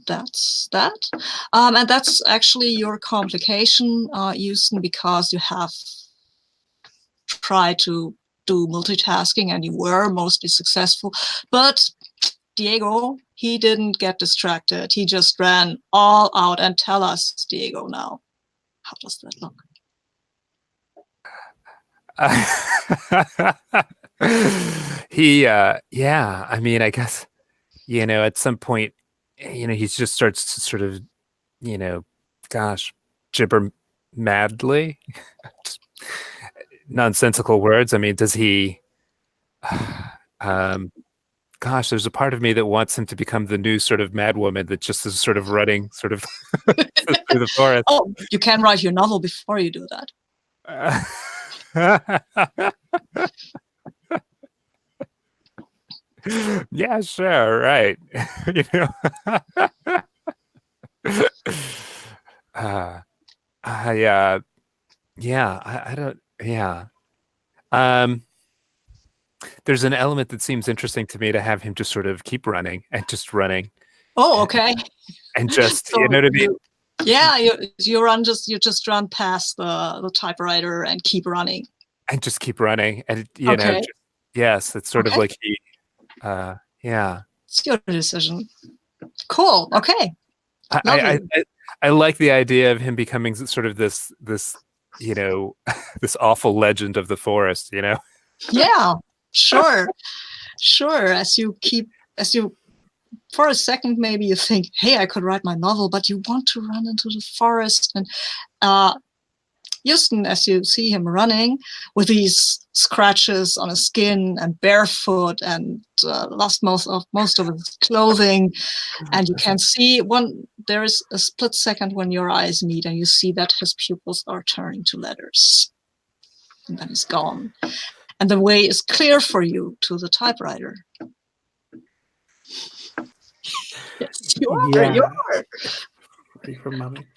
that's that. And that's actually your complication, Houston, because you have tried to do multitasking and you were mostly successful. But Diego, he didn't get distracted. He just ran all out. And tell us, Diego, now, how does that look? Yeah, I mean, I guess, at some point, he just starts to sort of, gibber madly. Just nonsensical words. I mean, does he, there's a part of me that wants him to become the new sort of mad woman that just is sort of running sort of through the forest. Oh, you can write your novel before you do that. Yeah, sure, right. I don't, yeah. There's an element that seems interesting to me to have him just sort of keep running and just running. Oh, okay. And just, So you know what I mean? Yeah, you just run past the typewriter and keep running. And just keep running. And, Okay. Yes, it's sort of like he, yeah. It's your decision. Cool. Okay. I like the idea of him becoming sort of this this awful legend of the forest, Yeah, sure. For a second, maybe you think, hey, I could write my novel, but you want to run into the forest. And Houston, as you see him running with these scratches on his skin and barefoot and lost most of his clothing, and you can see there is a split second when your eyes meet and you see that his pupils are turning to letters, and then he's gone, and the way is clear for you to the typewriter. Yes, you are. Yeah. You are. Ready for mommy.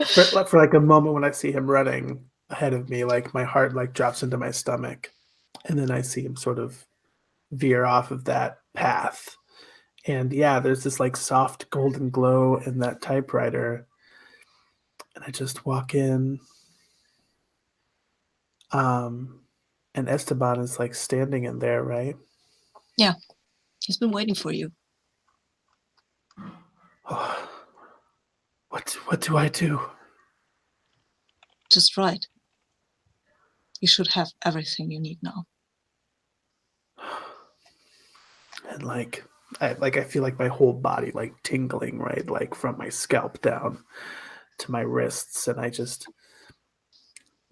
For like a moment when I see him running ahead of me, like my heart like drops into my stomach, and then I see him sort of veer off of that path. And yeah, there's this like soft golden glow in that typewriter, and I just walk in. And Esteban is like standing in there, right? Yeah, he's been waiting for you. Oh, what do I do? Just right. You should have everything you need now. And I feel like my whole body like tingling, right? Like from my scalp down to my wrists, and I just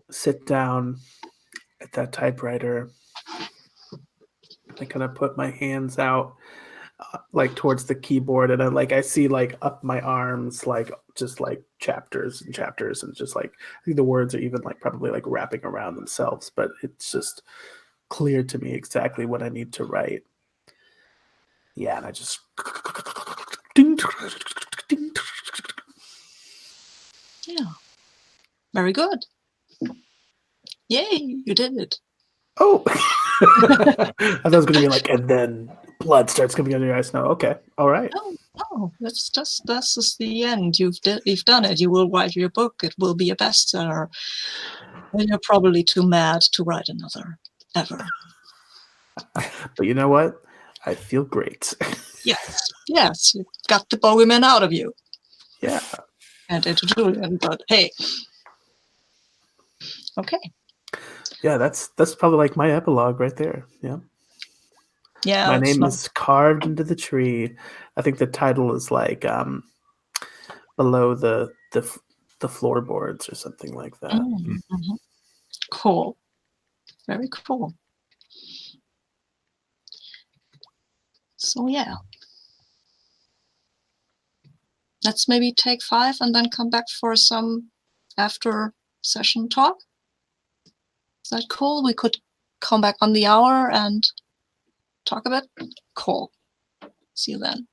sit down at that typewriter. I kind of put my hands out like towards the keyboard, and I see like up my arms, like just like chapters and chapters, and just like I think the words are even like probably like wrapping around themselves, but it's just clear to me exactly what I need to write. Yeah, and I just Yeah. Very good. Yay, you did it. oh. I thought it was gonna be like, and then blood starts coming out of your eyes. No, okay, all right. Oh, that's just the end. You've done it. You will write your book. It will be a bestseller. And you're probably too mad to write another ever. But you know what? I feel great. Yes, you got the bogeyman out of you. Yeah. And into Julian, but hey. Okay. Yeah, that's probably like my epilogue right there. Yeah. Yeah. My name is carved into the tree. I think the title is like below the floorboards or something like that. Mm-hmm. Cool. Very cool. So yeah. Let's maybe take 5 and then come back for some after session talk. Is that cool? We could come back on the hour and talk a bit. Cool. See you then.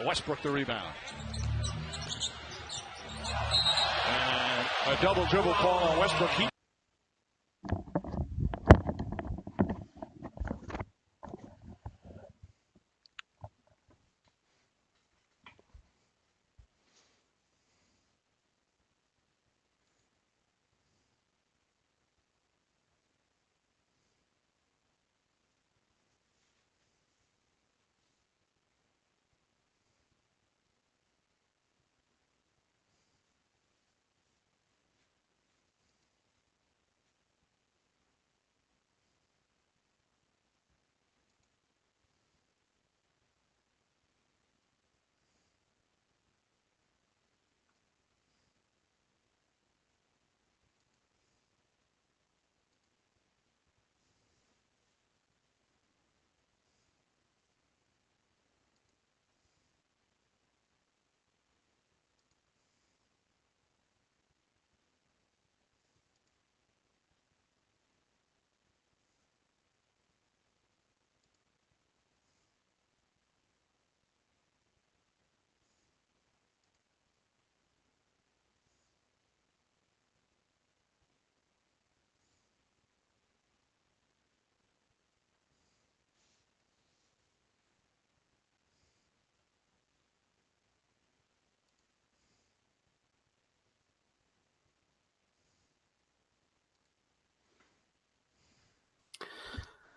Westbrook the rebound. And a double dribble call on Westbrook.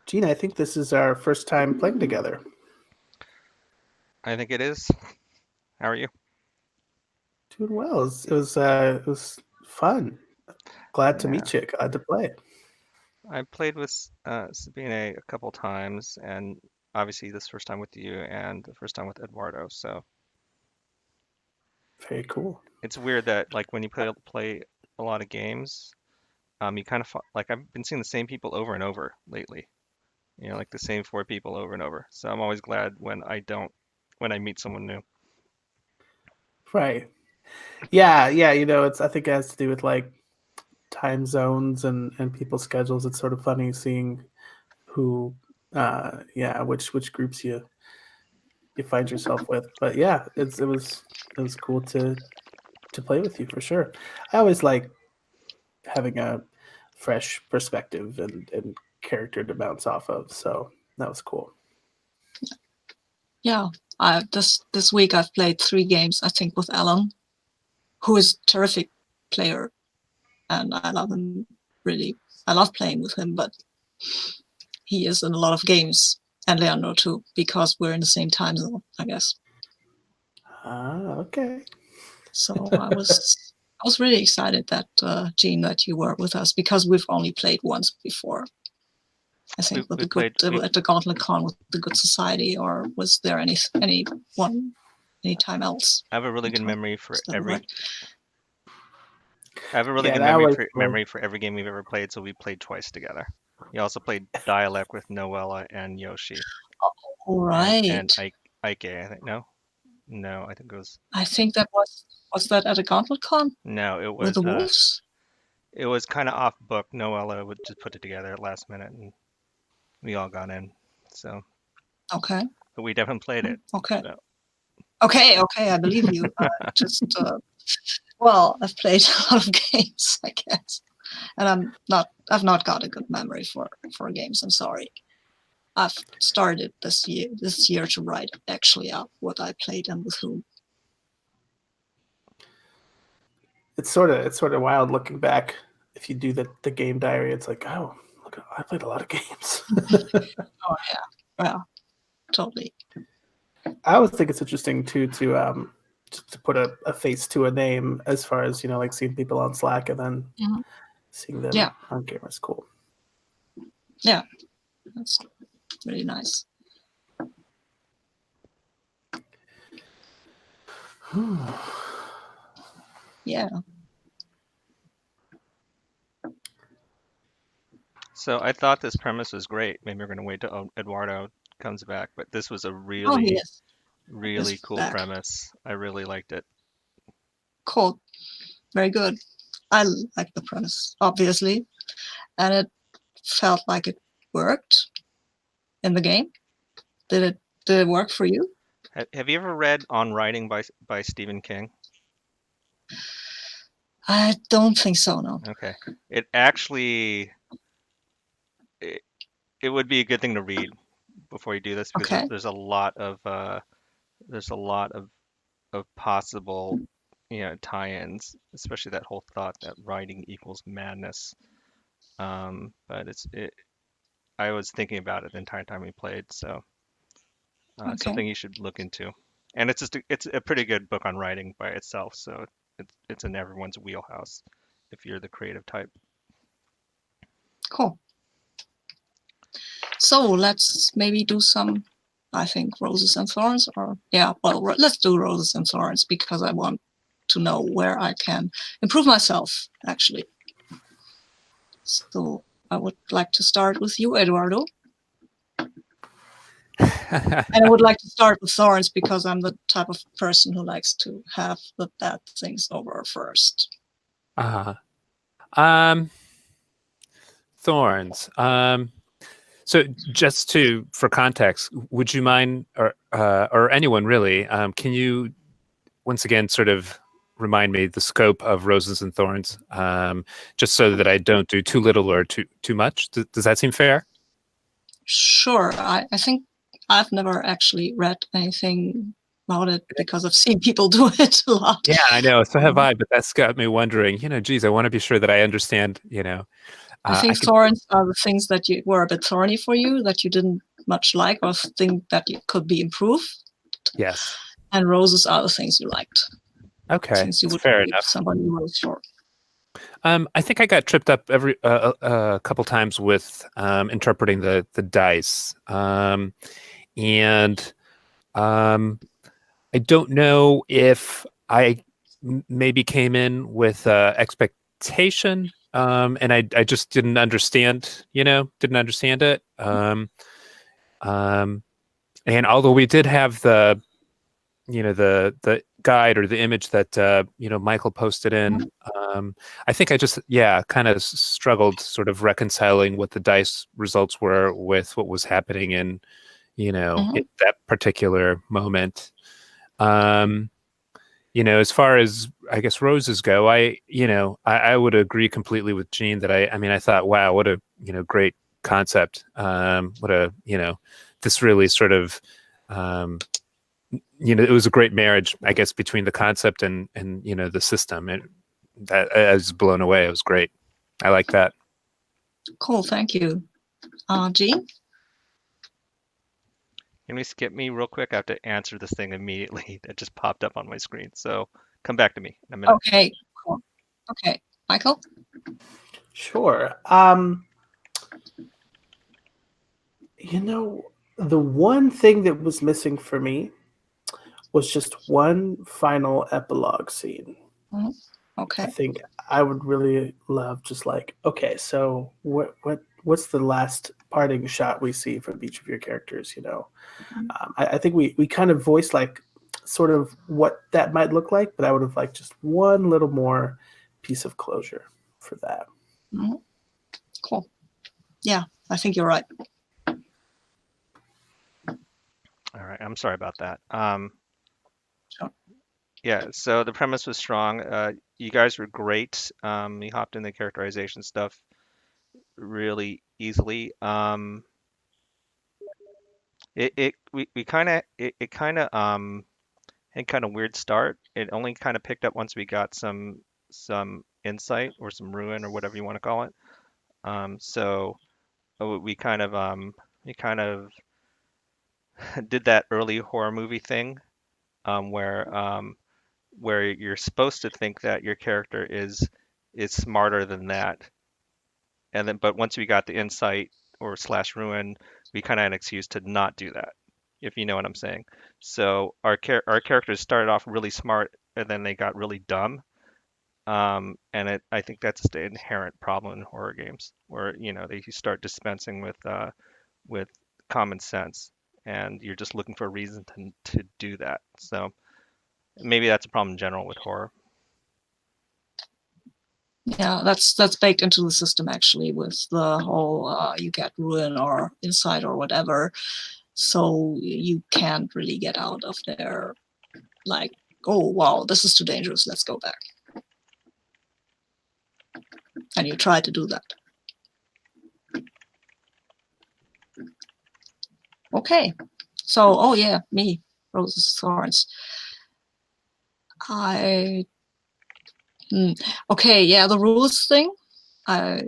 Gene, I think this is our first time playing together. I think it is. How are you? Doing well. It was fun. Glad to Yeah. meet you. Glad to play. I played with Sabine a couple times, and obviously this first time with you, and the first time with Eduardo. So Very cool. it's weird that like when you play a lot of games, you kind of like I've been seeing the same people over and over lately. You know, like the same four people over and over. So I'm always glad when I meet someone new. Right. Yeah, yeah. I think it has to do with like time zones and people's schedules. It's sort of funny seeing who, which groups you find yourself with. But yeah, it was cool to play with you for sure. I always like having a fresh perspective and character to bounce off of. So that was cool. Yeah, this week I've played 3 games, I think, with Alan, who is a terrific player, and I love him really. I love playing with him, but he is in a lot of games, and Leandro too, because we're in the same time zone, I guess. Okay. So I was really excited that Gene, that you were with us, because we've only played once before. I think at the Gauntlet Con with the Good Society, or was there any time else? I have a really good memory for every. Right? I have a really good memory for every game we've ever played. So we played twice together. We also played Dialect with Noella and Yoshi. All right. And Ike, I think no, I think it was. I think that was that at a Gauntlet Con? No, it was with the wolves. It was kind of off book. Noella would just put it together at last minute, and we all got in. So. Okay. But we definitely played it. Okay. So. Okay. I believe you. Well, I've played a lot of games, I guess, and I've not got a good memory for games. I'm sorry. I've started this year to write actually out what I played and with whom. It's sort of wild looking back. If you do the game diary, it's like, oh, look, I played a lot of games. Oh yeah, well, totally. I always think it's interesting too to put a face to a name, as far as like seeing people on Slack and then seeing them on camera is cool. Yeah, that's really nice. Yeah. So I thought this premise was great. Maybe we're going to wait till Eduardo comes back, but this was a really cool premise. I really liked it. Cool. Very good. I like the premise, obviously, and it felt like it worked in the game. Did it work for you? Have you ever read On Writing by Stephen King? I don't think so, no. Okay. It actually it would be a good thing to read before you do this, because there's a lot of possible tie-ins, especially that whole thought that writing equals madness. But I was thinking about it the entire time we played, so it's something you should look into. And it's a pretty good book on writing by itself, so it's in everyone's wheelhouse if you're the creative type. Cool. So let's maybe do some, I think, Roses and Thorns, let's do Roses and Thorns, because I want to know where I can improve myself, actually. So I would like to start with you, Eduardo. And I would like to start with Thorns, because I'm the type of person who likes to have the bad things over first. Thorns. So just for context, would you mind, or anyone really, can you once again sort of remind me the scope of Roses and Thorns, just so that I don't do too little or too much? Does that seem fair? Sure. I think I've never actually read anything about it, because I've seen people do it a lot. Yeah, I know. So have I, but that's got me wondering, geez, I want to be sure that I understand, I think could, thorns are the things that were a bit thorny for you, that you didn't much like or think that you could be improved. yes. And roses are the things you liked, Okay, since you it's would fair give enough. somebody a rose for. I think I got tripped up a couple times with interpreting the dice, and I don't know if I maybe came in with expectation, and I just didn't understand. Didn't understand it. And although we did have the the guide or the image that Michael posted in, I think I just kind of struggled sort of reconciling what the dice results were with what was happening in in that particular moment. As far as I guess roses go, I would agree completely with Gene that I mean I thought, wow, what a great concept. What a this really sort of it was a great marriage, I guess, between the concept and the system. That I was blown away. It was great. I like that. Cool, thank you. Gene? Can we skip me real quick? I have to answer this thing immediately that just popped up on my screen. So come back to me in a minute. Okay, cool. Okay, Michael? Sure. The one thing that was missing for me was just one final epilogue scene. Okay. I think I would really love just like, okay, so what's the last parting shot we see from each of your characters? I think we kind of voiced like sort of what that might look like, but I would have liked just one little more piece of closure for that. Cool. Yeah, I think you're right. All right, I'm sorry about that. Sure. Yeah, so the premise was strong. You guys were great. You hopped in the characterization stuff really easily. We kind of it kind of had kind of weird start. It only kind of picked up once we got some insight or some ruin or whatever you want to call it. So we kind of did that early horror movie thing, where you're supposed to think that your character is smarter than that, and then but once we got the insight or slash ruin, we kind of had an excuse to not do that, if you know what I'm saying. So our characters started off really smart and then they got really dumb. And I think that's just an inherent problem in horror games, where they start dispensing with common sense, and you're just looking for a reason to do that. So maybe that's a problem in general with horror. Yeah, that's baked into the system actually, with the whole you get ruin or insight or whatever, so you can't really get out of there like, oh wow, this is too dangerous, let's go back. And you try to do that. Okay, so oh yeah, me, roses, thorns. Okay, yeah, the rules thing, I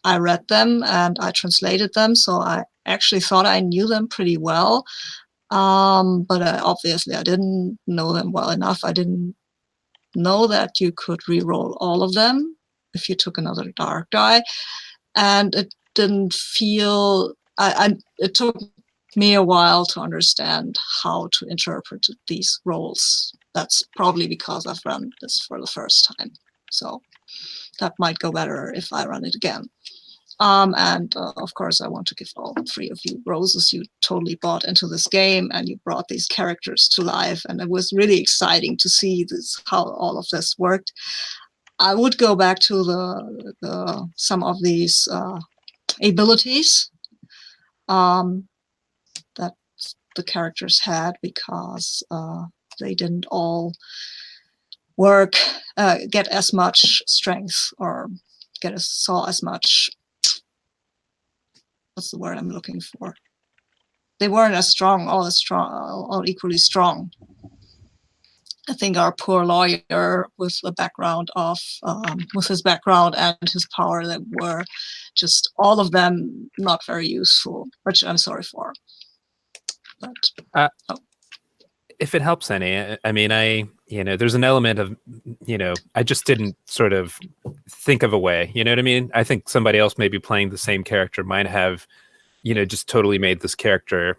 read them and I translated them, so I actually thought I knew them pretty well, but obviously I didn't know them well enough. I didn't know that you could re-roll all of them if you took another dark die, and it didn't feel, it took me a while to understand how to interpret these rolls. That's probably because I've run this for the first time, so that might go better if I run it again. And of course, I want to give all three of you roses. You totally bought into this game and you brought these characters to life, and it was really exciting to see how all of this worked. I would go back to some of these abilities that the characters had, because they didn't all get as much strength or saw as much. What's the word I'm looking for? They weren't as strong, all equally strong. I think our poor lawyer with the background of with his background and his power that were just all of them not very useful, which I'm sorry for. But If it helps any, I mean, there's an element of, I just didn't sort of think of a way, you know what I mean? I think somebody else maybe playing the same character might have, just totally made this character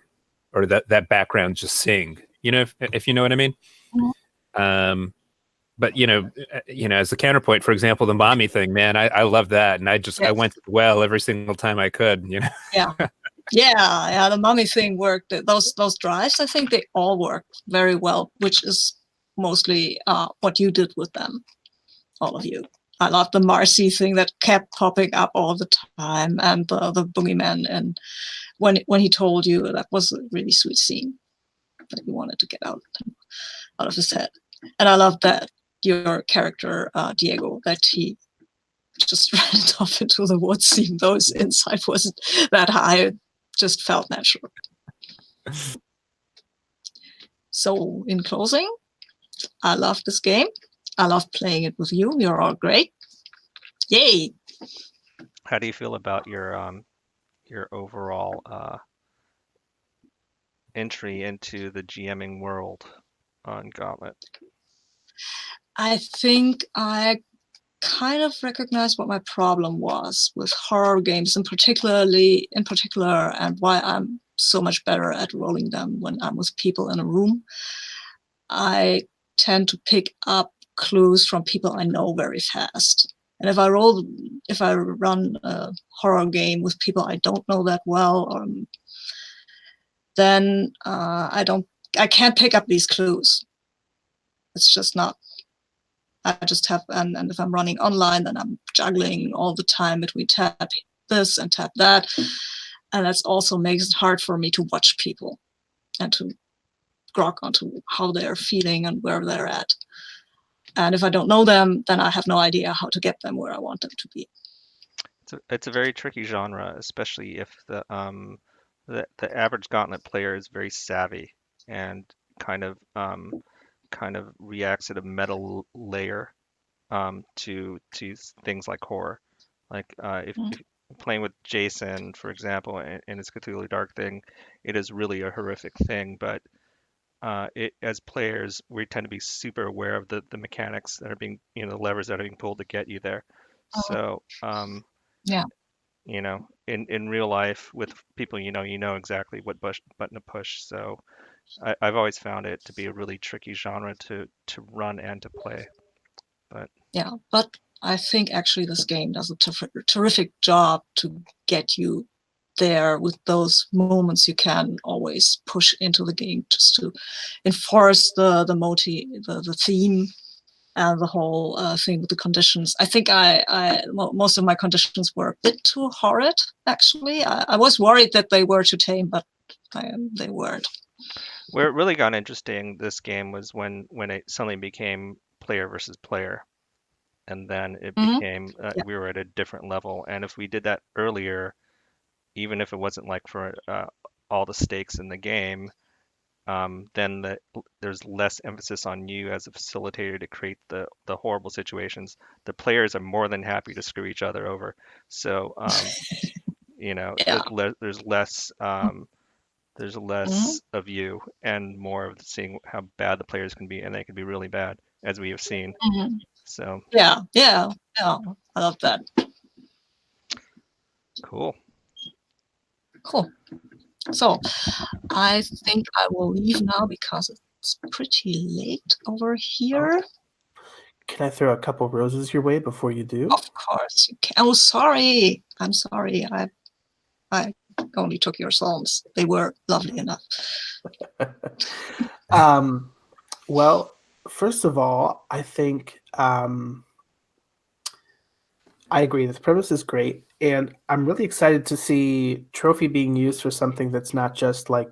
or that background just sing, if you know what I mean? Mhm. But as a counterpoint, for example, the mommy thing, man, I love that. And I went to the well every single time I could, Yeah. Yeah, the mummy thing worked. Those drives, I think they all worked very well, which is mostly what you did with them, all of you. I love the Marcy thing that kept popping up all the time, and the boogeyman. And when he told you, that was a really sweet scene that he wanted to get out of his head. And I love that your character Diego, that he just ran off into the woods, even though his insight wasn't that high. Just felt natural. So in closing, I love this game. I love playing it with you. You're all great. Yay! How do you feel about your overall entry into the GMing world on Gauntlet? I think I kind of recognized what my problem was with horror games, in particular, and why I'm so much better at rolling them when I'm with people in a room. I tend to pick up clues from people I know very fast. And if I run a horror game with people I don't know that well, then I can't pick up these clues. It's just not. I just have, and if I'm running online, then I'm juggling all the time between tap this and tap that. And that also makes it hard for me to watch people and to grok onto how they're feeling and where they're at. And if I don't know them, then I have no idea how to get them where I want them to be. It's a very tricky genre, especially if the average Gauntlet player is very savvy and kind of reacts at a meta layer to things like horror. Like if playing with Jason, for example, and his Cthulhu Dark thing, it is really a horrific thing. But as players, we tend to be super aware of the mechanics that are being, the levers that are being pulled to get you there. So yeah, in real life with people, you know exactly what button to push. So I've always found it to be a really tricky genre to run and to play. But I think actually this game does a terrific job to get you there with those moments you can always push into the game just to enforce the theme and the whole thing with the conditions. I think most of my conditions were a bit too horrid, actually. I was worried that they were too tame, but they weren't. Where it really got interesting, this game, was when it suddenly became player versus player. And then it became, we were at a different level. And if we did that earlier, even if it wasn't like for all the stakes in the game, then there's less emphasis on you as a facilitator to create the horrible situations. The players are more than happy to screw each other over. So, there's less of you and more of seeing how bad the players can be, and they can be really bad, as we have seen. So yeah, I love that. Cool. So I think I will leave now because it's pretty late over here. Can I throw a couple roses your way before you do? Of course you can. Oh, sorry. I'm sorry. I only took your songs. They were lovely enough. Well, first of all, I think I agree. The premise is great, and I'm really excited to see Trophy being used for something that's not just like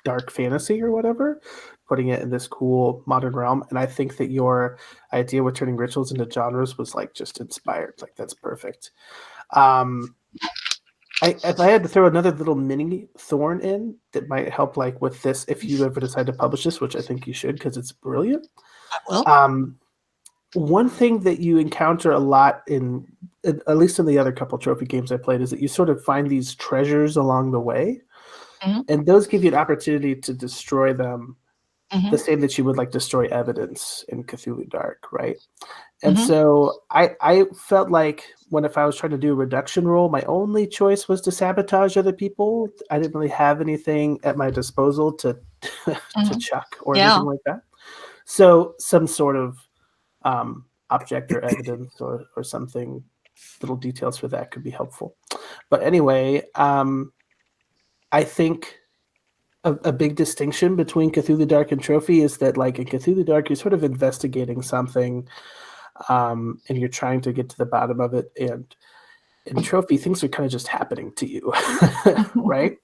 dark fantasy or whatever, putting it in this cool modern realm. And I think that your idea with turning rituals into genres was like just inspired. Like that's perfect. I if I had to throw another little mini thorn in that might help, like with this, if you ever decide to publish this, which I think you should because it's brilliant. Well, One thing that you encounter a lot in, at least in the other couple trophy games I played, is that you sort of find these treasures along the way, and those give you an opportunity to destroy them, the same that you would like destroy evidence in Cthulhu Dark, right? And so I felt like if I was trying to do a reduction roll, my only choice was to sabotage other people. I didn't really have anything at my disposal to to chuck or anything like that. So some sort of object or evidence or something, little details for that could be helpful. But anyway, I think a big distinction between Cthulhu Dark and Trophy is that, like, in Cthulhu Dark, you're sort of investigating something, and you're trying to get to the bottom of it. And in Trophy, things are kind of just happening to you, right?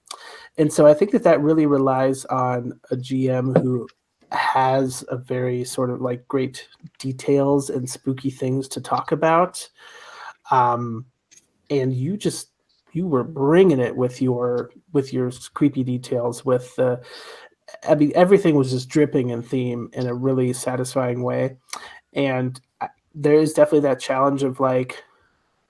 And so I think that really relies on a GM who has a very sort of like great details and spooky things to talk about. And you were bringing it with your creepy details. I mean, everything was just dripping in theme in a really satisfying way. And there is definitely that challenge of, like,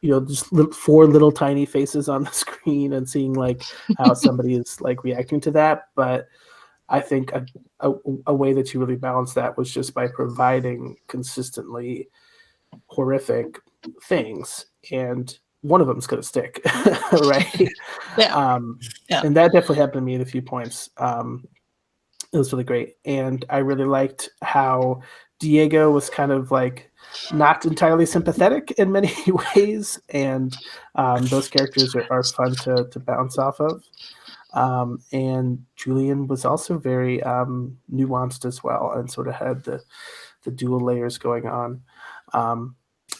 just four little tiny faces on the screen and seeing like how somebody is like reacting to that. But I think a way that you really balance that was just by providing consistently horrific things, and one of them is going to stick, right? Yeah. And that definitely happened to me at a few points. It was really great, and I really liked how Diego was kind of like not entirely sympathetic in many ways, and those characters are fun to bounce off of. And Julian was also very nuanced as well, and sort of had the dual layers going on. And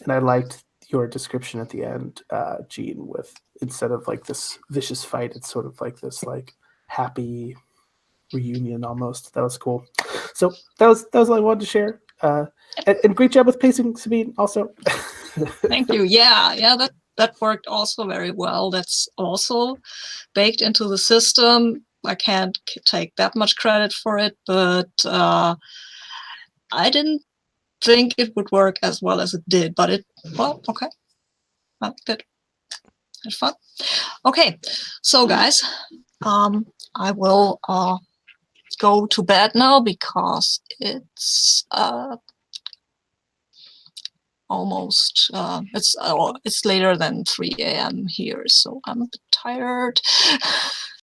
I liked your description at the end, Gene, with instead of like this vicious fight, it's sort of like this like happy reunion almost. That was cool. So that was all I wanted to share. And great job with pacing, Sabine, also. Thank you. Yeah, that worked also very well. That's also baked into the system. I can't take that much credit for it, but I didn't think it would work as well as it did. But okay. Well, good. Had fun. Okay, so guys, I will go to bed now because it's almost it's later than 3 a.m. here, so I'm a bit tired.